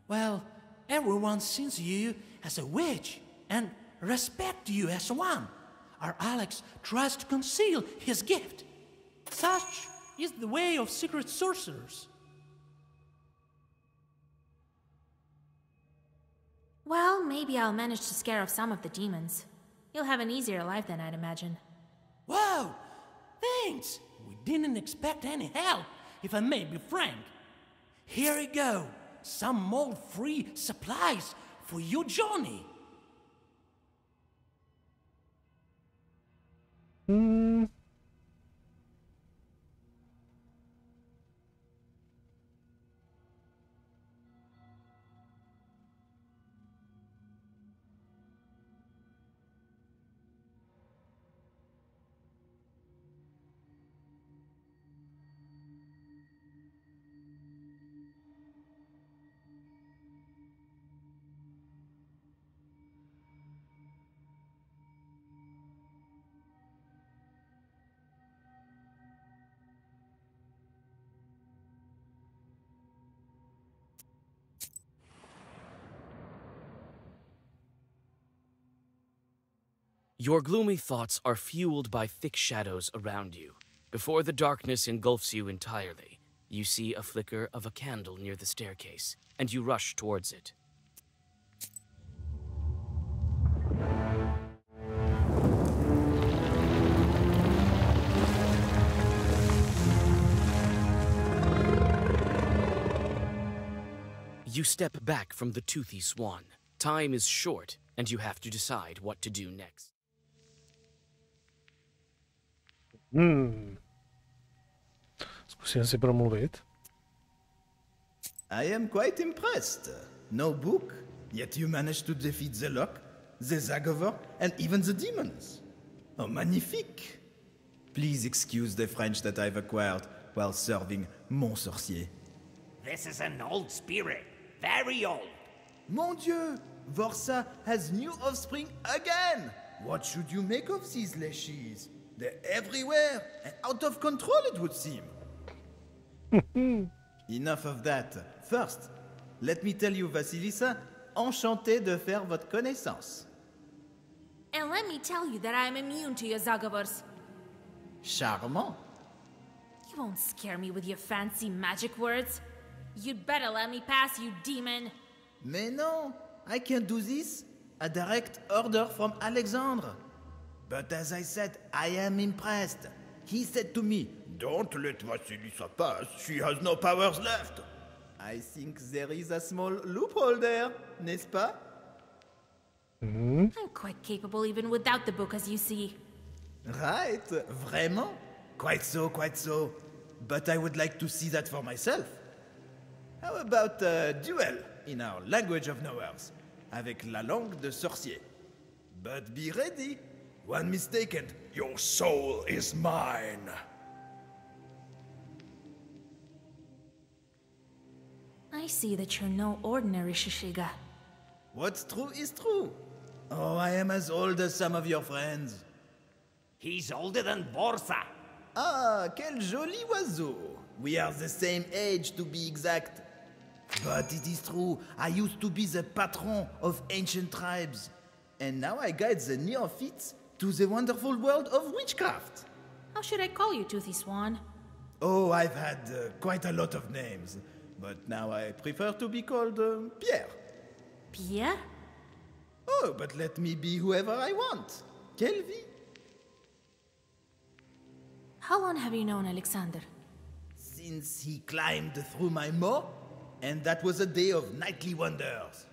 Well, everyone sees you as a witch and respects you as one. Our Alex tries to conceal his gift. Such is the way of secret sorcerers. Well, maybe I'll manage to scare off some of the demons. You'll have an easier life than I'd imagine. Wow! Thanks! We didn't expect any help, if I may be frank. Here you go. Some mold-free supplies for your journey. Your gloomy thoughts are fueled by thick shadows around you. Before the darkness engulfs you entirely, you see a flicker of a candle near the staircase, and you rush towards it. You step back from the toothy swan. Time is short, and you have to decide what to do next. Zkusím si promluvit. I am quite impressed. No book, yet you managed to defeat the Lock, the Zagavor, and even the demons. Oh, magnifique! Please excuse the French that I've acquired while serving mon sorcier. This is an old spirit, very old. Mon Dieu! Vorsa has new offspring again! What should you make of these leashes? They're everywhere and out of control, it would seem. Enough of that. First, let me tell you, Vasilisa, enchanté de faire votre connaissance. And let me tell you that I am immune to your Zagavors. Charmant. You won't scare me with your fancy magic words. You'd better let me pass, you demon. Mais non, I can't do this. A direct order from Alexandre. But as I said, I am impressed. He said to me, "Don't let Vasilisa pass. She has no powers left." I think there is a small loophole there, n'est-ce pas? I'm quite capable even without the book, as you see. Right, vraiment? Quite so, quite so. But I would like to see that for myself. How about a duel in our language of knowers, avec la langue de sorcier? But be ready. One mistake and your soul is mine. I see that you're no ordinary Shishiga. What's true is true. Oh, I am as old as some of your friends. He's older than Borsa. Ah, quel joli oiseau. We are the same age, to be exact. But it is true, I used to be the patron of ancient tribes. And now I guide the neophytes to the wonderful world of witchcraft. How should I call you, Toothy Swan? Oh, I've had quite a lot of names. But now I prefer to be called Pierre. Pierre? Oh, but let me be whoever I want. Quelle vie? How long have you known Alexander? Since he climbed through my moor, and that was a day of nightly wonders.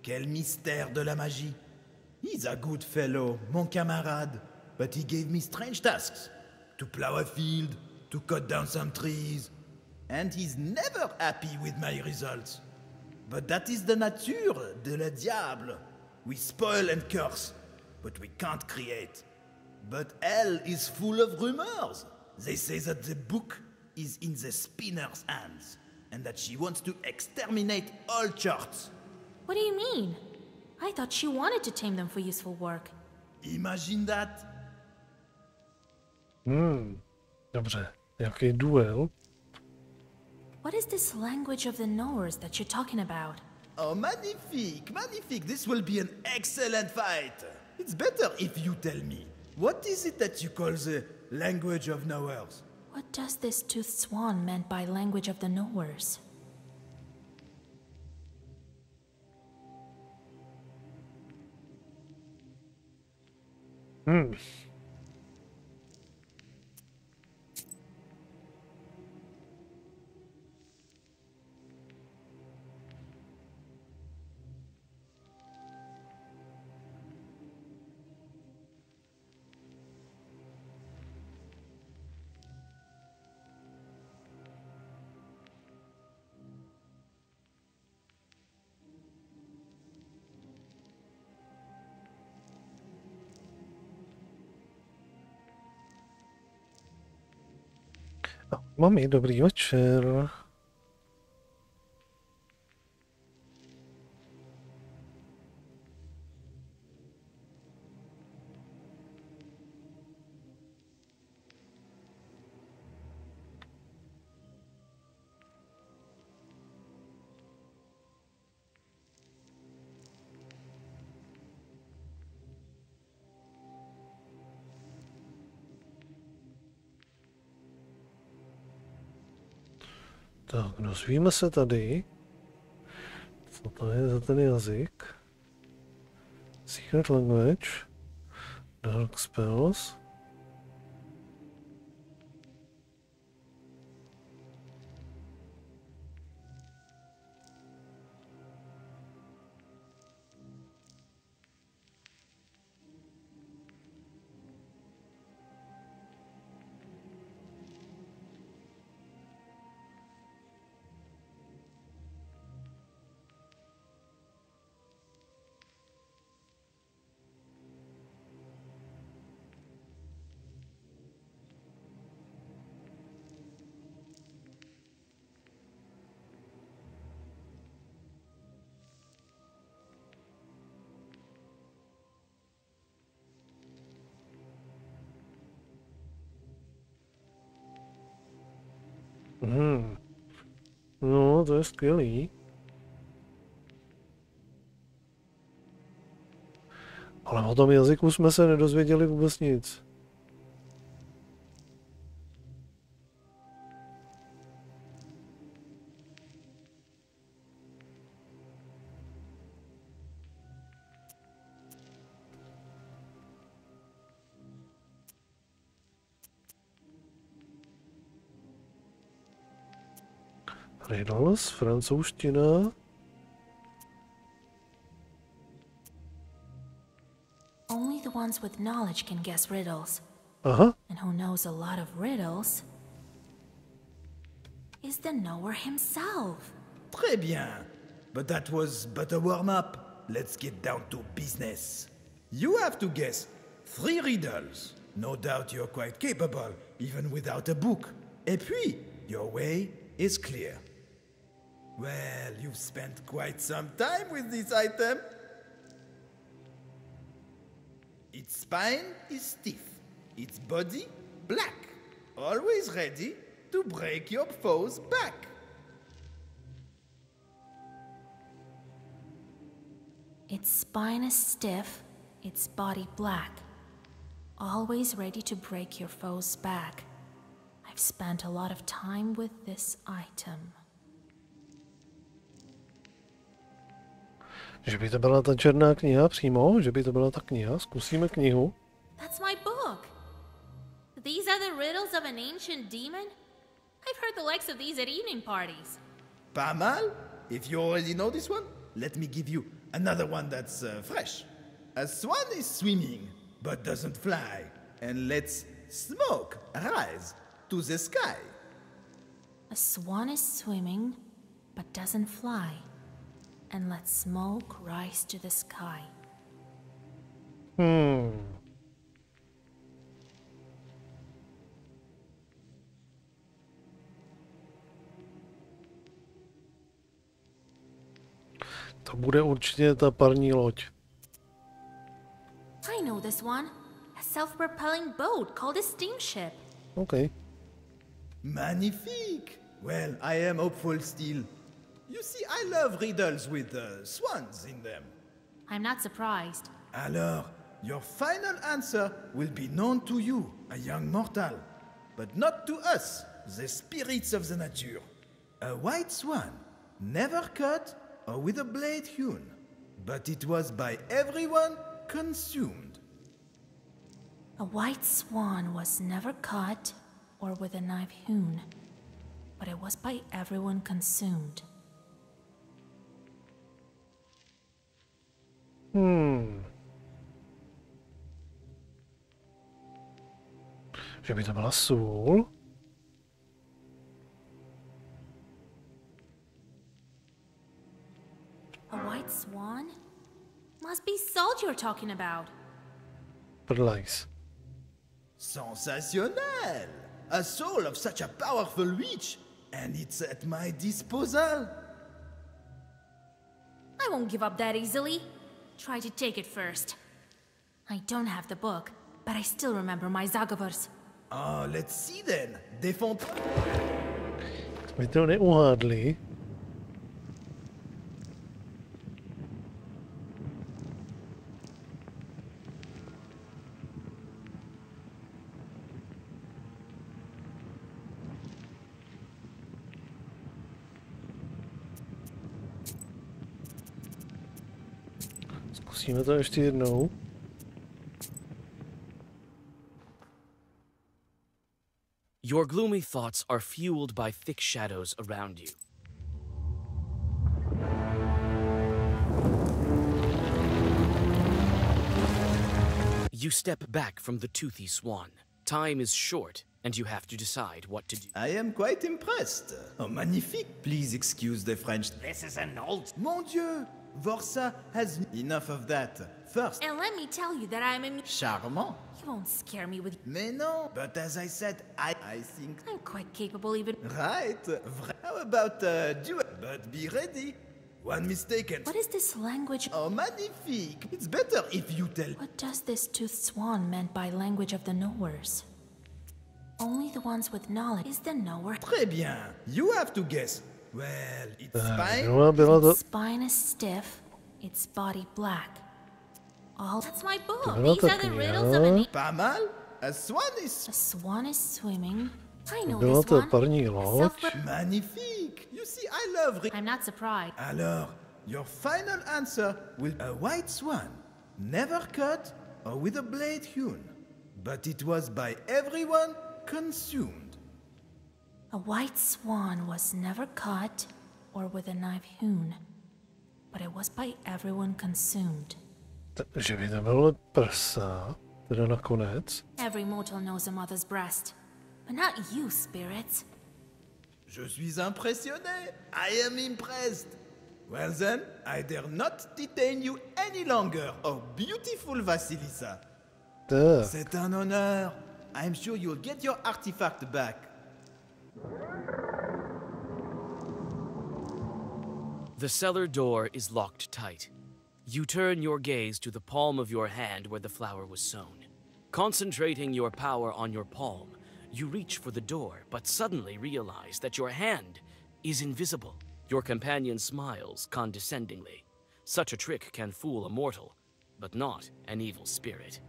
Quel mystère de la magie. He's a good fellow, mon camarade, but he gave me strange tasks. To plow a field, to cut down some trees. And he's never happy with my results. But that is the nature de la diable. We spoil and curse, but we can't create. But hell is full of rumors. They say that the book is in the spinner's hands, and that she wants to exterminate all charts. What do you mean? I thought she wanted to tame them for useful work. Imagine that. Dobře. Jaký duel? What is this language of the knowers that you're talking about? Oh, magnifique, magnifique. This will be an excellent fight. It's better if you tell me. What is it that you call the language of knowers? What does this toothed swan meant by language of the knowers? Mami, dobrý večer. Tak, dozvíme se tady, co to je za ten jazyk. Secret language, dark spells. No, to je skvělý. Ale o tom jazyku jsme se nedozvěděli vůbec nic. Riddles, francouzština. Only the ones with knowledge can guess riddles. Aha. And who knows a lot of riddles is the knower himself. Très bien. But that was but a warm-up. Let's get down to business. You have to guess 3 riddles. No doubt you're quite capable, even without a book. Et puis, your way is clear. Well, you've spent quite some time with this item. Its spine is stiff, its body black, always ready to break your foe's back. Its spine is stiff, its body black, always ready to break your foe's back. I've spent a lot of time with this item. Že by to byla ta černá kniha přímo? Že by to byla ta kniha? Zkusíme knihu. That's my book. These are the riddles of an ancient demon? I've heard the likes of these at evening parties. Pas mal? If you already know this one, let me give you another one that's fresh. A swan is swimming, but doesn't fly, and lets smoke rise to the sky. A swan is swimming, but doesn't fly, and lets smoke rise to the sky. To bude určitě ta parní loď. I know this one. A self-propelling boat called a steamship. Okay. Magnifique! Well, I am hopeful still. You see, I love riddles with swans in them. I'm not surprised. Alors, your final answer will be known to you, a young mortal, but not to us, the spirits of the nature. A white swan, never cut or with a blade hewn, but it was by everyone consumed. A white swan was never cut or with a knife hewn, but it was by everyone consumed. Že by to byla sůl? A white swan? Must be salt you're talking about. Prdlajs. Sensationnel! a soul of such a powerful witch, and it's at my disposal. I won't give up that easily. Try to take it first. I don't have the book, but I still remember my zagovors. Let's see then. Défends. Jsme to neuhádli. Zkusíme to ještě jednou. Your gloomy thoughts are fueled by thick shadows around you. You step back from the toothy swan. Time is short, and you have to decide what to do. I am quite impressed. Oh, magnifique. Please excuse the French. This is an old... Mon Dieu! Vorsa has enough of that. First. And let me tell you that I'm Charmant. You won't scare me with... Mais non. But as I said, I think... I'm quite capable even... Right. How about do it? But be ready. One mistake and... What is this language? Oh, magnifique. It's better if you tell... What does this toothed swan meant by language of the knowers? Only the ones with knowledge is the knower. Très bien. You have to guess. Well, its spine... Its spine is stiff, its body black. All... That's my book. These are the riddles of an... Pas mal. A swan is... A swan is swimming. I know Byla this to one. parní loď. Magnifique. You see, I love... I'm not surprised. Alors, your final answer will a white swan, never cut or with a blade hewn, but it was by everyone consumed. A white swan was never cut or with a knife hewn, but it was by everyone consumed. Takže by to bylo prsa, teda nakonec. Every mortal knows a mother's breast, but not you, spirits. Je suis impressionné. I am impressed. Well then, I dare not detain you any longer, oh beautiful Vasilisa. C'est un honneur. I'm sure you'll get your artifact back. The cellar door is locked tight. You turn your gaze to the palm of your hand where the flower was sown. Concentrating your power on your palm, you reach for the door, but suddenly realize that your hand is invisible. Your companion smiles condescendingly. Such a trick can fool a mortal, but not an evil spirit.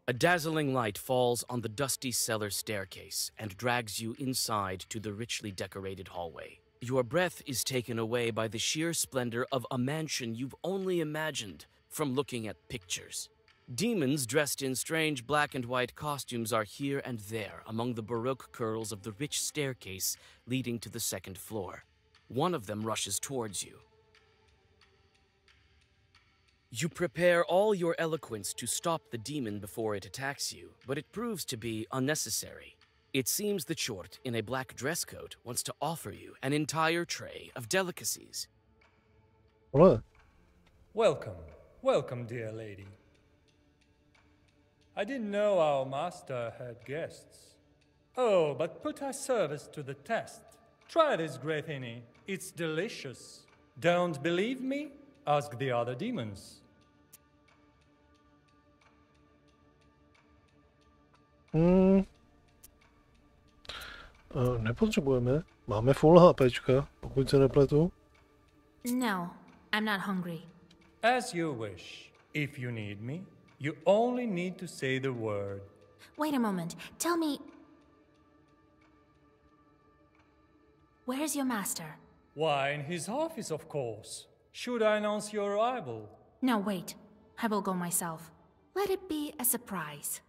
A dazzling light falls on the dusty cellar staircase and drags you inside to the richly decorated hallway. Your breath is taken away by the sheer splendor of a mansion you've only imagined from looking at pictures. Demons dressed in strange black and white costumes are here and there among the baroque curls of the rich staircase leading to the second floor. One of them rushes towards you. You prepare all your eloquence to stop the demon before it attacks you, but it proves to be unnecessary. It seems the Chort in a black dress coat wants to offer you an entire tray of delicacies. What? Welcome, welcome, dear lady. I didn't know our master had guests. Oh, but put our service to the test. Try this grathini, it's delicious. Don't believe me? Ask the other demons. Nepotřebujeme. Máme full HPčka, pokud se nepletu. No, I'm not hungry. As you wish. If you need me, you only need to say the word. Wait a moment. Tell me... Where's your master? Why, in his office, of course. Should I announce your arrival? No, wait. I will go myself. Let it be a surprise.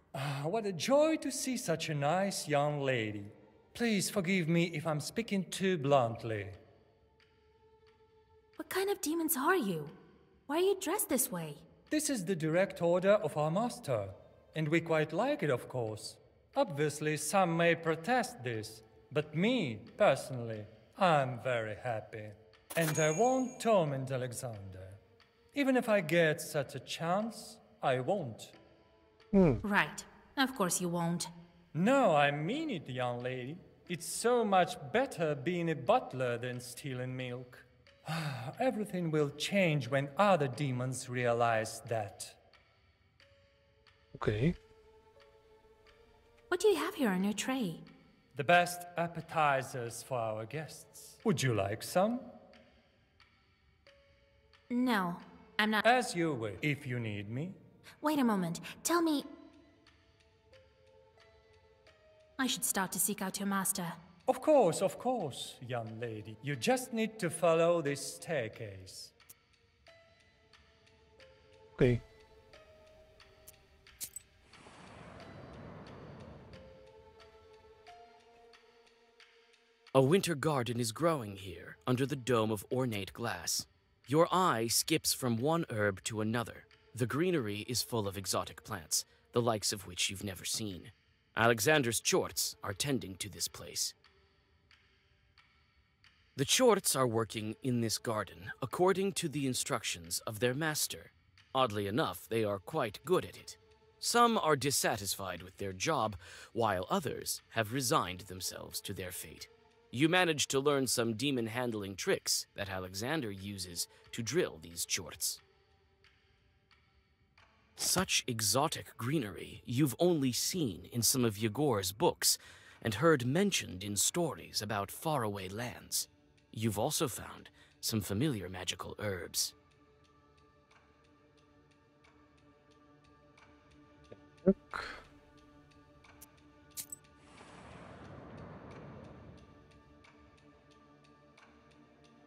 What a joy to see such a nice young lady. Please forgive me if I'm speaking too bluntly. What kind of demons are you? Why are you dressed this way? This is the direct order of our master, and we quite like it, of course. Obviously, some may protest this, But me, personally, I'm very happy. And I won't torment Alexander. Even if I get such a chance, I won't. Right. Of course you won't. No, I mean it, young lady. It's so much better being a butler than stealing milk. Everything will change when other demons realize that. Okay. What do you have here on your tray? The best appetizers for our guests. Would you like some? No, I'm not. As you wish, if you need me. Wait a moment. Tell me... I should start to seek out your master. Of course, young lady. You just need to follow this staircase. Okay. A winter garden is growing here, under the dome of ornate glass. Your eye skips from one herb to another. The greenery is full of exotic plants, the likes of which you've never seen. Alexander's chorts are tending to this place. The chorts are working in this garden according to the instructions of their master. Oddly enough, they are quite good at it. Some are dissatisfied with their job, while others have resigned themselves to their fate. You manage to learn some demon-handling tricks that Alexander uses to drill these chorts. Such exotic greenery you've only seen in some of Yegor's books and heard mentioned in stories about faraway lands. You've also found some familiar magical herbs.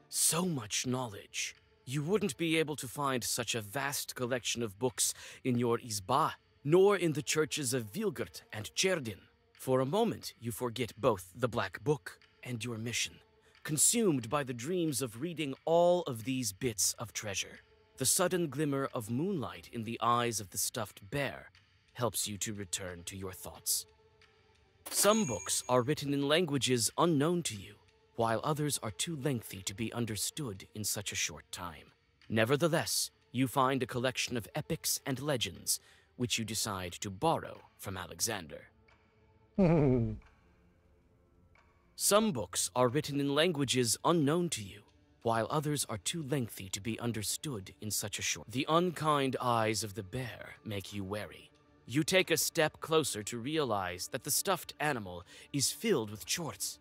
So much knowledge. You wouldn't be able to find such a vast collection of books in your izba, nor in the churches of Vilgert and Čerdin. For a moment, you forget both the Black Book and your mission, consumed by the dreams of reading all of these bits of treasure. The sudden glimmer of moonlight in the eyes of the stuffed bear helps you to return to your thoughts. Some books are written in languages unknown to you, while others are too lengthy to be understood in such a short time. Nevertheless, you find a collection of epics and legends, which you decide to borrow from Alexander. Some books are written in languages unknown to you, while others are too lengthy to be understood in such a short... The unkind eyes of the bear make you wary. You take a step closer to realize that the stuffed animal is filled with chorts.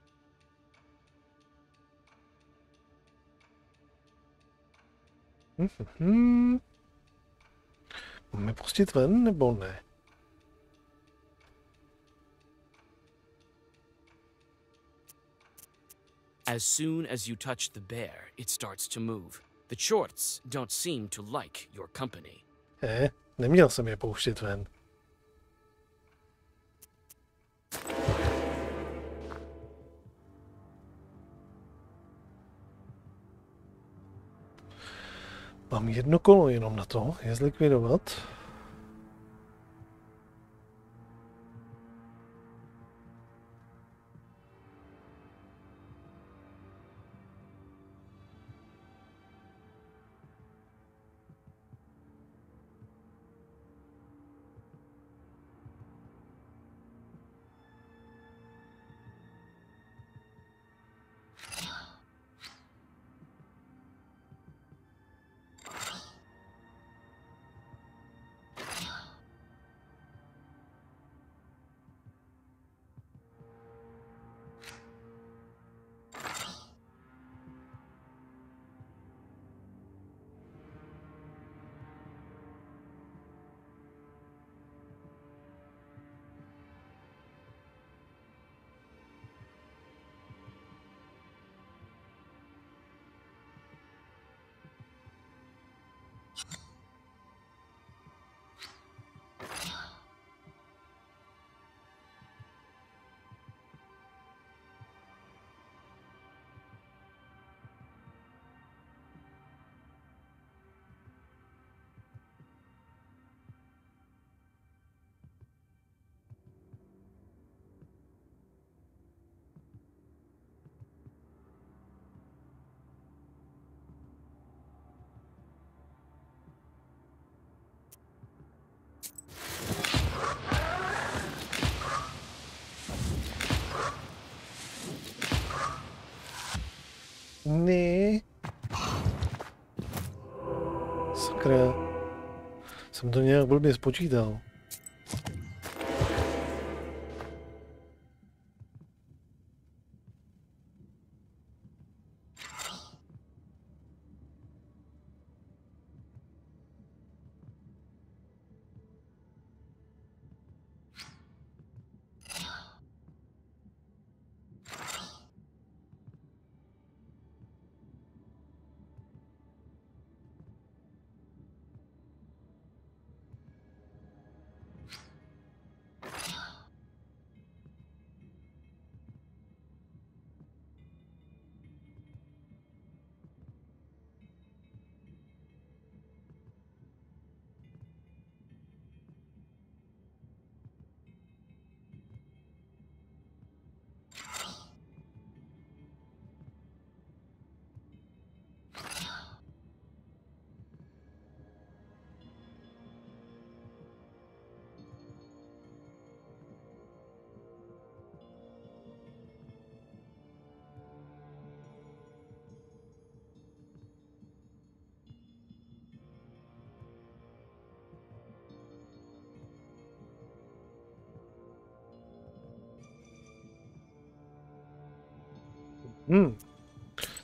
Máme pustit ven, nebo ne? As soon as you touch the bear, it starts to move. The chorts don't seem to like your company. Neměl jsem je pouštět ven. Mám jedno kolo jenom na to, je zlikvidovat. Ne. Sakra. Jsem to nějak blbě spočítal.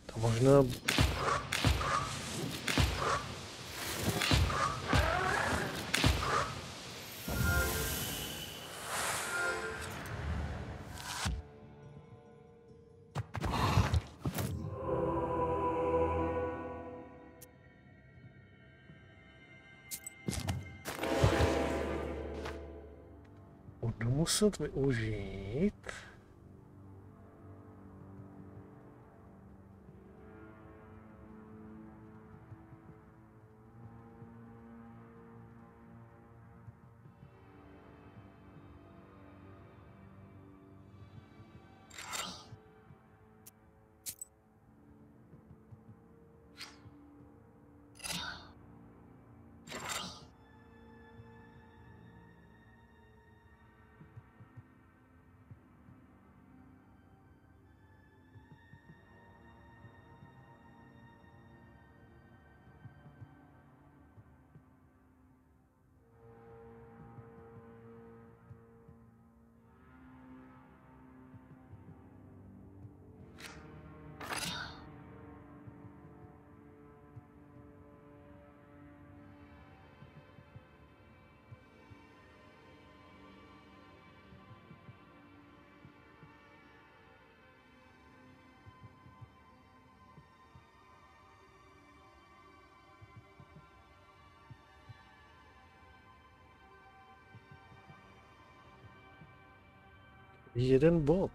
To možná... Budu muset využít... Jeden bod.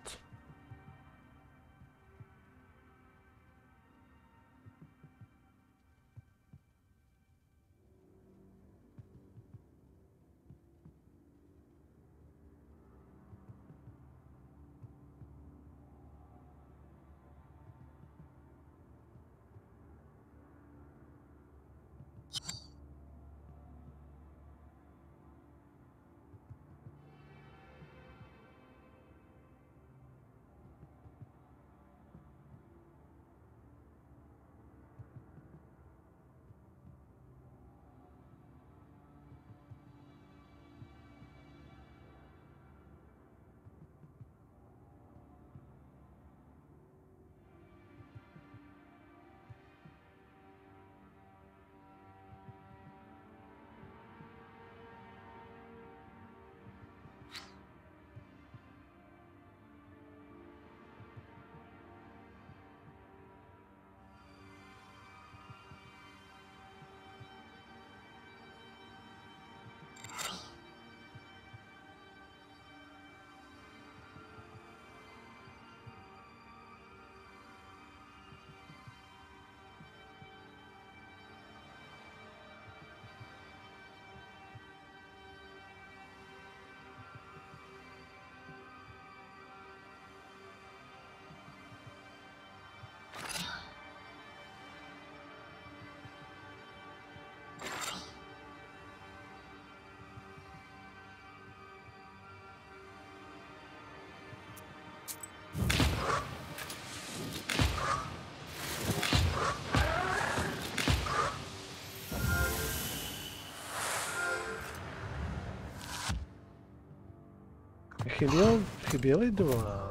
Chyběly dva.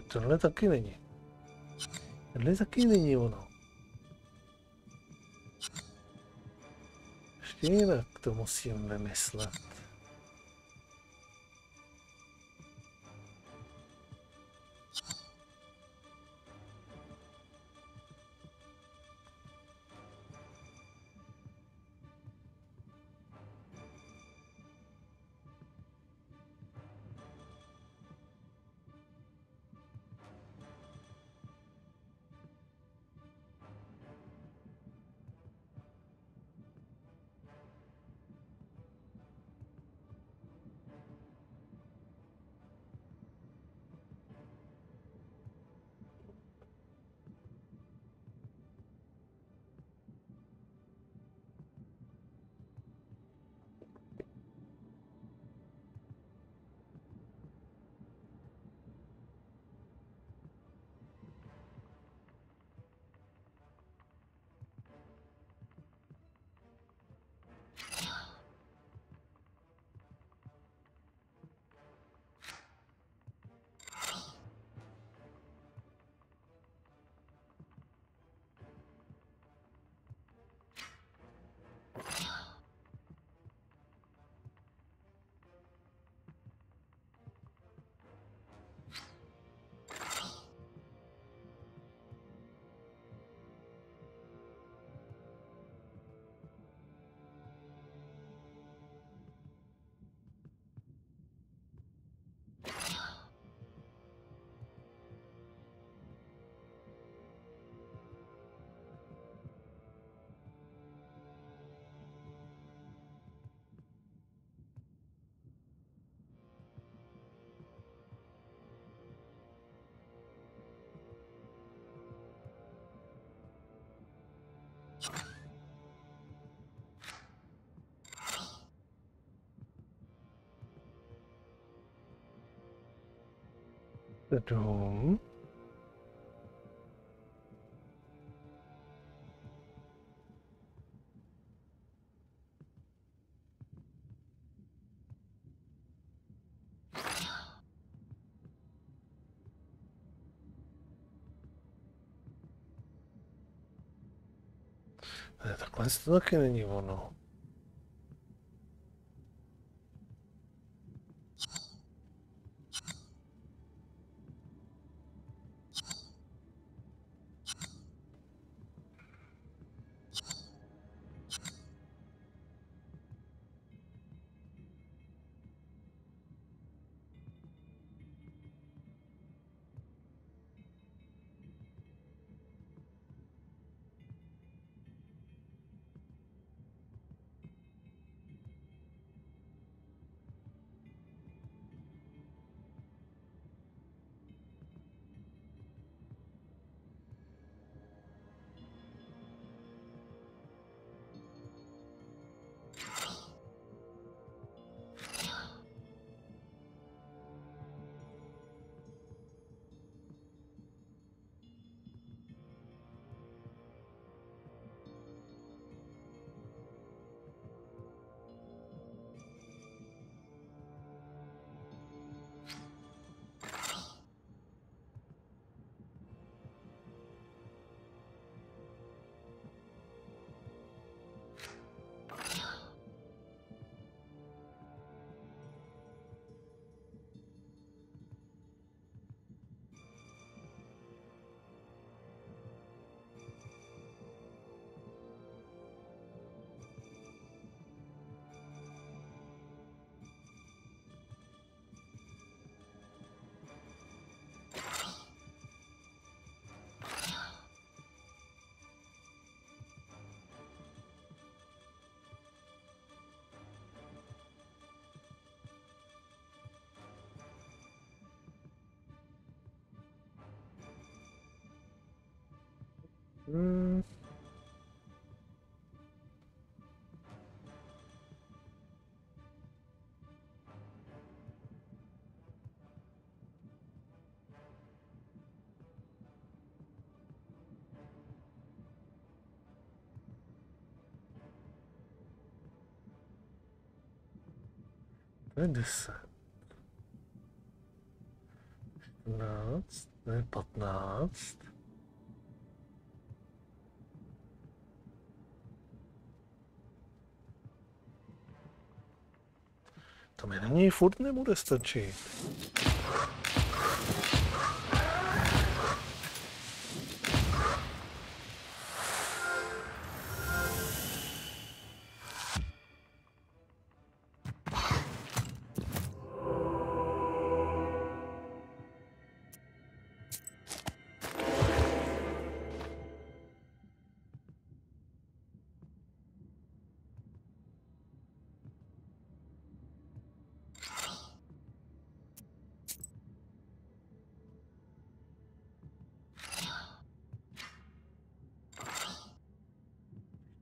Tohle taky není. Tohle taky není ono. Ještě jinak to musím vymyslet. Vedou. Takhle to taky není ono. To je 10. 14, to je 15. To mi na něj furt nebude stačit.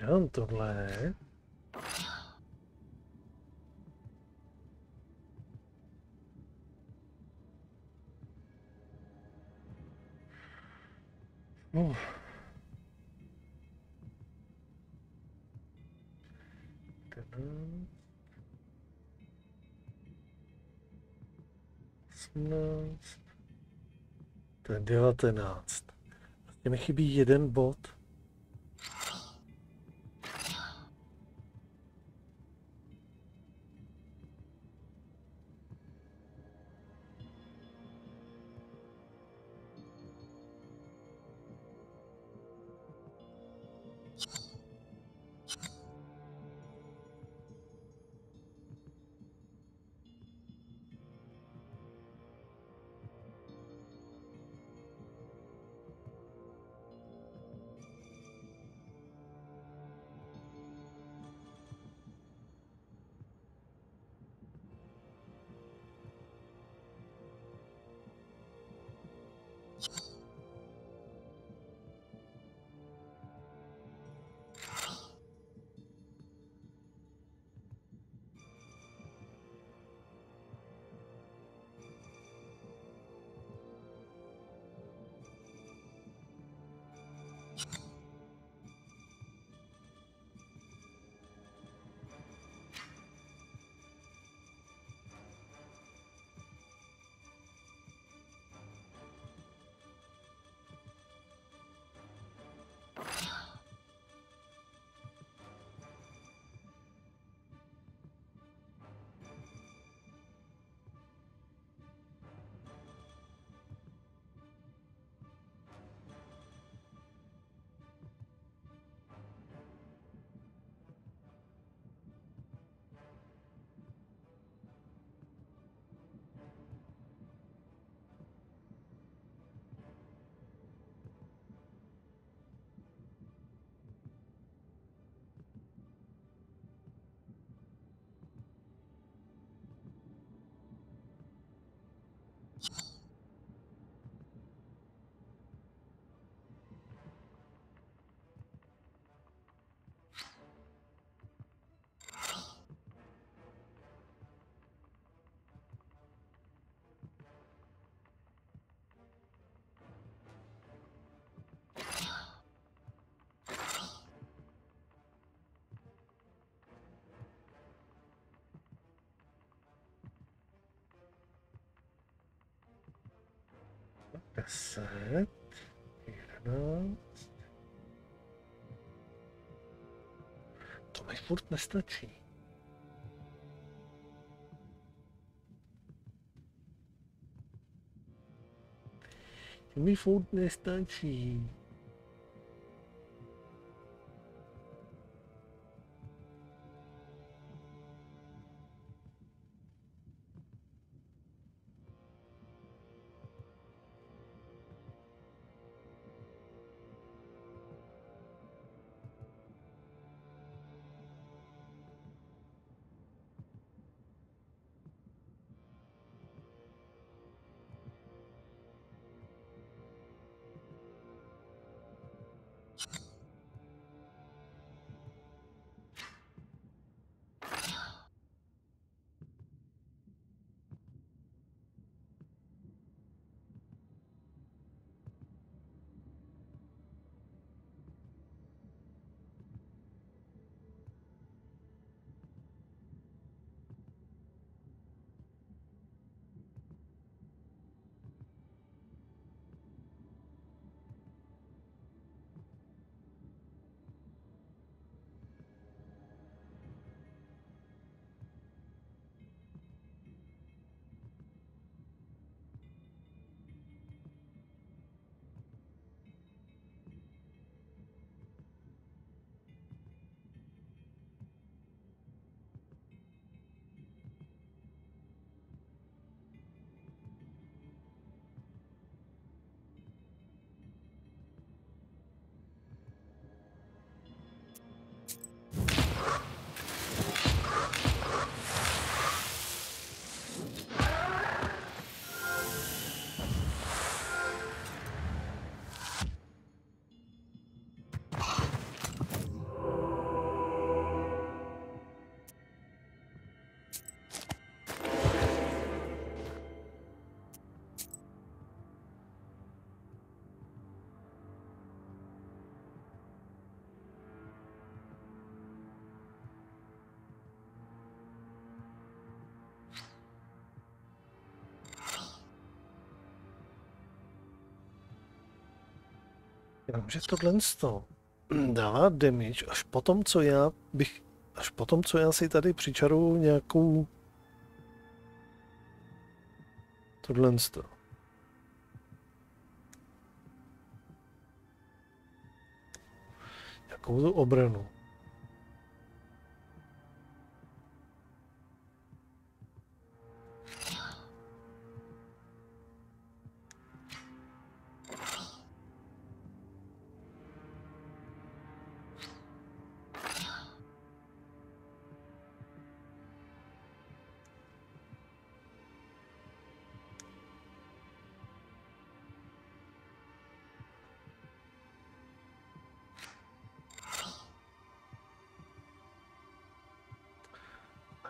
Dám tohle. Oh. To je 19. Vlastně mi chybí jeden bod. Deset, 11. To mi furt nestačí. To mi furt nestačí. Jenomže tohle dává damage až potom, co já si tady přičaruju nějakou tohle. Jakou tu obranu.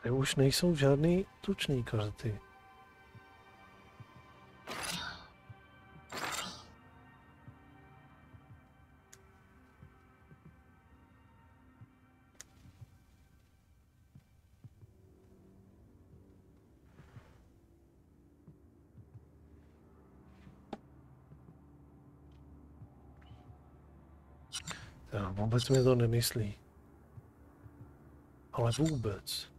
Tady už nejsou žádný tučný karty. Já vůbec mi to nemyslí. Ale vůbec.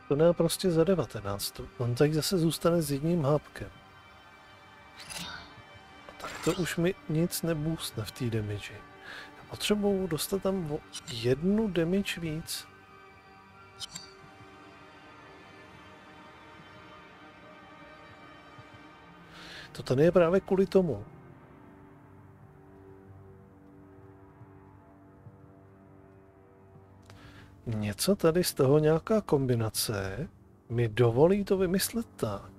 To dá prostě za 19. On tady zase zůstane s jedním hápkem. A tady to už mi nic neboostne v té damage. Já potřebuju dostat tam o 1 damage víc. To tady je právě kvůli tomu. Něco tady z toho, nějaká kombinace, mi dovolí to vymyslet tak.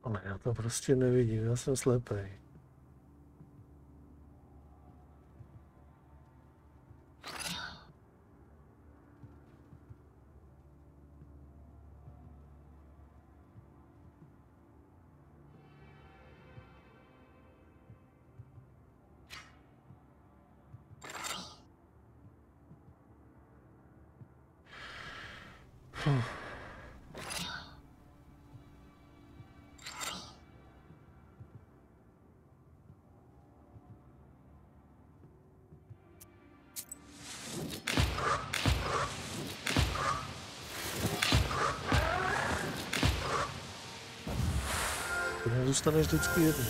Ale já to prostě nevidím, já jsem slepej. zůstane vždycky jedno.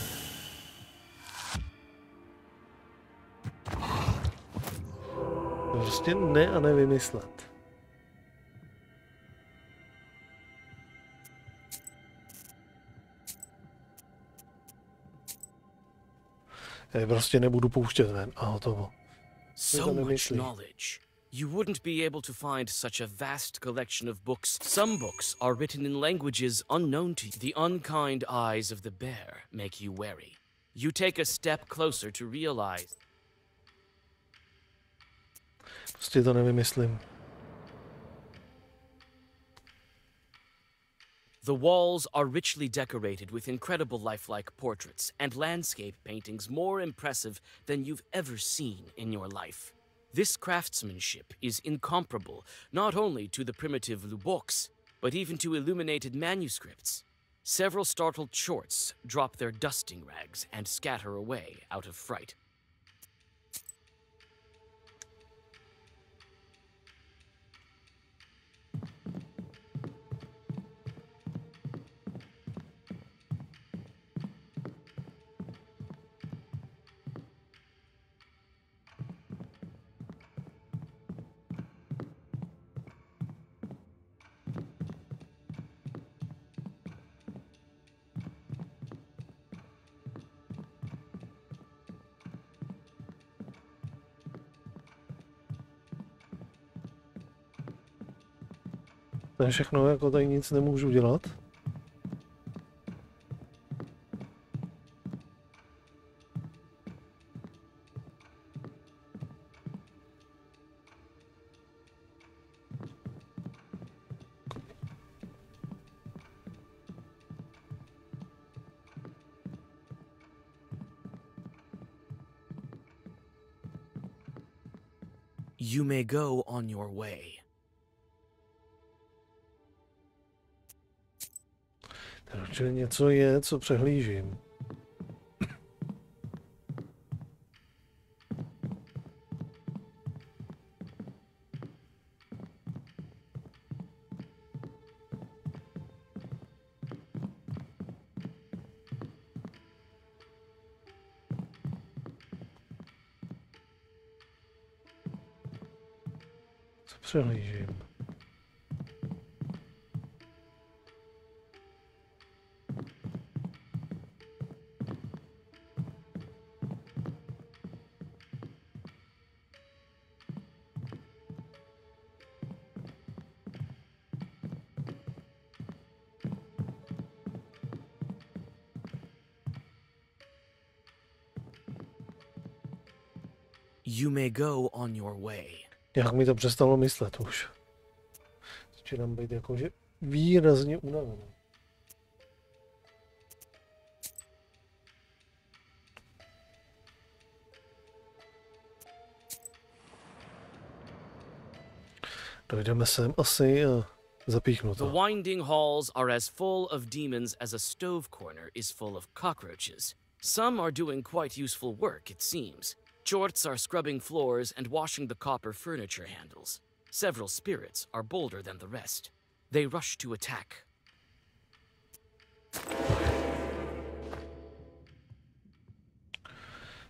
Prostě ne a nevymyslet. Já prostě nebudu pouštět ven a hotovo. So much knowledge. You wouldn't be able to find such a vast collection of books. Some books are written in languages unknown to you. The unkind eyes of the bear make you wary. You take a step closer to realize. Prostě to nevymyslím. The walls are richly decorated with incredible lifelike portraits and landscape paintings more impressive than you've ever seen in your life. This craftsmanship is incomparable not only to the primitive luboks, but even to illuminated manuscripts. Several startled shorts drop their dusting rags and scatter away out of fright. To je všechno, jako tady nic nemůžu dělat. You may go on your way. Takže něco je, co přehlížím. Co přehlížím? You may go on your way. Jak mi to přestalo myslet už. Začínám být jakože výrazně unavený. Dojdeme sem asi zapíchnu to. The winding halls are as full of demons as a stove corner is full of cockroaches. Some are doing quite useful work, it seems. Chorts are scrubbing floors and washing the copper furniture handles. Several spirits are bolder than the rest. They rush to attack.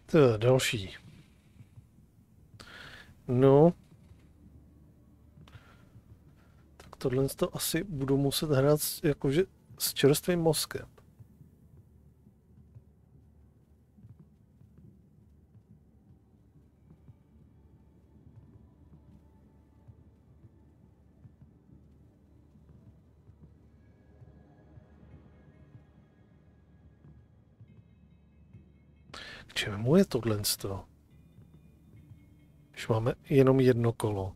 To další. No. Tak tohle to asi budu muset hrát jakože s čerstvým mozkem. K čemu je tohle? Když máme jenom jedno kolo.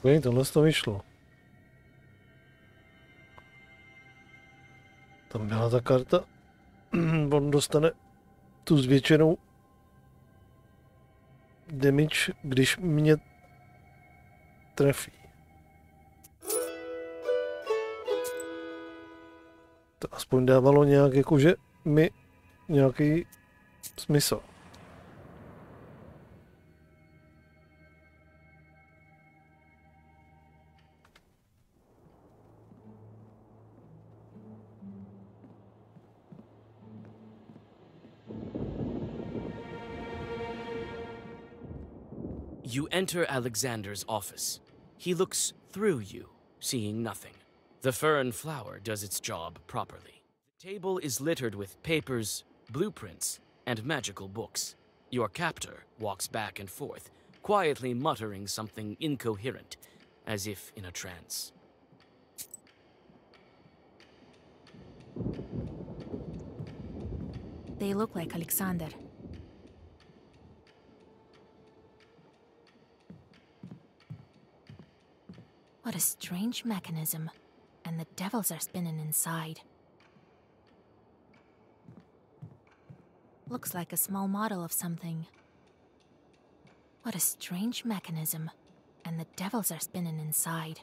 Tohle to vyšlo. Tam byla ta karta. On dostane tu zvětšenou damage, když mě trefí. To aspoň dávalo nějak jakože mi nějaký smysl. You enter Alexander's office. He looks through you, seeing nothing. The fern flower does its job properly. The table is littered with papers, blueprints, and magical books. Your captor walks back and forth, quietly muttering something incoherent, as if in a trance. They look like Alexander. What a strange mechanism. And the devils are spinning inside. Looks like a small model of something. What a strange mechanism. And the devils are spinning inside.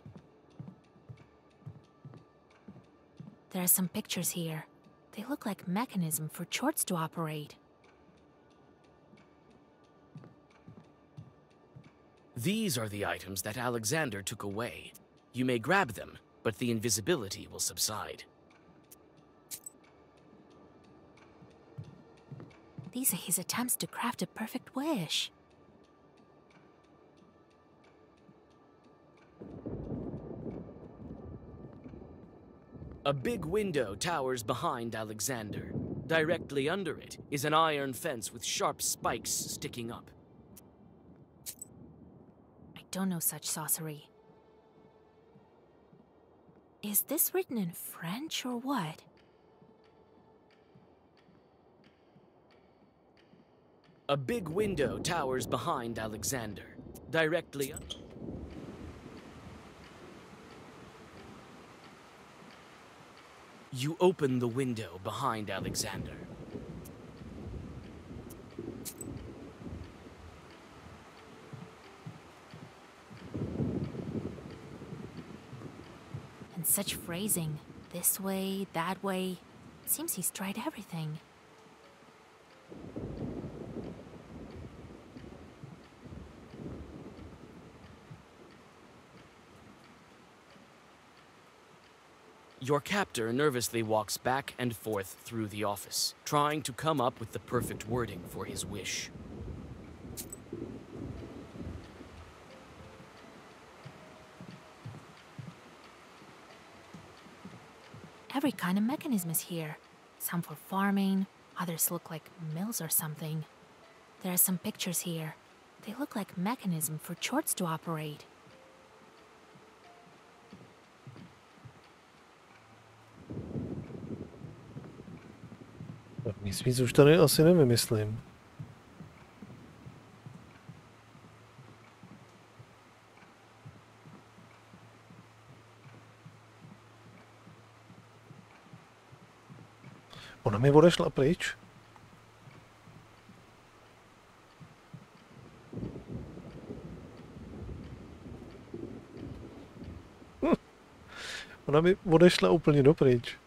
There are some pictures here. They look like mechanism for chords to operate. These are the items that Alexander took away. You may grab them, but the invisibility will subside. These are his attempts to craft a perfect wish. A big window towers behind Alexander. Directly under it is an iron fence with sharp spikes sticking up. I don't know such sorcery. Is this written in French or what? A big window towers behind Alexander. Directly under. You open the window behind Alexander. And such phrasing. This way, that way. Seems he's tried everything. Your captor nervously walks back and forth through the office, trying to come up with the perfect wording for his wish. Every kind of mechanism is here. Some for farming, others look like mills or something. There are some pictures here. They look like mechanism for chords to operate. Nic víc už tady asi nevymyslím. Ona mi odešla pryč. Ona mi odešla úplně dopryč.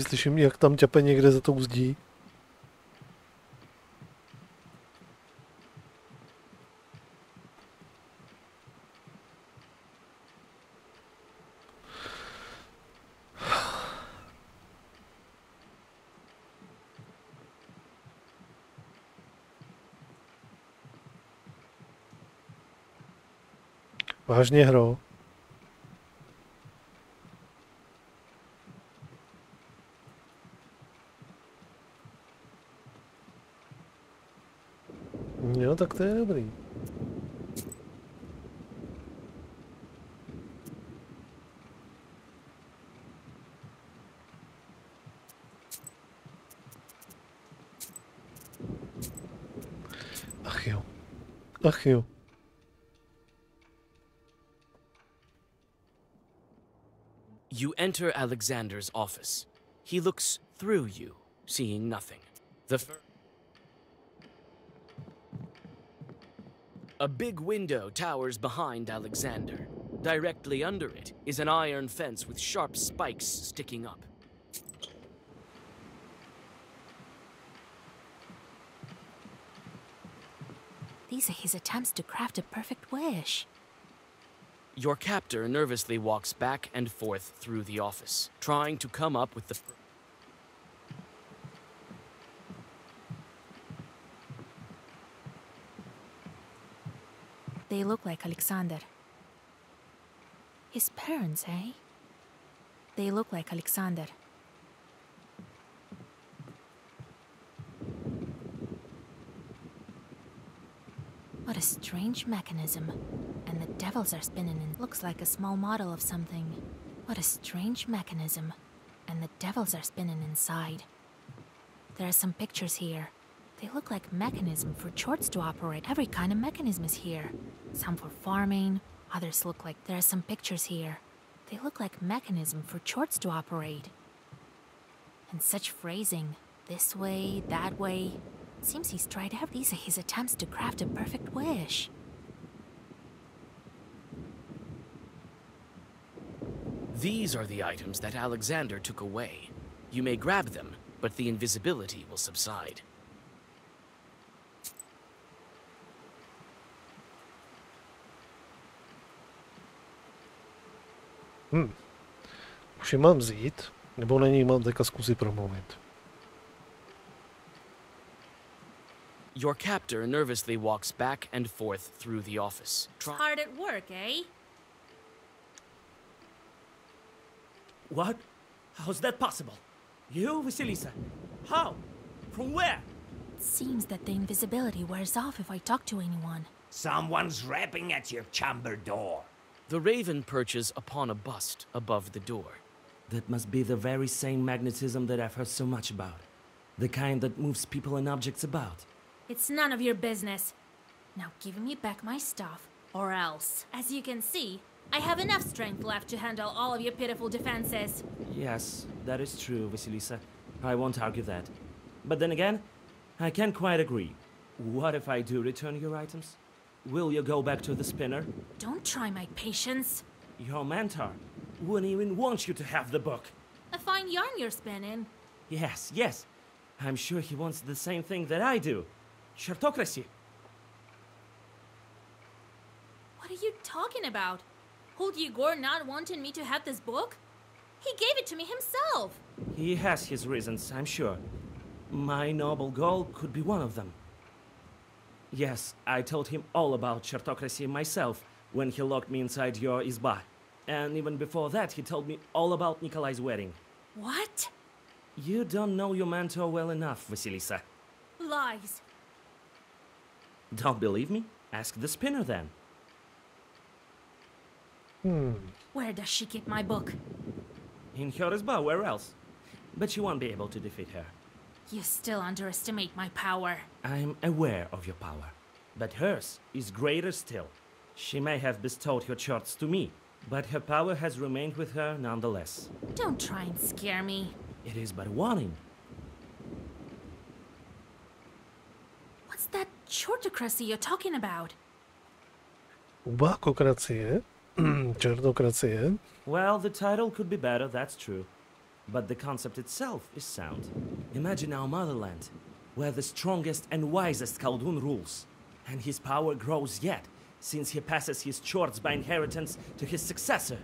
Slyším, jak tam ťape někde za tou zdí. Vážně, hro. Jo, tak to je dobrý. Ach jo. You enter Alexander's office. He looks through you, seeing nothing. A big window towers behind Alexander. Directly under it is an iron fence with sharp spikes sticking up. These are his attempts to craft a perfect wish. Your captor nervously walks back and forth through the office, trying to come up with the... They look like Alexander. His parents, eh? They look like Alexander. What a strange mechanism. And the devils are spinning in. Looks like a small model of something. What a strange mechanism. And the devils are spinning inside. There are some pictures here. They look like mechanism for chorts to operate. Every kind of mechanism is here. Some for farming, others look like... There are some pictures here. They look like mechanism for chorts to operate. And such phrasing. This way, that way. Seems he's tried out. These are his attempts to craft a perfect wish. These are the items that Alexander took away. You may grab them, but the invisibility will subside. Už je mám vzít, nebo na něj mám teďka zkusit promluvit? Your captor nervously walks back and forth through the office. Hard at work, eh? What? How's that possible? You, Vasilisa? How? From where? It seems that the invisibility wears off if I talk to anyone. Someone's rapping at your chamber door. The raven perches upon a bust above the door. That must be the very same magnetism that I've heard so much about. The kind that moves people and objects about. It's none of your business. Now give me back my stuff, or else. As you can see, I have enough strength left to handle all of your pitiful defenses. Yes, that is true, Vasilisa. I won't argue that. But then again, I can't quite agree. What if I do return your items? Will you go back to the spinner? Don't try my patience. Your mentor wouldn't even want you to have the book. A fine yarn you're spinning. Yes, yes. I'm sure he wants the same thing that I do. Chertocracy. What are you talking about? Old Igor not wanting me to have this book? He gave it to me himself. He has his reasons, I'm sure. My noble goal could be one of them. Yes, I told him all about Chertocracy myself when he locked me inside your izba. And even before that, he told me all about Nikolai's wedding. What? You don't know your mentor well enough, Vasilisa. Lies. Don't believe me? Ask the spinner then. Where does she keep my book? In her izba, where else? But you won't be able to defeat her. You still underestimate my power. I'm aware of your power, but hers is greater still. She may have bestowed her charts to me, but her power has remained with her nonetheless. Don't try and scare me. It is but a warning. What's that Chertocracy you're talking about? Ubákokracie? Černokracie? Well, the title could be better, that's true. But the concept itself is sound. Imagine our motherland, where the strongest and wisest Khaldun rules. And his power grows yet, since he passes his charts by inheritance to his successor,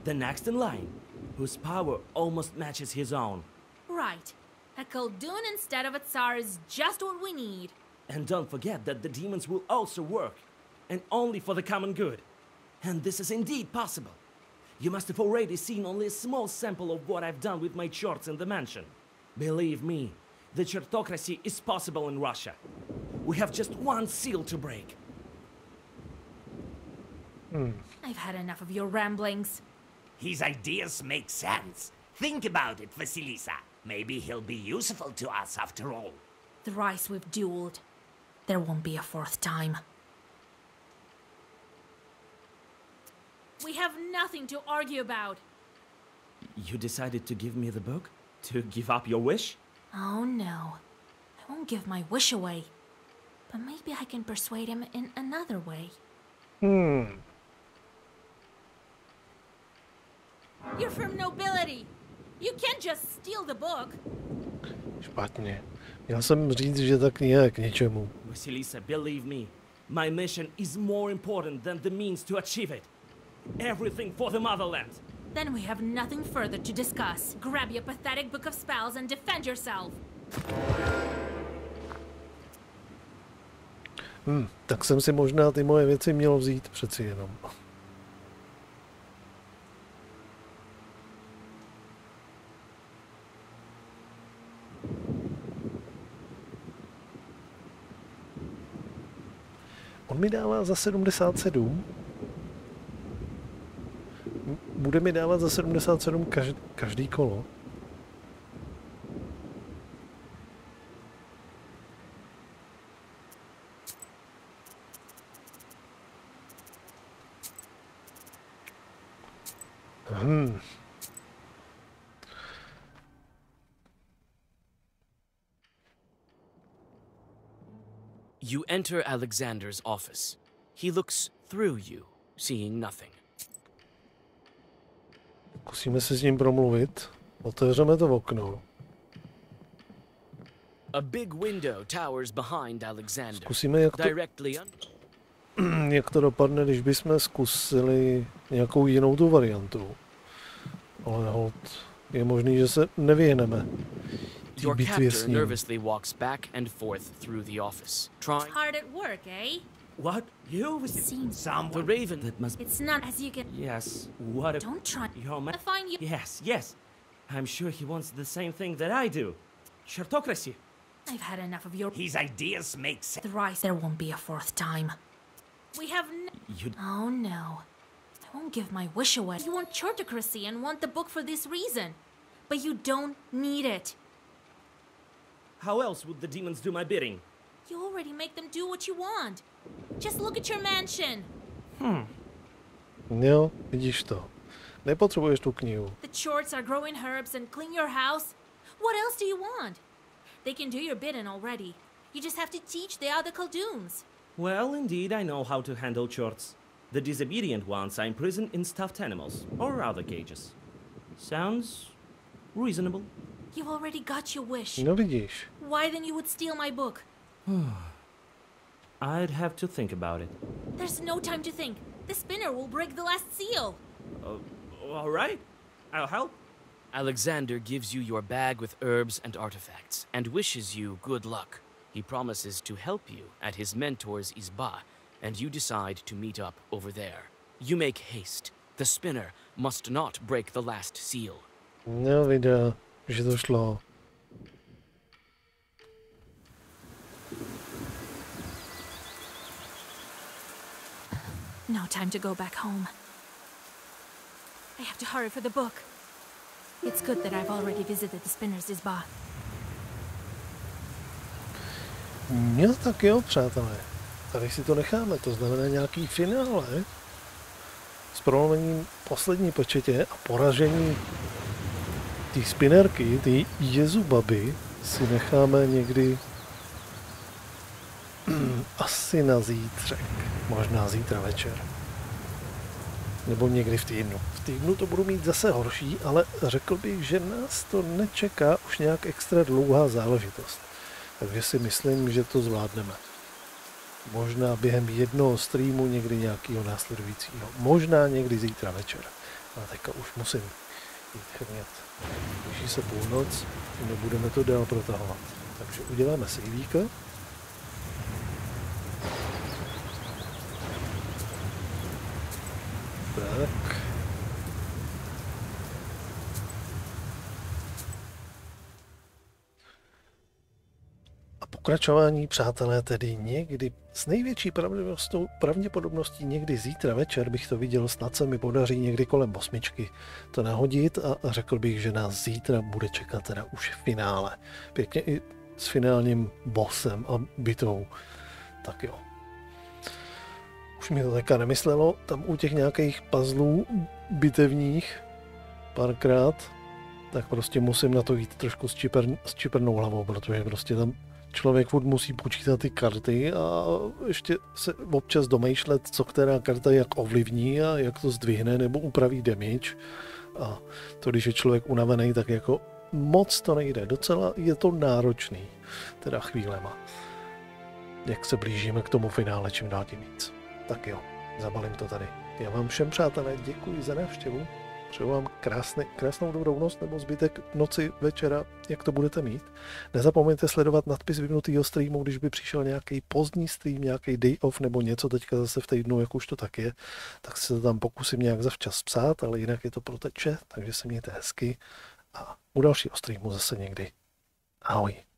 the next in line, whose power almost matches his own. Right. A Khaldun instead of a Tsar is just what we need. And don't forget that the demons will also work, and only for the common good. And this is indeed possible. You must have already seen only a small sample of what I've done with my charts in the mansion. Believe me, the Chertocracy is possible in Russia. We have just one seal to break. I've had enough of your ramblings. His ideas make sense. Think about it, Vasilisa. Maybe he'll be useful to us after all. Thrice we've dueled. There won't be a fourth time. We have nothing to argue about. You decided to give me the book? To give up your wish? Oh no. I won't give my wish away. But maybe I can persuade him in another way. You're from nobility. You can't just steal the book. Špatně. Měl jsem říct, že ta kniha je k ničemu. Vasilisa, believe me. My mission is more important than the means to achieve it. Everything for the motherland. Then we have nothing further to discuss. Grab your pathetic book of spells and defend yourself. Tak jsem si možná ty moje věci měl vzít přeci jenom. On mi dává za 77. Bude mi dávat za 77 každý kolo. You enter Alexander's office. He looks through you, seeing nothing. Musíme se s ním promluvit. Otevřeme to okno. A big window towers behind Alexander. Zkusíme, jak to dopadne, když bychom zkusili nějakou jinou tu variantu. Ale hold, je možný, že se nevyhneme. Your captor nervously walks back and forth through the office, trying. Hard at work, eh? What? You seen someone? The raven. That must. It's not as you can. Yes. What? Don't try. Your man. I find you. Yes, yes. I'm sure he wants the same thing that I do. Chartocracy. I've had enough of your. His ideas make sense. Thrice there won't be a fourth time. We have. Oh no. I won't give my wish away. You want chartocracy and want the book for this reason, but you don't need it. How else would the demons do my bidding? You already make them do what you want. Just look at your mansion. Jo, vidíš to. Nepotřebuješ tu knihu. The chorts are growing herbs and clean your house. What else do you want? They can do your bidding already. You just have to teach the other Khaldoons. Well, indeed, I know how to handle chorts. The disobedient ones I imprison in stuffed animals or other cages. Sounds reasonable. You've already got your wish. No vidíš. Why then you would steal my book? I'd have to think about it. There's no time to think. The spinner will break the last seal. All right. I'll help. Alexander gives you your bag with herbs and artifacts and wishes you good luck. He promises to help you at his mentor's izba, and you decide to meet up over there. You make haste. The spinner must not break the last seal. No videa, že to šlo. No time to go back home. I have to hurry for the book. It's good that I've already visited the spinner's izba. Jo, tak jo, přátelé. Tady si to necháme, to znamená nějaký finále s prolomením poslední pečetě a poražení té spinnerky, ty jezubaby, si necháme někdy asi na zítřek, možná zítra večer. Nebo někdy v týdnu. V týdnu to budu mít zase horší, ale řekl bych, že nás to nečeká už nějak extra dlouhá záležitost. Takže si myslím, že to zvládneme. Možná během jednoho streamu, někdy nějakého následujícího. Možná někdy zítra večer. Ale teďka už musím jít chrnět. Blíží se půlnoc, nebudeme to dál protahovat. Takže uděláme sejvíka. Tak. A pokračování, přátelé, tedy někdy s největší pravděpodobností někdy zítra večer bych to viděl, snad se mi podaří někdy kolem 8 to nahodit a řekl bych, že nás zítra bude čekat teda už finále. Pěkně i s finálním bossem a bitou. Tak jo. už mi to teďka nemyslelo, tam u těch nějakých puzzlů bitevních párkrát, tak prostě musím na to jít trošku s čipernou hlavou, protože prostě tam člověk furt musí počítat ty karty a ještě se občas domýšlet, co která karta jak ovlivní a jak to zdvihne nebo upraví damage. A to, když je člověk unavený, tak jako moc to nejde. Docela je to náročný, teda chvílema. Jak se blížíme k tomu finále, čím dál tím víc. Tak jo, zabalím to tady. Já vám všem, přátelé, děkuji za návštěvu. Přeju vám krásnou dobrou noc nebo zbytek noci, večera, jak to budete mít. Nezapomeňte sledovat nadpis vyvinutýho streamu, když by přišel nějaký pozdní stream, nějaký day off nebo něco teďka zase v týdnu, jak už to tak je, tak se to tam pokusím nějak zavčas psát, ale jinak je to proteče, takže se mějte hezky a u dalšího streamu zase někdy. Ahoj.